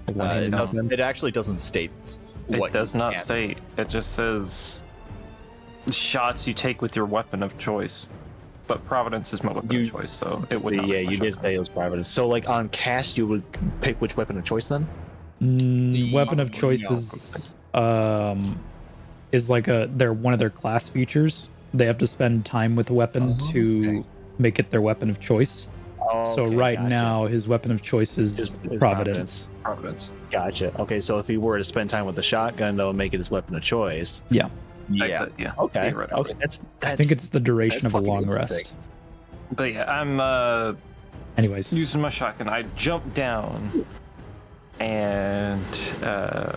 Like one-handed guns?
It actually doesn't state what
It does
you
not
can.
state. It just says shots you take with your weapon of choice. But Providence is my weapon of choice, so it would not.
Yeah,
be my
you did
shotgun.
say it was Providence. So like on cast, you would pick which weapon of choice then?
Weapon of choice is like they're one of their class features. They have to spend time with a weapon to make it their weapon of choice. So right now, his weapon of choice is Providence.
Providence.
Gotcha. Okay, so if he were to spend time with the shotgun, that would make it his weapon of choice.
Yeah.
Yeah.
Okay.
theoretically.
Okay. That's
I think it's the duration
that's
of a
fucking
long
interesting.
rest.
But yeah, I'm
Anyways,
using my shotgun. I jump down and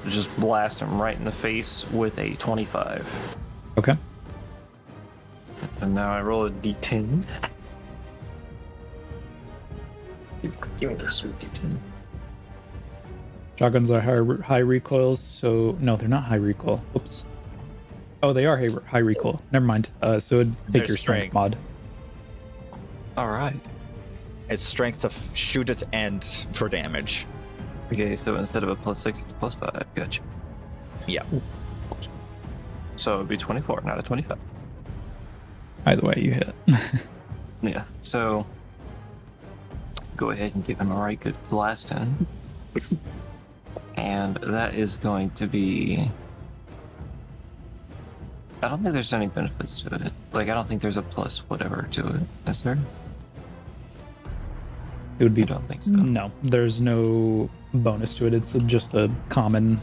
just blast him right in the face with a 25.
okay.
And now I roll a d10. Give me this sweet d10.
Shotguns are high recoils, so no, they're not high recoil. Oops. Oh, they are high recoil. Never mind. So it'd take
They're
your strength
strength.
mod.
All right.
It's strength to shoot it and for damage.
Okay, so instead of a +6, it's a +5. Gotcha.
Yeah.
So it'd be 24, not a 25.
Either way, you hit.
Yeah. So go ahead and give him a right good blast in. And that is going to be. I don't think there's any benefits to it. Like, I don't think there's a plus whatever to it. Is there?
It would
I
be
don't think so.
no. There's no bonus to it. It's just a common,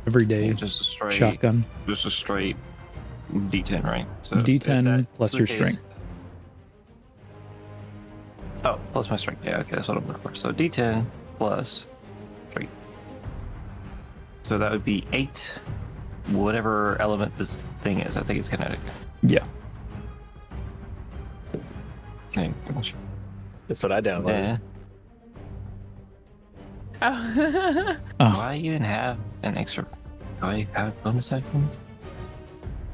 everyday
Yeah, just a straight,
shotgun.
just a straight D10, right? So if
D10
that's
plus
the
your
case-
strength.
Oh, plus my strength. Yeah, okay, that's what I'm looking for. So D10 plus 3. So that would be 8, whatever element this thing is. I think it's kinetic.
Yeah.
Okay,
That's what I downloaded.
Oh.
Oh,
Do I even have an extra? Do I have a bonus action?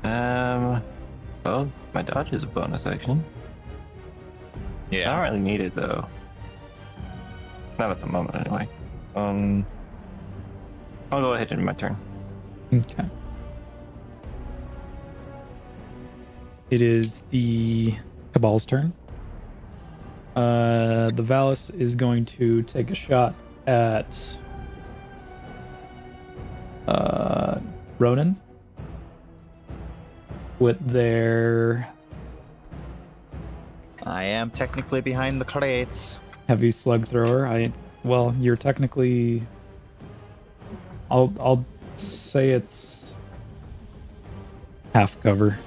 Well, my dodge is a bonus action. I don't really need it though. Not at the moment, anyway. I'll go ahead and end my turn.
okay. It is the Cabal's turn. The Valis is going to take a shot at Ronan with their
I am technically behind the crates.
heavy slug thrower. You're technically I'll say it's half cover.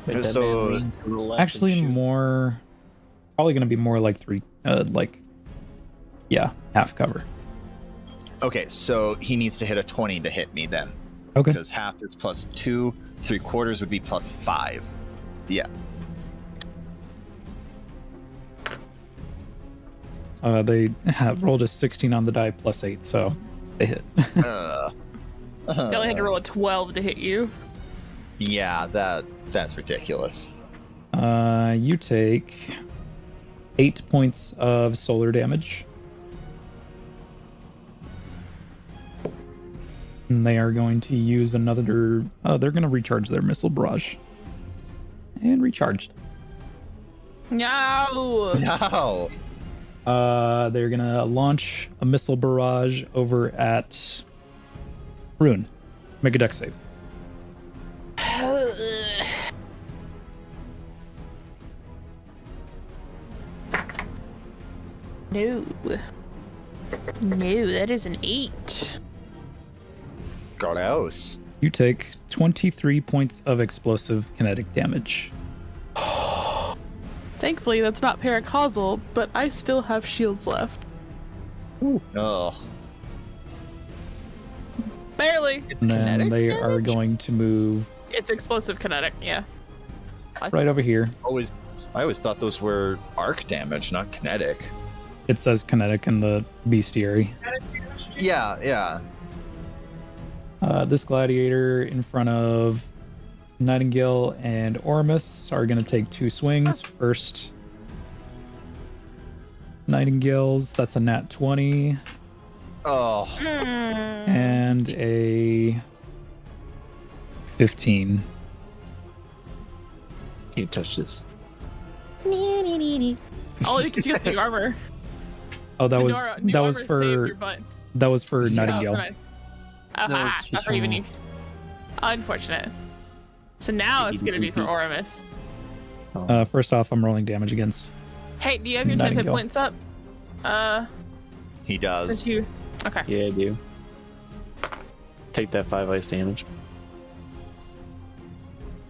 Make that
So-
man lean to the left
Actually,
and shoot.
more probably gonna be more like half cover.
Okay, so he needs to hit a 20 to hit me then.
Okay.
Because half is +2, 3/4 would be +5. Yeah.
They have rolled a 16 on the die +8, so they hit.
Uh,
They only had to roll a 12 to hit you.
Yeah, that's ridiculous.
You take 8 points of solar damage. And they are going to use another. They're going to recharge their missile barrage. And recharged.
No.
No.
They're going to launch a missile barrage over at Rune. Make a dex save.
No. No, that is an 8.
Godos.
You take 23 points of explosive kinetic damage.
Thankfully, that's not paracausal, but I still have shields left.
Oh.
Barely.
And then
Kinetic
they are
damage?
going to move
It's explosive kinetic, yeah.
right over here.
I always thought those were arc damage, not kinetic.
It says kinetic in the bestiary.
Yeah.
This gladiator in front of Nightingale and Ormus are going to take 2 swings. First, Nightingale's, that's a nat 20,
Oh.
and a 15.
Can't touch this.
Only because you got the armor.
Oh, that was
New
that was
armor saved your
for
butt.
that was for Nightingale.
Oh,
No,
not
it's just
for even
for-
you. Unfortunate. So now it's gonna be for Oramus.
First off, I'm rolling damage against.
Hey, do you have your 10 hit
Nightingale.
points up?
He
Since
does.
you. Okay.
Yeah, I do. Take that 5 ice damage.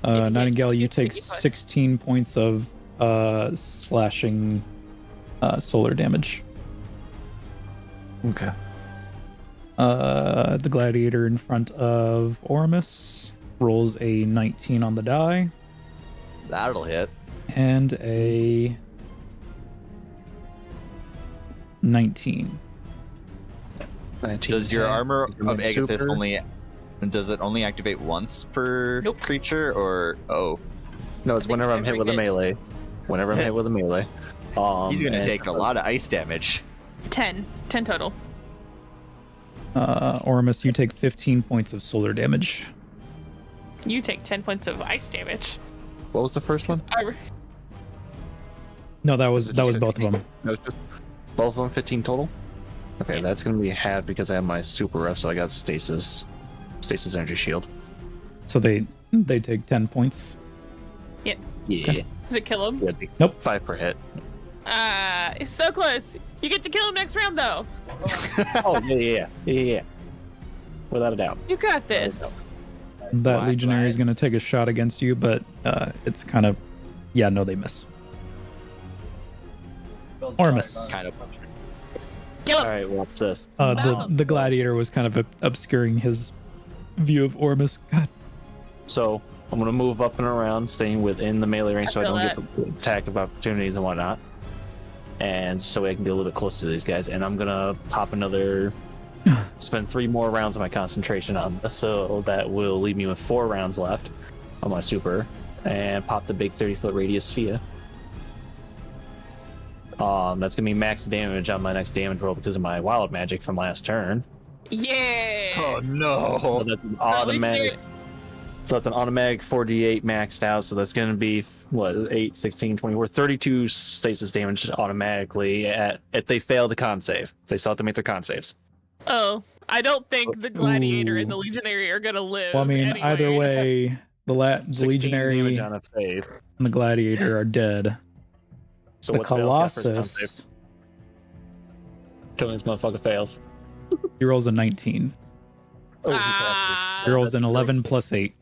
If
Nightingale, you
you
take
take
16 points of slashing solar damage.
Okay.
The gladiator in front of Ormus rolls a 19 on the die
That'll hit.
and a 19.
19.
Does your armor
Your
of Agathis
super?
does it only activate once per
Nope.
creature or
No, it's
I think
whenever I'm hit
every
with a
hit.
melee. Whenever I'm hit with a melee.
he's gonna
and-
take a lot of ice damage.
10. 10 total.
Ormus, you take 15 points of solar damage.
You take 10 points of ice damage.
What was the first one?
No, that was
Is it
that was
just
both of
15?
them.
No, it's just both of them 15 total? Okay, that's gonna be half because I have my super ref, so I got stasis energy shield.
So they take 10 points.
Yeah.
Does it kill him?
Yeah,
Nope.
5 per hit.
It's so close. You get to kill him next round, though.
Oh, yeah. Without a doubt.
You got this.
That
Black,
legionary is
black.
going to take a shot against you, but it's kind of, no, they miss. Ormus.
Kind of.
Kill him.
Alright, watch this.
The gladiator was kind of obscuring his view of Ormus. God.
So I'm gonna move up and around, staying within the melee range, so I
feel
don't get the attack of opportunities and whatnot. And so I can get a little bit closer to these guys. And I'm gonna pop another, spend 3 more rounds of my concentration on this, so that will leave me with 4 rounds left on my super, and pop the big 30-foot radius sphere. That's gonna be max damage on my next damage roll because of my wild magic from last turn.
Yeah.
Oh
So
no.
that's an
So at least
automatic.
you're-
So that's an automatic 4d8 maxed out. So that's going to be, 8, 16, 24, 32 stasis damage automatically if they fail the con save. If they still have to make their con saves.
Oh, I don't think the gladiator and the
Ooh.
legionary are gonna live.
Well, I mean,
anyway.
either way, the
16
legionary
damage
and
on a save.
the gladiator are dead.
So
The
what fails got first con save?
Colossus,
Tell me this motherfucker fails.
He rolls a 19.
Ah,
He rolls an 11 plus 8.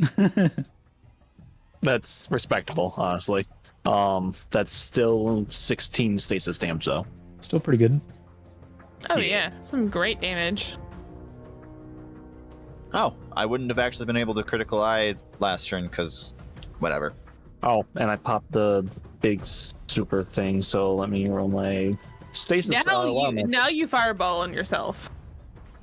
That's respectable, honestly. That's still 16 stasis damage though.
Still pretty good.
oh yeah, some great damage.
Oh, I wouldn't have actually been able to critical eye last turn because whatever.
Oh, and I popped the big super thing, so let me roll my stasis.
Now you fireball on yourself.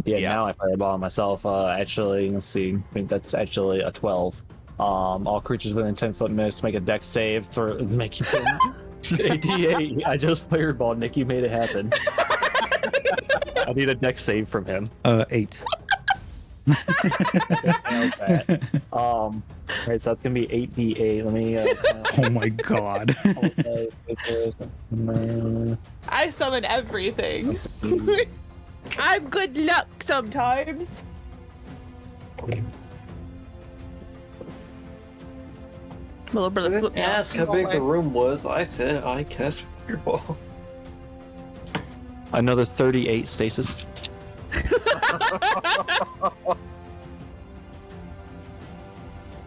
Yeah,
Yeah.
now I fireball on myself. Actually, let's see. I think that's actually a 12. All creatures within 10 foot must make a dex save for making 88. I just fireballed. Nikki made it happen. I need a dex save from him.
8.
Okay. Right, so that's gonna be 8d8. Let me.
Oh my god.
I summon everything. I'm good luck sometimes. Little
I
brother
didn't
flip me off.
ask how big the room was. I said I cast fireball.
Another 38 stasis.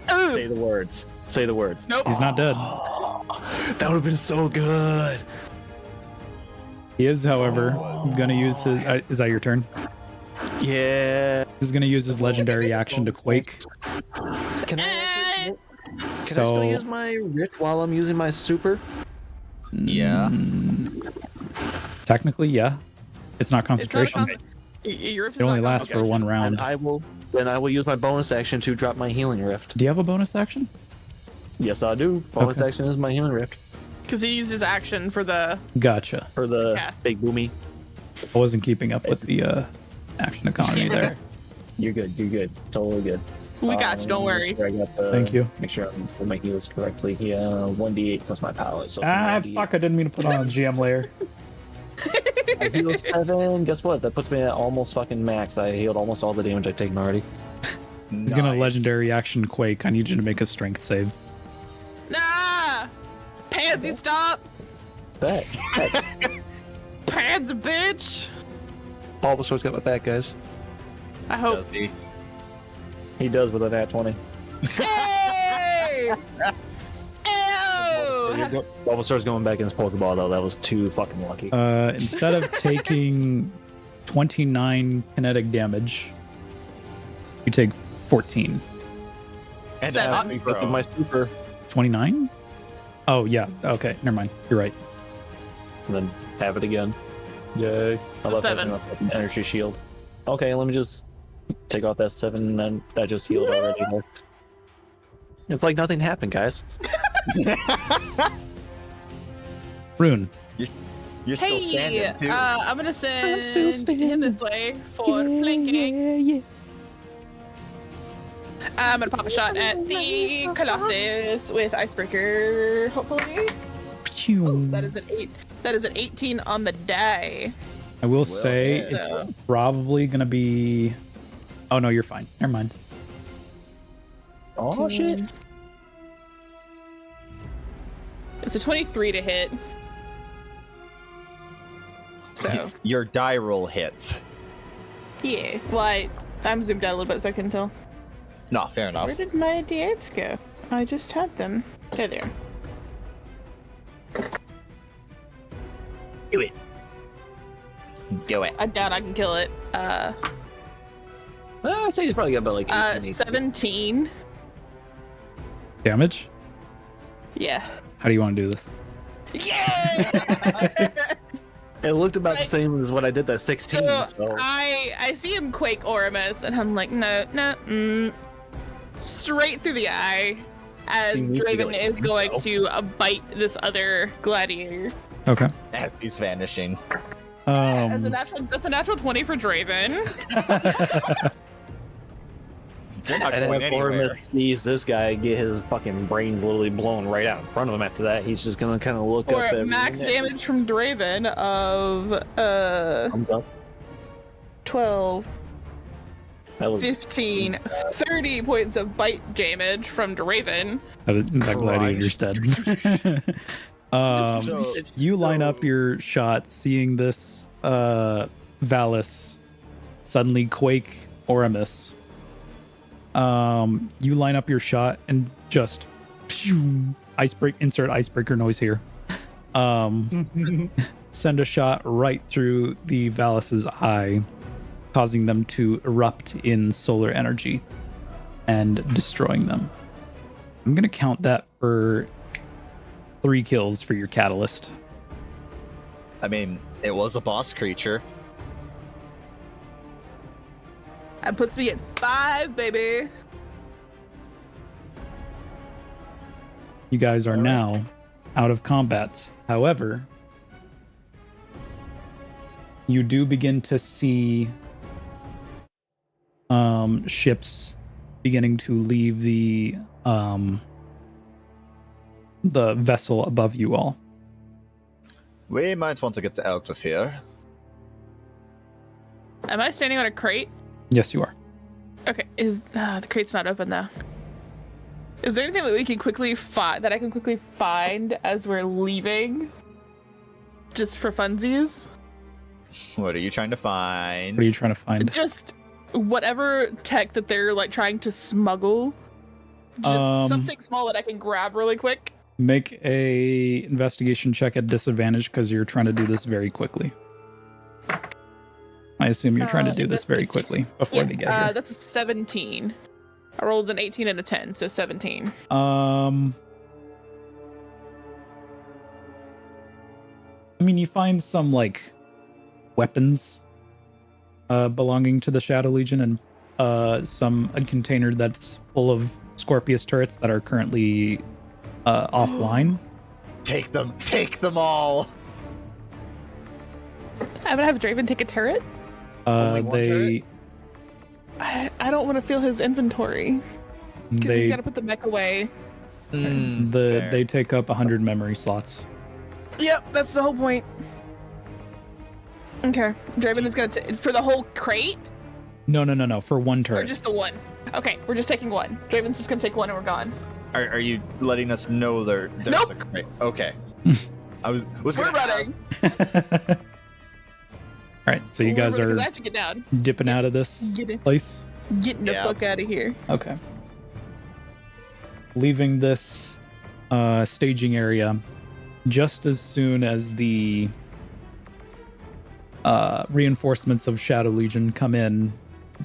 Say the words. Say the words.
Nope.
He's not dead.
That would have been so good.
He is, however, gonna use his. Is that your turn?
Yeah.
He's gonna use his legendary action to quake.
Can I?
Eh,
Can I
So
still use my Rich while I'm using my super?
Yeah.
technically, yeah. It's not
it's not a
concentration.
It
It only lasts for one round.
And I will use my bonus action to drop my healing rift.
Do you have a bonus action?
Yes, I do. Bonus
Okay.
action is my healing rift
because he uses action for the
Gotcha.
for the
Yeah.
big boomy.
I wasn't keeping up with the action economy there.
You're good. You're good. Totally good.
we got you, don't worry.
Make sure I got the,
Thank you.
Make sure I'm doing my heals correctly. Yeah, 1d8 plus my power. So
Ah,
1d8.
fuck! I didn't mean to put on a GM layer.
I healed 7. Guess what? That puts me at almost fucking max. I healed almost all the damage I've taken already.
He's gonna legendary action quake. I need you to make a strength save.
Nah, pansy, stop.
Bet.
Pans, bitch.
Bulbasaur's got my back, guys.
I hope.
Does he?
He does with a nat 20.
Hey! Ew!
Bulbasaur's going back in his Pokeball, though. That was too fucking lucky.
Instead of taking 29 kinetic damage, you take 14.
And
Seven.
then
Look at my super.
29? Oh yeah. Okay, never mind. You're right.
And then have it again. Yay.
So
I love
7.
having a fucking energy shield. Okay, let me just take off that 7 and then I just healed already. It's like nothing happened, guys.
Rune.
you're still standing too.
I'm gonna send
still standing.
him this way for flanking. I'm gonna pop a shot at the Colossus with Icebreaker, hopefully. Oh, that is an 8. That is an 18 on the die.
I will say
yeah.
it's
So-
probably gonna be. Oh no, you're fine. Never mind.
Oh, shit.
It's a 23 to hit. So,
Your die roll hits.
yeah. Well, I'm zoomed out a little bit so I can tell.
No, fair enough.
Where did my D8s go? I just had them. There they are.
Do it.
I doubt I can kill it.
I'd say he's probably got about like 18.
17.
Damage.
Yeah.
How do you want to do this?
Yeah!
It looked about the same as what I did that 16.
So
So,
I see him quake Oramus, and I'm like, no, straight through the eye, as
See me
Draven
feeling
is
it,
going
though.
to bite this other gladiator.
Okay.
As he's vanishing.
That's a natural 20 for Draven.
You're not
and
going
if
anywhere.
Ormus sees this guy get his fucking brains literally blown right out in front of him after that, he's just gonna kind of look up
For
at
max damage from Draven of
Thumbs up.
12,
That was
15, 30 points of bite damage from Draven.
That gladiator's dead.
So-
You line up your shots, seeing this Valis suddenly quake or a miss. You line up your shot and just insert icebreaker noise here. Send a shot right through the Valus's eye, causing them to erupt in solar energy and destroying them. I'm gonna count that for 3 kills for your catalyst.
I mean, it was a boss creature.
That puts me at 5, baby.
You guys are now out of combat. However, you do begin to see ships beginning to leave the vessel above you all.
We might want to get out of here.
Am I standing on a crate?
Yes, you are.
Okay, the crate's not open though. Is there anything that we can quickly that I can quickly find as we're leaving? Just for funsies?
What are you trying to find?
What are you trying to find?
Just whatever tech that they're like trying to smuggle. Just something small that I can grab really quick.
Make a investigation check at disadvantage because you're trying to do this very quickly. I assume you're trying to do this very quickly before they get here.
That's a 17. I rolled an 18 and a 10, so 17.
I mean, you find some like weapons belonging to the Shadow Legion and a container that's full of Scorpius turrets that are currently offline.
Take them all.
I'm gonna have Draven take a turret.
Only one turret?
I don't want to feel his inventory because he's got to put the mech away.
They take up 100 memory slots.
Yep, that's the whole point. Okay, Draven is gonna for the whole crate.
No, for one turret.
Or just the one. Okay, we're just taking one. Draven's just gonna take one and we're gone.
Are you letting us know there's
Nope.
a crate? Okay. I was
We're
gonna
running.
All right, so you guys are
I have to get down.
dipping out of this place.
Getting the fuck out of here.
Okay. Leaving this staging area just as soon as the reinforcements of Shadow Legion come in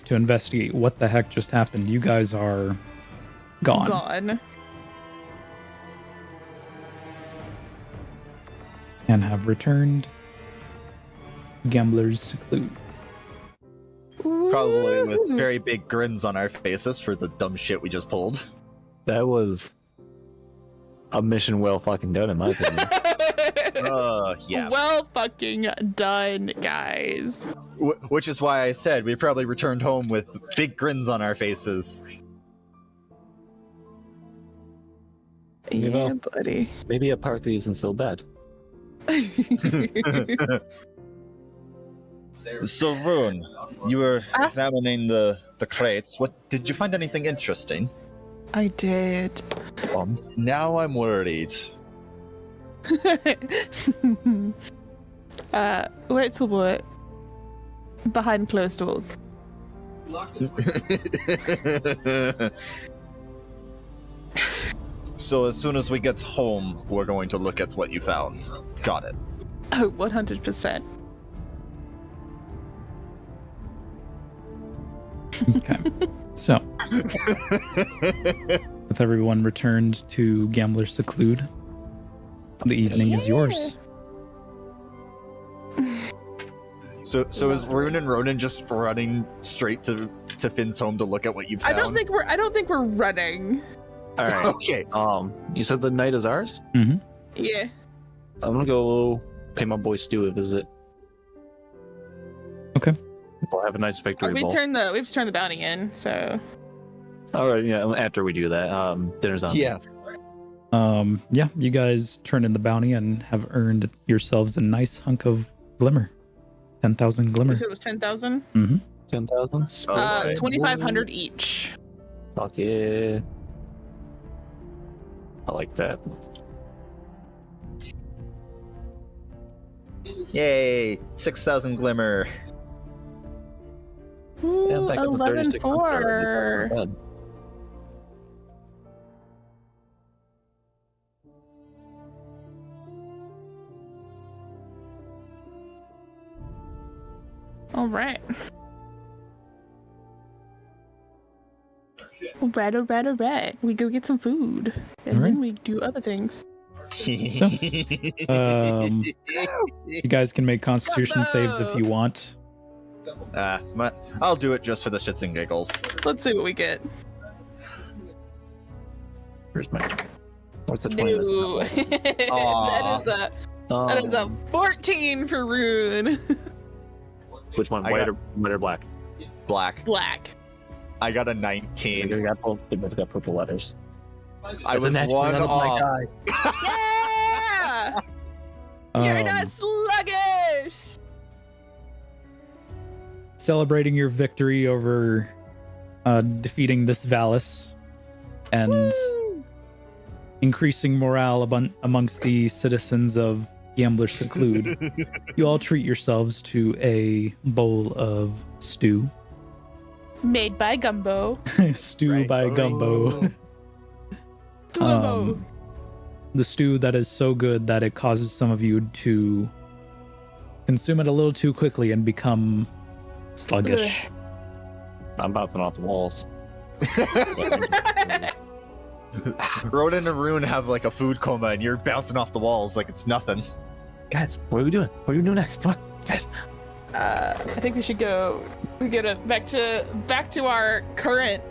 to investigate what the heck just happened. You guys are gone. And have returned Gambler's Seclude.
Probably with very big grins on our faces for the dumb shit we just pulled.
That was a mission well fucking done, in my opinion.
Yeah.
Well fucking done, guys.
Which is why I said we probably returned home with big grins on our faces.
You know,
buddy.
Maybe a party isn't so bad.
So, Rune, you were examining the crates. What did you find anything interesting?
I did.
Now I'm worried.
Wait till what? Behind closed doors.
So as soon as we get home, we're going to look at what you found. Got it.
Oh, 100%.
Okay. So, with everyone returned to Gambler's Seclude, the evening is yours.
So is Rune and Ronan just running straight to Finn's home to look at what you found?
I don't think we're running.
All right.
Okay.
You said the night is ours?
Mm-hmm.
Yeah.
I'm gonna go pay my boy Stu a visit.
Okay.
We'll have a nice victory
We
ball.
have to turn the bounty in, so.
All right. Yeah. After we do that, dinner's on.
Yeah.
Yeah, you guys turn in the bounty and have earned yourselves a nice hunk of glimmer. 10,000 glimmer.
You said it was 10,000?
Mm-hmm.
10,000.
Okay.
2,500 each.
Fuck yeah. I like that.
Yay! 6,000 glimmer.
Ooh,
Yeah, back up to 36 on
11-4.
Good.
All right. All right. We go get some food, and
All right.
then we do other things.
So, you guys can make Constitution saves if you want.
I'll do it just for the shits and giggles.
Let's see what we get.
Where's my? What's the 20?
No. that is a 14 for Rune.
Which one?
I
White
got-
or black?
Black.
Black.
I got a
They
19.
got both. They both got purple letters.
I was one off.
Yeah! You're not sluggish!
Celebrating your victory over defeating this Valis and
Woo!
increasing morale amongst the citizens of Gambler Seclude, you all treat yourselves to a bowl of stew.
Made by Gumbo.
Stew by Gumbo.
Gumbo.
The stew that is so good that it causes some of you to consume it a little too quickly and become sluggish.
I'm bouncing off the walls.
Roden and Rune have like a food coma, and you're bouncing off the walls like it's nothing.
Guys, what are we doing? What are we doing next? Come on, guys.
I think we should go. We get back to our current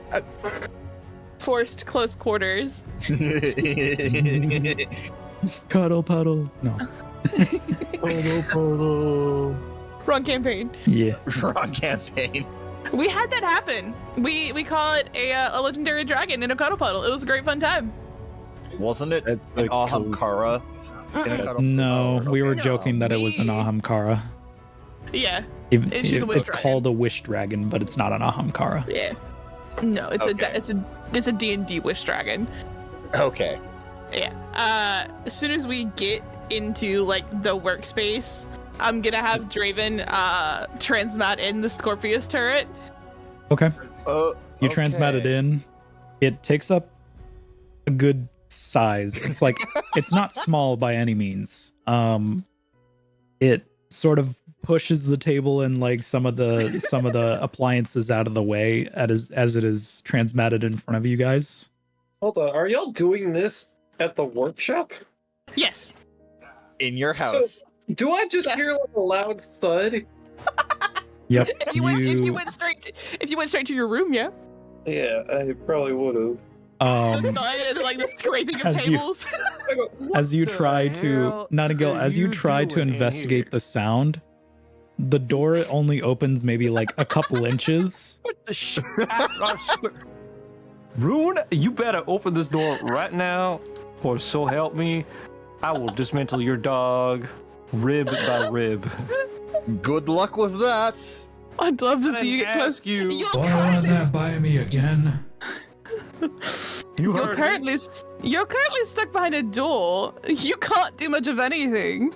forced close quarters.
Cuddle puddle. No.
Wrong campaign.
Yeah.
Wrong campaign.
We had that happen. We call it a legendary dragon in a cuddle puddle. It was a great fun time.
Wasn't it
That's
an
the code.
Ahamkara?
No, we were
No,
joking that it was an
we-
Ahamkara.
Yeah, she's a wish
It's
dragon.
called a wish dragon, but it's not an Ahamkara.
yeah. No, it's
Okay.
it's a D&D wish dragon.
Okay.
Yeah. As soon as we get into like the workspace, I'm gonna have Draven transmat in the Scorpius turret.
Okay. You
Okay.
transmat it in. It takes up a good size. It's like it's not small by any means. It sort of pushes the table and like some of the appliances out of the way as it is transmatted in front of you guys.
Hold on, are y'all doing this at the workshop?
Yes.
In your house.
Do I just
Yes.
hear like a loud thud?
Yep.
If you went straight to your room, yeah.
Yeah, I probably would have.
The thud and like the scraping of
As you-
tables.
as you try to Nightingale, as you try to investigate the sound, the door only opens maybe like a couple inches.
What the shit? Rune, you better open this door right now, or so help me, I will dismantle your dog, rib by rib.
Good luck with that.
I'd love to
I
see you
didn't
get close.
ask you.
You're
Why
currently,
that by me again?
You
you're
heard
currently, you're currently stuck behind a door. You can't do much of anything.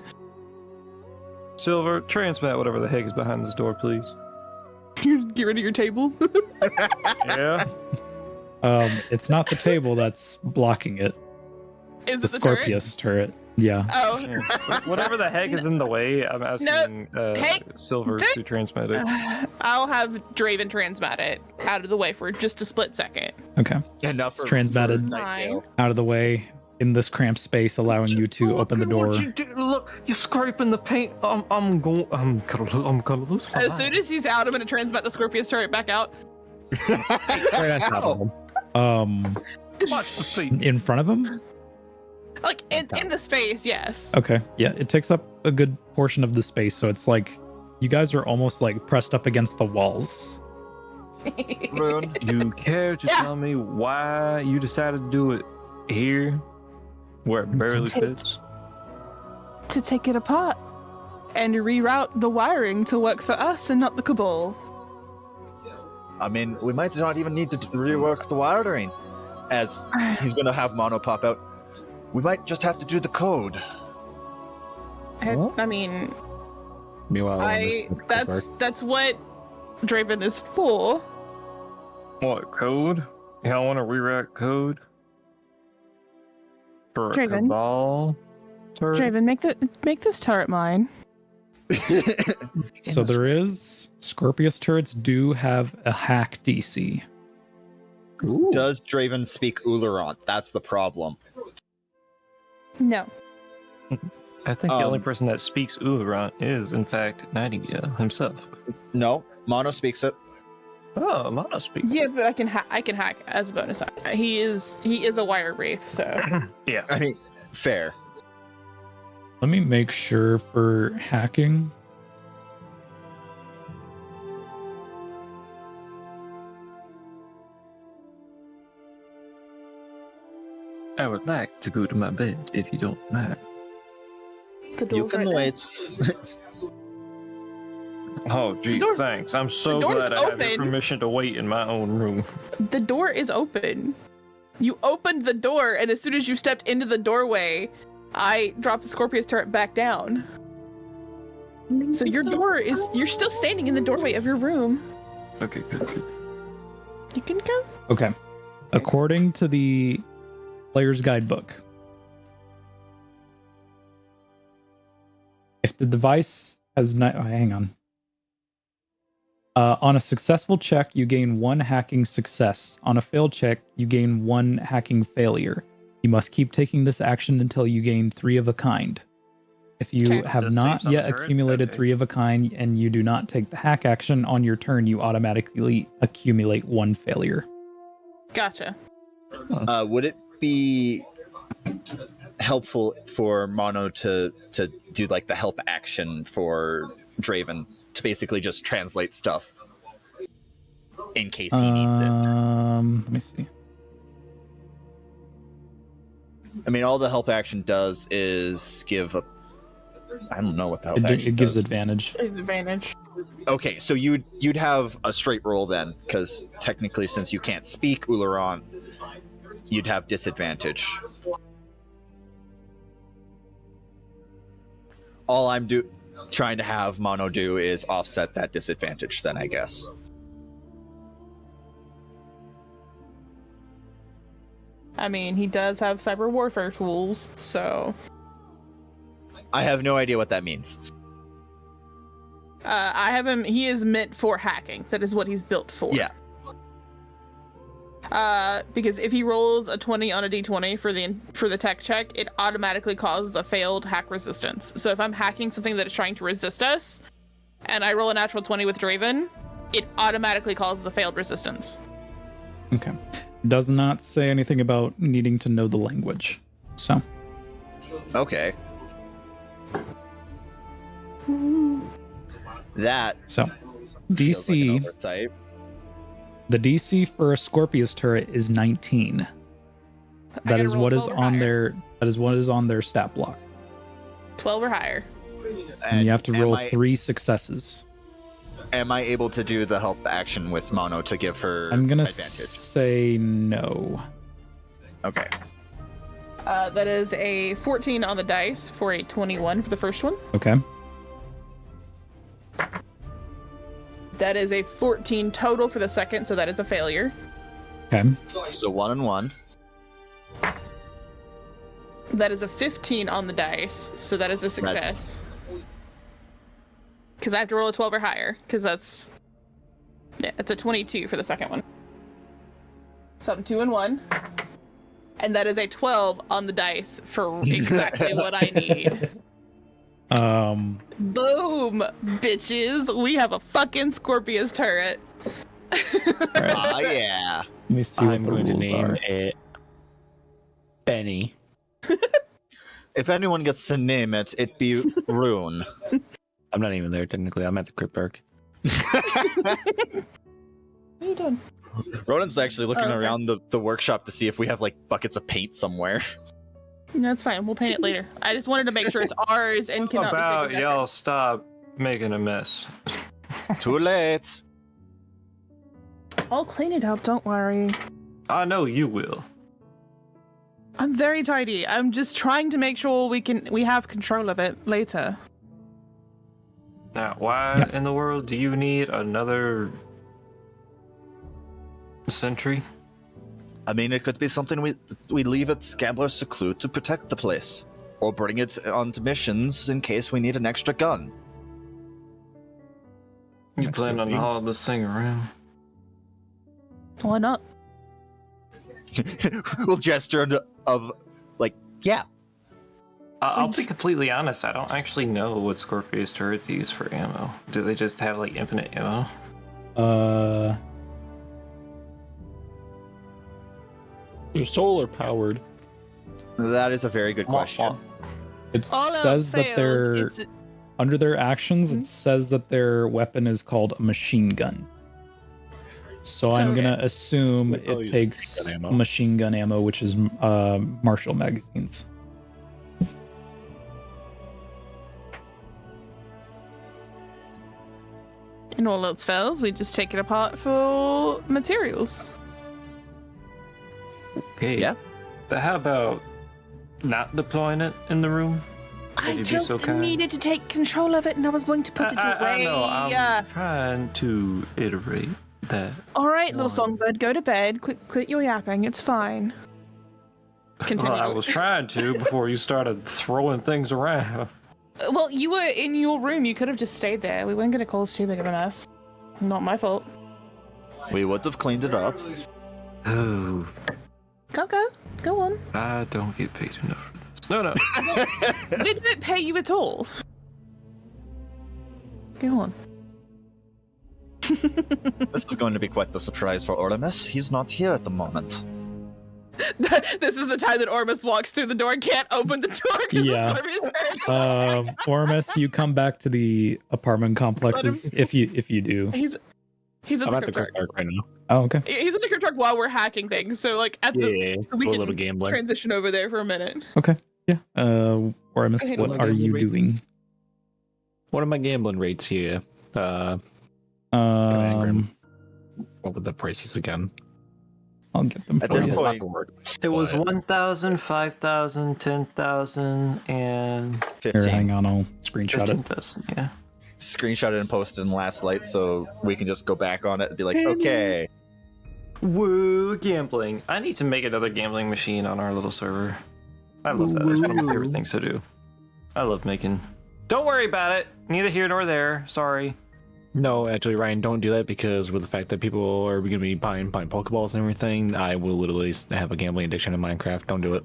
Silver, transmat whatever the heck is behind this door, please.
Get rid of your table.
Yeah.
It's not the table that's blocking it.
Is
The
it the turret?
Scorpius turret. Yeah.
Oh.
Whatever the heck is in the way, I'm asking
Hey,
Silver
don't-
to transmit it.
I'll have Draven transmat it out of the way for just a split second.
Okay.
Enough.
It's
for-
transmatted.
for Nightingale.
Out of the way in this cramped space, allowing you to open the door.
What you do? Look, you're scraping the paint. I'm gonna lose my
As soon
mind.
as he's out, I'm gonna transmat the Scorpius turret back out.
Right on top of them.
Watch the feet.
In front of him?
Like in the space, yes.
Okay. Yeah, it takes up a good portion of the space, so it's like you guys are almost like pressed up against the walls.
Rune.
You care to
Yeah.
tell me why you decided to do it here, where it barely
Take-
fits?
To take it apart and reroute the wiring to work for us and not the Cabal.
I mean, we might not even need to rework the wiring, as he's gonna have mono pop out. We might just have to do the code.
I mean,
Meanwhile,
that's what Draven is full.
What, code? Y'all want to rewrite code? For a
Draven.
Cabal turret?
Draven, make this turret mine.
So there is Scorpius turrets do have a hack DC.
Ooh.
Does Draven speak Ularant? That's the problem.
No.
I think the only person that speaks Ularant is, in fact, Nightingale himself.
No, Mono speaks it.
Oh, Mono speaks.
Yeah, but I can hack as a bonus. He is a wire wraith, so
Yeah.
I mean, fair.
Let me make sure for hacking.
I would like to go to my bed if you don't mind.
the
You
door's
can
right
wait.
Oh, gee,
door's-
thanks. I'm so
door's
glad I have your
open.
permission to wait in my own room.
there. The door is open. You opened the door, and as soon as you stepped into the doorway, I dropped the Scorpius turret back down. So your door is, you're still standing in the doorway of your room.
Okay, good.
You can go.
Okay. According to the player's guidebook, if the device has not, hang on. On a successful check, you gain 1 hacking success. On a failed check, you gain 1 hacking failure. You must keep taking this action until you gain 3 of a kind. If you
Okay.
have
That
not
saves on
yet
the turret?
accumulated
Okay.
3 of a kind and you do not take the hack action on your turn, you automatically accumulate 1 failure.
Gotcha.
Would it be helpful for Mono to do like the help action for Draven to basically just translate stuff in case he needs it?
Let me see.
I mean, all the help action does is give a. I don't know what the help action
It gives
does.
advantage.
It's advantage.
Okay, so you'd have a straight roll then, because technically, since you can't speak Ularant, you'd have disadvantage. All I'm trying to have Mono do is offset that disadvantage. Then I guess.
I mean, he does have cyber warfare tools, so
I have no idea what that means.
I have him. He is meant for hacking. That is what he's built for.
Yeah.
Because if he rolls a 20 on a d20 for the tech check, it automatically causes a failed hack resistance. So if I'm hacking something that is trying to resist us, and I roll a natural 20 with Draven, it automatically causes a failed resistance.
Okay. Does not say anything about needing to know the language. So,
Okay. That
so
feels like an
DC,
oversight.
the DC for a Scorpius turret is 19.
I
That
gotta
is
roll
what is
12 or
on
higher.
their stat block.
12 or higher.
And you have to
am
roll
I-
3 successes.
Am I able to do the help action with Mono to give her
I'm gonna
advantage?
say no.
Okay.
That is a 14 on the dice for a 21 for the first one.
Okay.
That is a 14 total for the second, so that is a failure.
Okay.
So 1 and 1.
That is a 15 on the dice, so that is a success. Because I have to roll a 12 or higher, because it's a 22 for the second one. So I'm 2 and 1. And that is a 12 on the dice for exactly what I need. Boom, bitches. We have a fucking Scorpius turret.
Ah, yeah.
Let me see what
I'm
the
going to
rules
name
are.
it Benny.
If anyone gets to name it, it'd be Rune.
I'm not even there technically. I'm at the Crypt Park.
What are you doing?
Rodin's actually looking
Oh, okay.
around the workshop to see if we have like buckets of paint somewhere.
No, it's fine. We'll paint it later. I just wanted to make sure it's ours and cannot be
About
taken back.
y'all stop making a mess.
Too late.
I'll clean it up, don't worry.
I know you will.
I'm very tidy. I'm just trying to make sure we have control of it later.
Now, why in the world do you need another sentry?
I mean, it could be something we leave at Scambler's Seclude to protect the place, or bring it onto missions in case we need an extra gun.
You plan on hauling this thing around?
Why not?
We'll gesture of, like, yeah.
I'll be completely honest, I don't actually know what Scorpius turrets use for ammo. Do they just have, like, infinite ammo?
They're solar powered.
That is a very good question.
It
All else
says that
fails,
they're
it's-
under their actions. It says that their weapon is called a machine gun. So I'm gonna assume it takes machine gun ammo, which is Marshall magazines.
And all else fails, we just take it apart for materials.
Okay.
Yeah.
But how about not deploying it in the room?
I
Would you be so
just
kind?
needed to take control of it, and I was going to put it away.
I know, I'm trying to iterate that.
All right, little
One.
songbird, go to bed. Quit your yapping. It's fine. Continue.
Well, I was trying to before you started throwing things around.
Well, you were in your room. You could have just stayed there. We weren't going to cause too big of a mess. Not my fault.
We would have cleaned it up.
Oh,
Go on.
I don't get paid enough for this. No.
We didn't pay you at all. Go on.
This is going to be quite the surprise for Orlemus. He's not here at the moment.
This is the time that Ormus walks through the door and can't open the door because
Yeah. Ormus, you come back to the apartment complexes if you do.
He's at
I'm
the
at the
crypt
car right now.
Oh, okay.
He's at the crypt while we're hacking things. So like at the so we
a
can
little gambler.
transition over there for a minute.
Okay. Yeah. Ormus,
Okay,
what
well,
are you doing?
What are my gambling rates here?
Um,
What were the prices again?
I'll get them
At
for
this
you.
point,
It was
But-
1,000, 5,000, 10,000, and
Here,
15.
hang on, I'll screenshot it.
15,000. Yeah.
Screenshot it and post it in Last Light so we can just go back on it and be like, okay.
Woo, gambling. I need to make another gambling machine on our little server. I love that. That's one of my favorite things to do. I love making. Don't worry about it. Neither here nor there. Sorry.
No, actually, Ryan, don't do that because with the fact that people are going to be buying Pokeballs and everything, I will literally have a gambling addiction in Minecraft. Don't do it.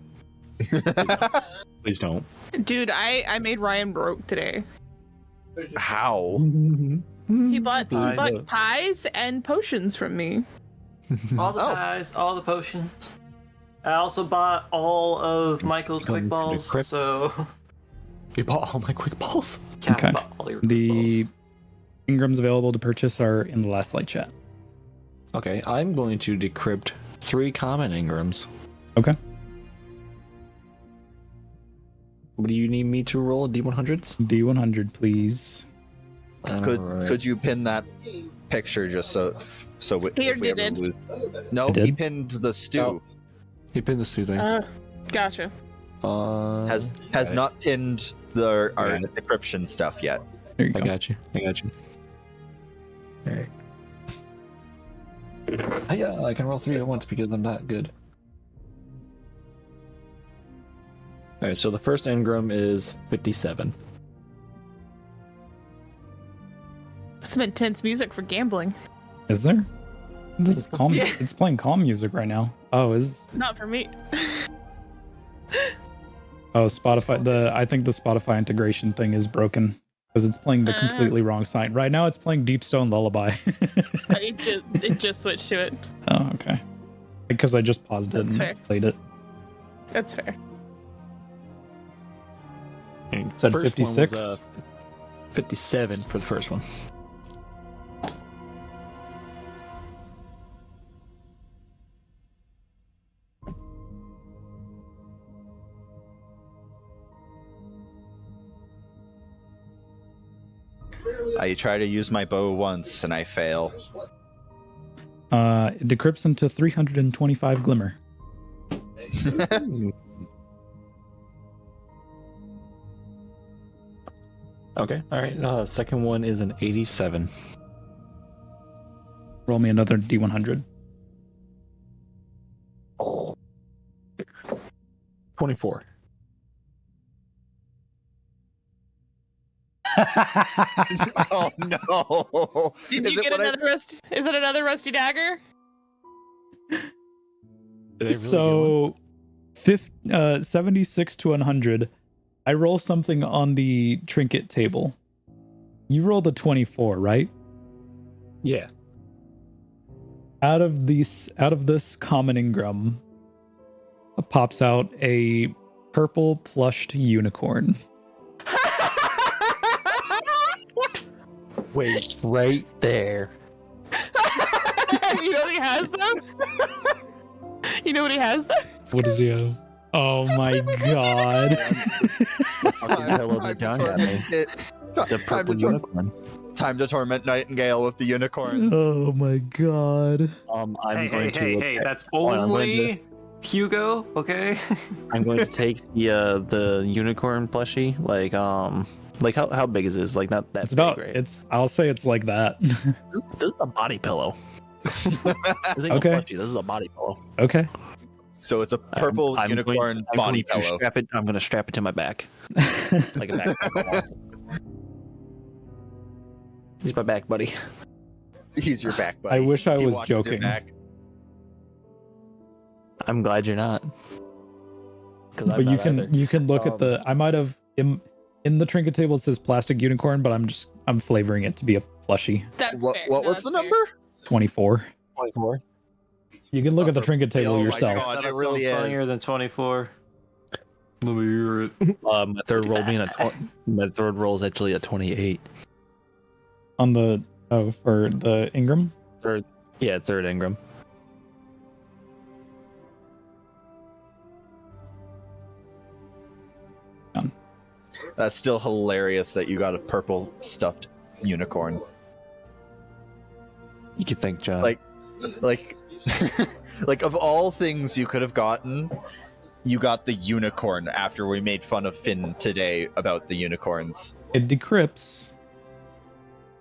Please don't.
Dude, I made Ryan broke today.
How?
He bought
Pies.
pies and potions from me.
All the pies, all the potions. I also bought all of Michael's quick balls.
Crypt.
So
You bought all my quick balls?
yeah, I
Okay.
bought all your quick
The
balls.
Ingrams available to purchase are in the Last Light chat.
Okay, I'm going to decrypt 3 common engrams.
Okay.
What do you need me to roll? D100s?
D100, please.
Could you pin that picture just so
He
if we ever
did.
lose? No,
I did.
he pinned the stew.
Oh. He pinned this 2 thing.
Gotcha.
Has
got it.
not pinned our
Got it.
decryption stuff yet.
There you
I
go.
got you. Alright. Yeah, I can roll 3 at once because I'm that good. Alright, so the first engram is 57.
Some intense music for gambling.
Is there? This is calm.
Yeah.
It's playing calm music right now. Oh,
Not for me.
Spotify. I think the Spotify integration thing is broken because it's playing the completely wrong site. Right now, it's playing Deep Stone Lullaby.
it just switched to it.
Oh, okay. Because I just paused it
That's
and
fair.
played it.
That's fair.
Said
First one
56?
was, 57 for the first one.
I try to use my bow once and I fail.
It decrypts into 325 glimmer.
Okay. All right. Second one is an 87.
Roll me another D100.
24.
Oh no!
Did
Is
you
it
get
what
another rust? Is it another rusty dagger?
Did I really
So, 76 to 100. I roll something on the trinket table. You rolled a 24, right?
Yeah.
Out of this common Ingram pops out a purple plushed unicorn.
Wait, right there.
You know what he has them? You know what he has them?
What does he have? Oh my god.
It's a purple unicorn.
Time to torment Nightingale with the unicorns.
Oh my god.
I'm
Hey,
going to look at-
that's
Hold on, I'm going
only Hugo, okay?
I'm going to take the unicorn plushie. Like how big is this? Like not that
It's
big,
about
right?
I'll say it's like that.
This is a body pillow. This ain't
Okay.
no plushie. This is a body pillow.
Okay.
So it's a purple
I'm
unicorn body pillow.
I'm going to strap it to my back. Like a backpack. He's my back buddy.
He's your back buddy.
I wish I
He
was
watches your
joking.
back.
I'm glad you're not.
But you can look at the I might have in the trinket table it says plastic unicorn, but I'm flavoring it to be a plushie.
That's
What,
fair.
what
No,
was
that's
the
fair.
number?
24.
24.
You can look at the trinket table
Oh my
yourself.
God.
That
it really
sounds
is.
funnier than 24. Let me hear it.
My third roll being my third roll is actually a 28.
On the for the Ingram.
Yeah, third Ingram.
That's still hilarious that you got a purple stuffed unicorn.
You could think, John.
Like, like of all things you could have gotten, you got the unicorn after we made fun of Finn today about the unicorns.
It decrypts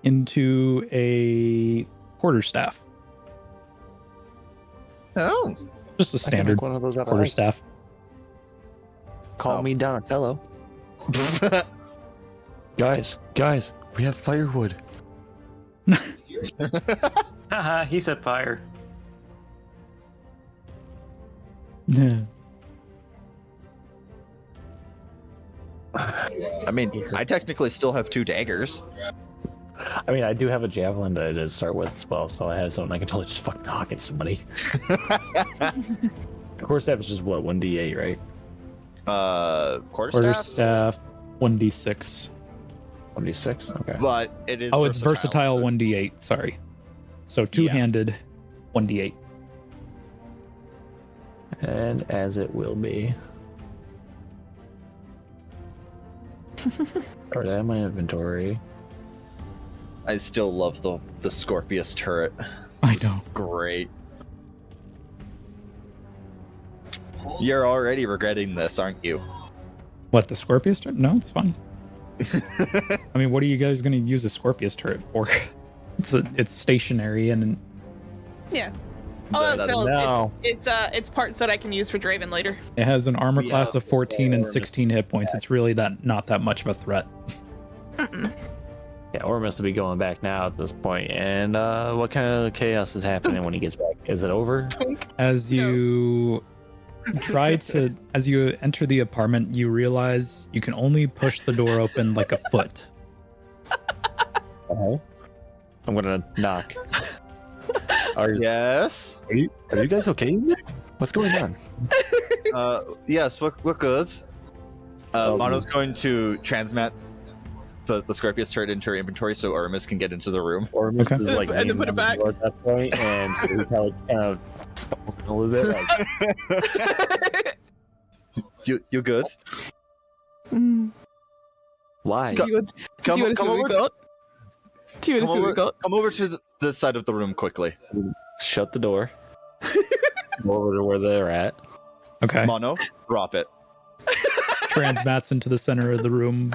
into a quarterstaff.
Oh.
Just a standard
one of those out of
quarterstaff.
Call
Oh.
me Donatello. Guys, we have firewood.
Haha, he said fire.
Yeah.
I mean, I technically still have 2 daggers.
I mean, I do have a javelin to start with as well, so I have something I can totally just fucking knock at somebody. Quarterstaff is just what, 1d8, right?
Quarterstaff?
Quarterstaff 1d6.
1d6? Okay.
But it is
Oh, it's versatile 1d8. Sorry. So two-handed 1d8.
And as it will be. Or that in my inventory.
I still love the Scorpius turret.
I
It's
know.
great. You're already regretting this, aren't you?
What, the Scorpius turret? No, it's fine. I mean, what are you guys going to use a Scorpius turret for? It's stationary and
Yeah. Oh, that's
That-
valid.
no.
It's parts that I can use for Draven later.
it has an armor
Yeah.
class of 14 and 16 hit points. It's really not that much of a threat.
Yeah, or must be going back now at this point. And what kind of chaos is happening when he gets back? Is it over?
As you as you enter the apartment, you realize you can only push the door open like a foot.
Uh-huh. I'm gonna knock. Are
Yes.
you guys okay in there? What's going on?
Yes, we're good.
Oh,
Mono's going to transmat the Scorpius turret into her inventory so Aramis can get into the room.
Or Miss
Okay.
is like
And then
leaning
put it
on the
back.
door at that point, and so he kind of stumbles a little bit. Like,
You good?
Mm.
why?
Go-
Do you want
Come,
to see
come
what we
over.
got? Do you want to see what we got?
Come over to this side of the room quickly.
Shut the door. Go over to where they're at.
Okay.
Mono, drop it.
Transmats into the center of the room.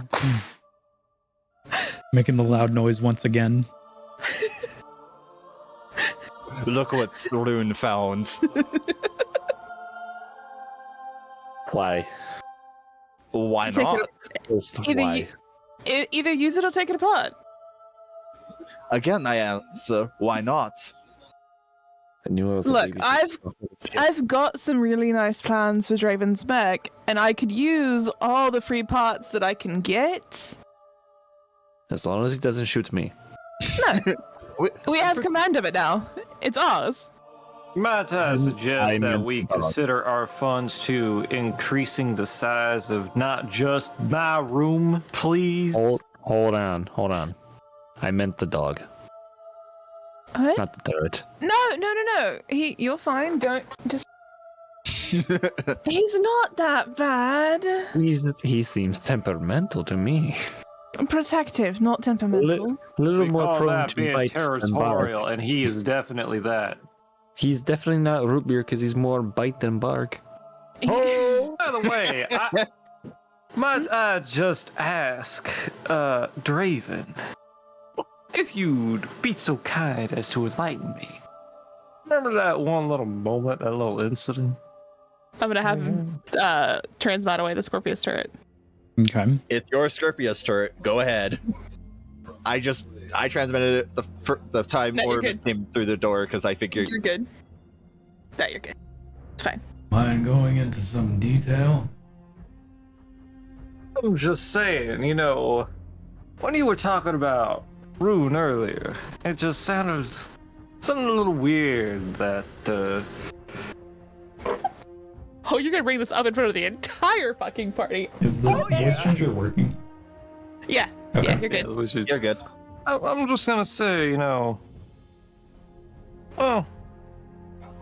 Making the loud noise once again.
Look what Rune found.
Why?
Why
Take
not?
Just
Either
why?
Either use it or take it apart.
Again, I answer, why not?
I knew I was a
Look,
baby.
I've got some really nice plans for Draven's mech, and I could use all the free parts that I can get.
As long as he doesn't shoot me.
We have command of it now. It's ours.
Might I suggest
I'm
that
in
we
the dark.
consider our funds to increasing the size of not just my room, please?
Hold on. I meant the dog,
What?
not the turret.
No. You're fine. Don't just. He's not that bad.
He seems temperamental to me.
Protective, not temperamental.
A little
We
more
call
prone
that
to
being
bite than bark.
territorial, and he is definitely that.
He's definitely not root beer because he's more bite than bark.
Oh, by the way, might I just ask, Draven, if you'd be so kind as to enlighten me. Remember that one little moment, that little incident?
I'm gonna have him transmit away the Scorpius turret.
Okay.
It's your Scorpius turret. Go ahead. I transmitted it the time
No, you're
Orbis
good.
came through the door because I figured.
You're good. That you're good. It's fine.
Mind going into some detail?
I'm just saying, when you were talking about Rune earlier, it just sounded a little weird that,
Oh, you're gonna bring this up in front of the entire fucking party.
Is the voice changer working?
Yeah.
Okay.
Yeah, you're
yeah,
good.
it was just-
You're good.
I'm just gonna say, oh,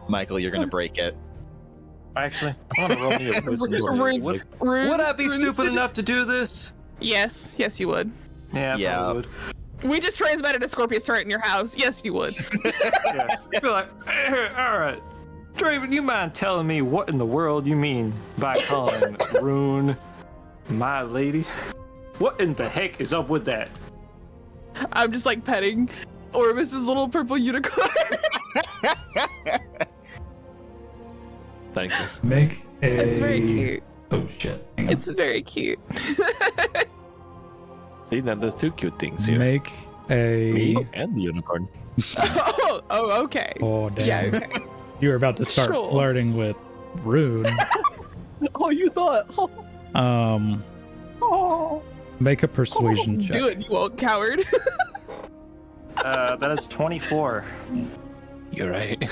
Michael, you're gonna break it.
actually, I want to roll me a wisdom save.
Runes-
Would I be
runes-
stupid enough to do this?
Yes, you would.
Yeah, I
Yeah.
probably would.
We just transmitted a Scorpius turret in your house. Yes, you would.
Yeah. You'd be like, all right, Draven, you mind telling me what in the world you mean by calling Rune my lady? What in the heck is up with that?
I'm just like petting Orbis's little purple unicorn.
Thank you.
Make a.
It's very cute.
Oh shit. Hang on.
It's very cute.
See, now there's two cute things here.
Make a.
Me and the unicorn.
oh, okay.
Oh damn.
Yeah, okay.
You were about to start
Sure.
flirting with Rune.
Oh, you thought?
Make a persuasion check.
Do it, you old coward.
That is 24.
You're right.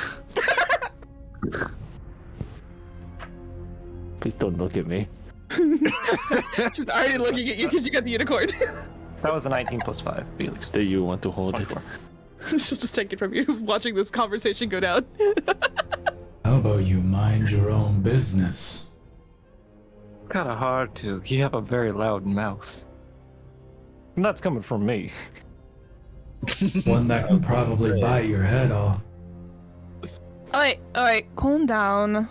Please don't look at me.
She's already looking at you because you got the unicorn.
That was a 19 plus 5, Felix.
Do you want to hold
24.
She'll just take it from you, watching this conversation go down.
How about you mind your own business?
Kind of hard to. You have a very loud mouth. And that's coming from me.
One that can probably bite your head off.
Alright, calm down.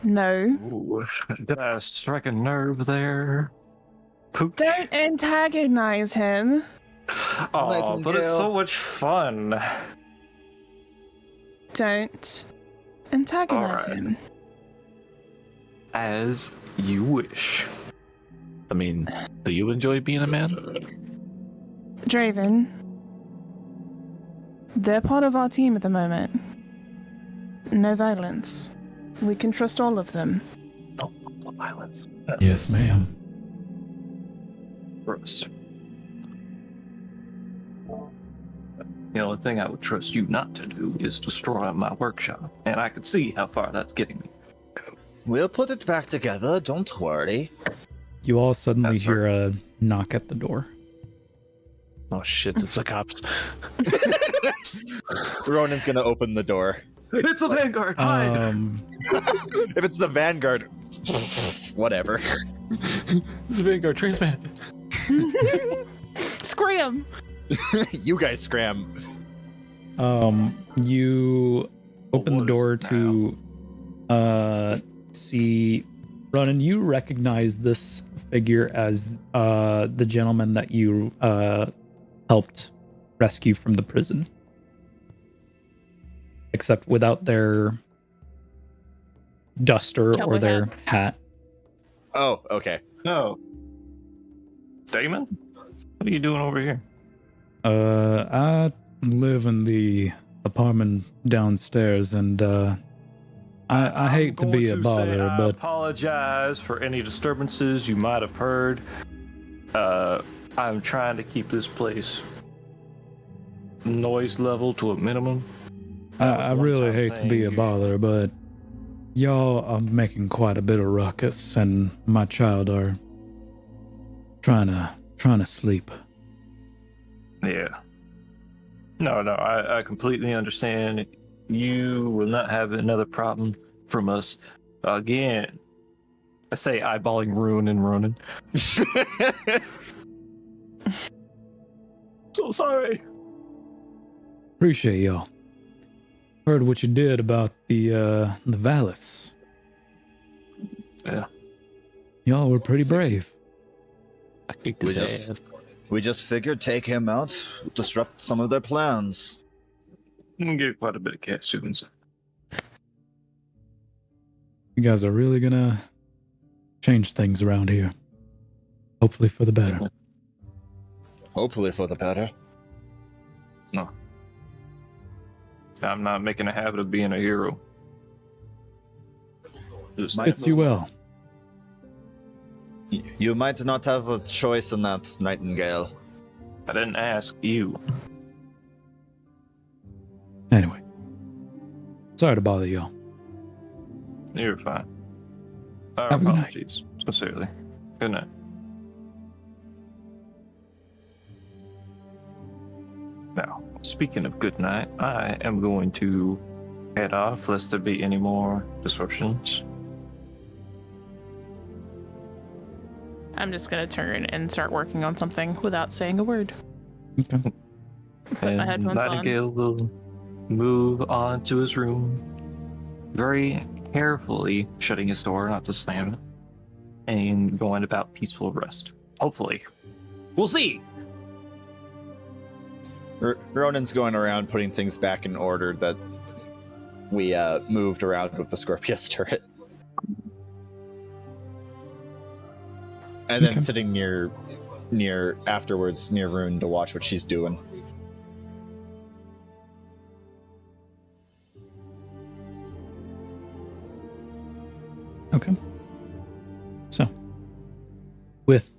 No.
Ooh, did I strike a nerve there? Poop.
Don't antagonize him.
Oh, but it's so much fun.
Don't antagonize
Alright.
him.
As you wish.
I mean, do you enjoy being a man?
Draven, they're part of our team at the moment. No violence. We can trust all of them.
No violence.
Yes, ma'am.
Gross. The only thing I would trust you not to do is destroy my workshop, and I could see how far that's getting me.
We'll put it back together. Don't worry.
You all suddenly
Yes, sir.
hear a knock at the door.
Oh shit, it's the cops.
Ronan's gonna open the door.
It's a Vanguard! Hide!
If it's the Vanguard, whatever.
It's a Vanguard transmat.
Scram!
You guys scram.
You open the
What
door
is it
to see Ronan, you recognize this figure as the gentleman that you helped rescue from the prison. Except without their duster or
Cowboy
their hat.
Oh, okay.
No. Damon? What are you doing over here?
I live in the apartment downstairs, and I hate to be a bother,
I
but
apologize for any disturbances you might have heard. I'm trying to keep this place noise level to a minimum.
I really hate to be a bother, but y'all are making quite a bit of ruckus, and my child are trying to sleep.
Yeah. No, I completely understand. You will not have another problem from us. Again, I say eyeballing Ruin and Ronan. So sorry.
Appreciate y'all. Heard what you did about the Valis.
Yeah.
Y'all were pretty brave.
I kicked
We
his
just-
ass.
We just figured take him out, disrupt some of their plans.
You can get quite a bit of cat soon.
You guys are really gonna change things around here. Hopefully for the better.
Hopefully for the better.
No. I'm not making a habit of being a hero. Just
Fits you well.
You might not have a choice in that, Nightingale.
I didn't ask you.
Anyway. Sorry to bother y'all.
You're fine. Our
Have a good night.
apologies, sincerely. Good night. Now, speaking of good night, I am going to head off lest there be any more disruptions.
I'm just gonna turn and start working on something without saying a word.
Okay.
Put my
And
headphones on.
Nightingale will move on to his room, very carefully shutting his door, not to slam it, and going about peaceful rest. Hopefully. We'll see!
Ronan's going around putting things back in order that we moved around with the Scorpius turret. And then
Okay.
sitting near afterwards near Rune to watch what she's doing.
Okay. So, with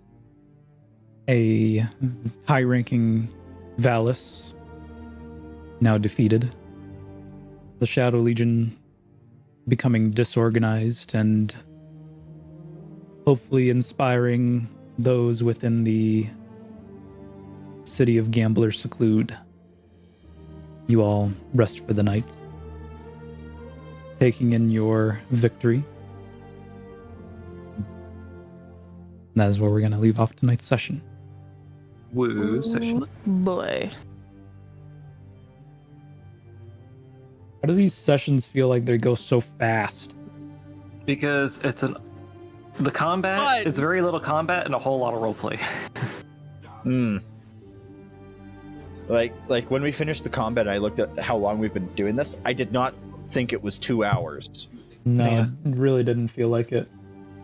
a high-ranking Valis now defeated, the Shadow Legion becoming disorganized and hopefully inspiring those within the city of Gambler Seclude, you all rest for the night, taking in your victory. That is where we're going to leave off tonight's session.
Woo session.
Boy.
How do these sessions feel like they go so fast?
Because the combat,
But-
it's very little combat and a whole lot of roleplay.
Hmm. Like when we finished the combat, I looked at how long we've been doing this. I did not think it was 2 hours.
No,
Yeah.
it really didn't feel like it.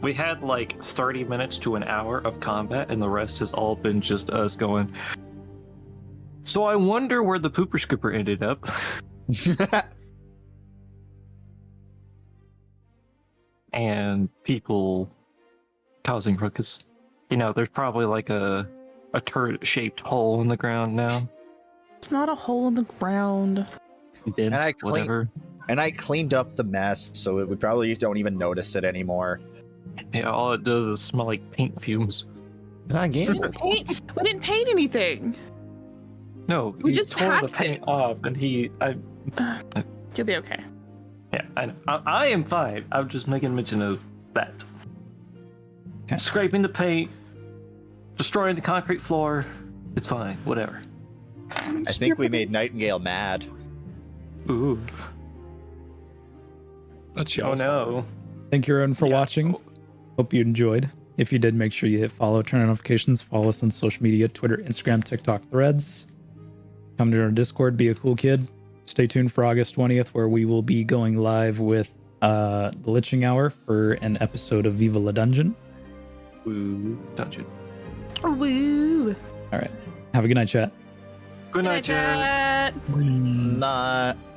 We had like 30 minutes to an hour of combat, and the rest has all been just us going. So I wonder where the pooper scooper ended up. And people causing ruckus. You know, there's probably like a turret-shaped hole in the ground now.
It's not a hole in the ground.
Dent,
I
whatever.
And I cleaned up the mess, so we probably don't even notice it anymore.
Yeah, all it does is smell like paint fumes.
Not again.
We didn't paint anything.
No,
We
he
just
tore the
hacked
paint
it.
off, and
You'll be okay.
yeah, I know. I am fine. I'm just making mention of that.
Okay.
Scraping the paint, destroying the concrete floor. It's fine. Whatever.
I think we made Nightingale mad.
Ooh.
That's
Oh no.
Thank you, everyone, for
Yeah.
watching. Hope you enjoyed. If you did, make sure you hit follow, turn on notifications, follow us on social media, Twitter, Instagram, TikTok, Threads. Come to our Discord, be a cool kid. Stay tuned for August 20th, where we will be going live with the Liching Hour for an episode of Viva La Dungeon.
Woo, dungeon.
Woo.
All right. Have a good night, chat.
Good night, chat.
Chat.
Not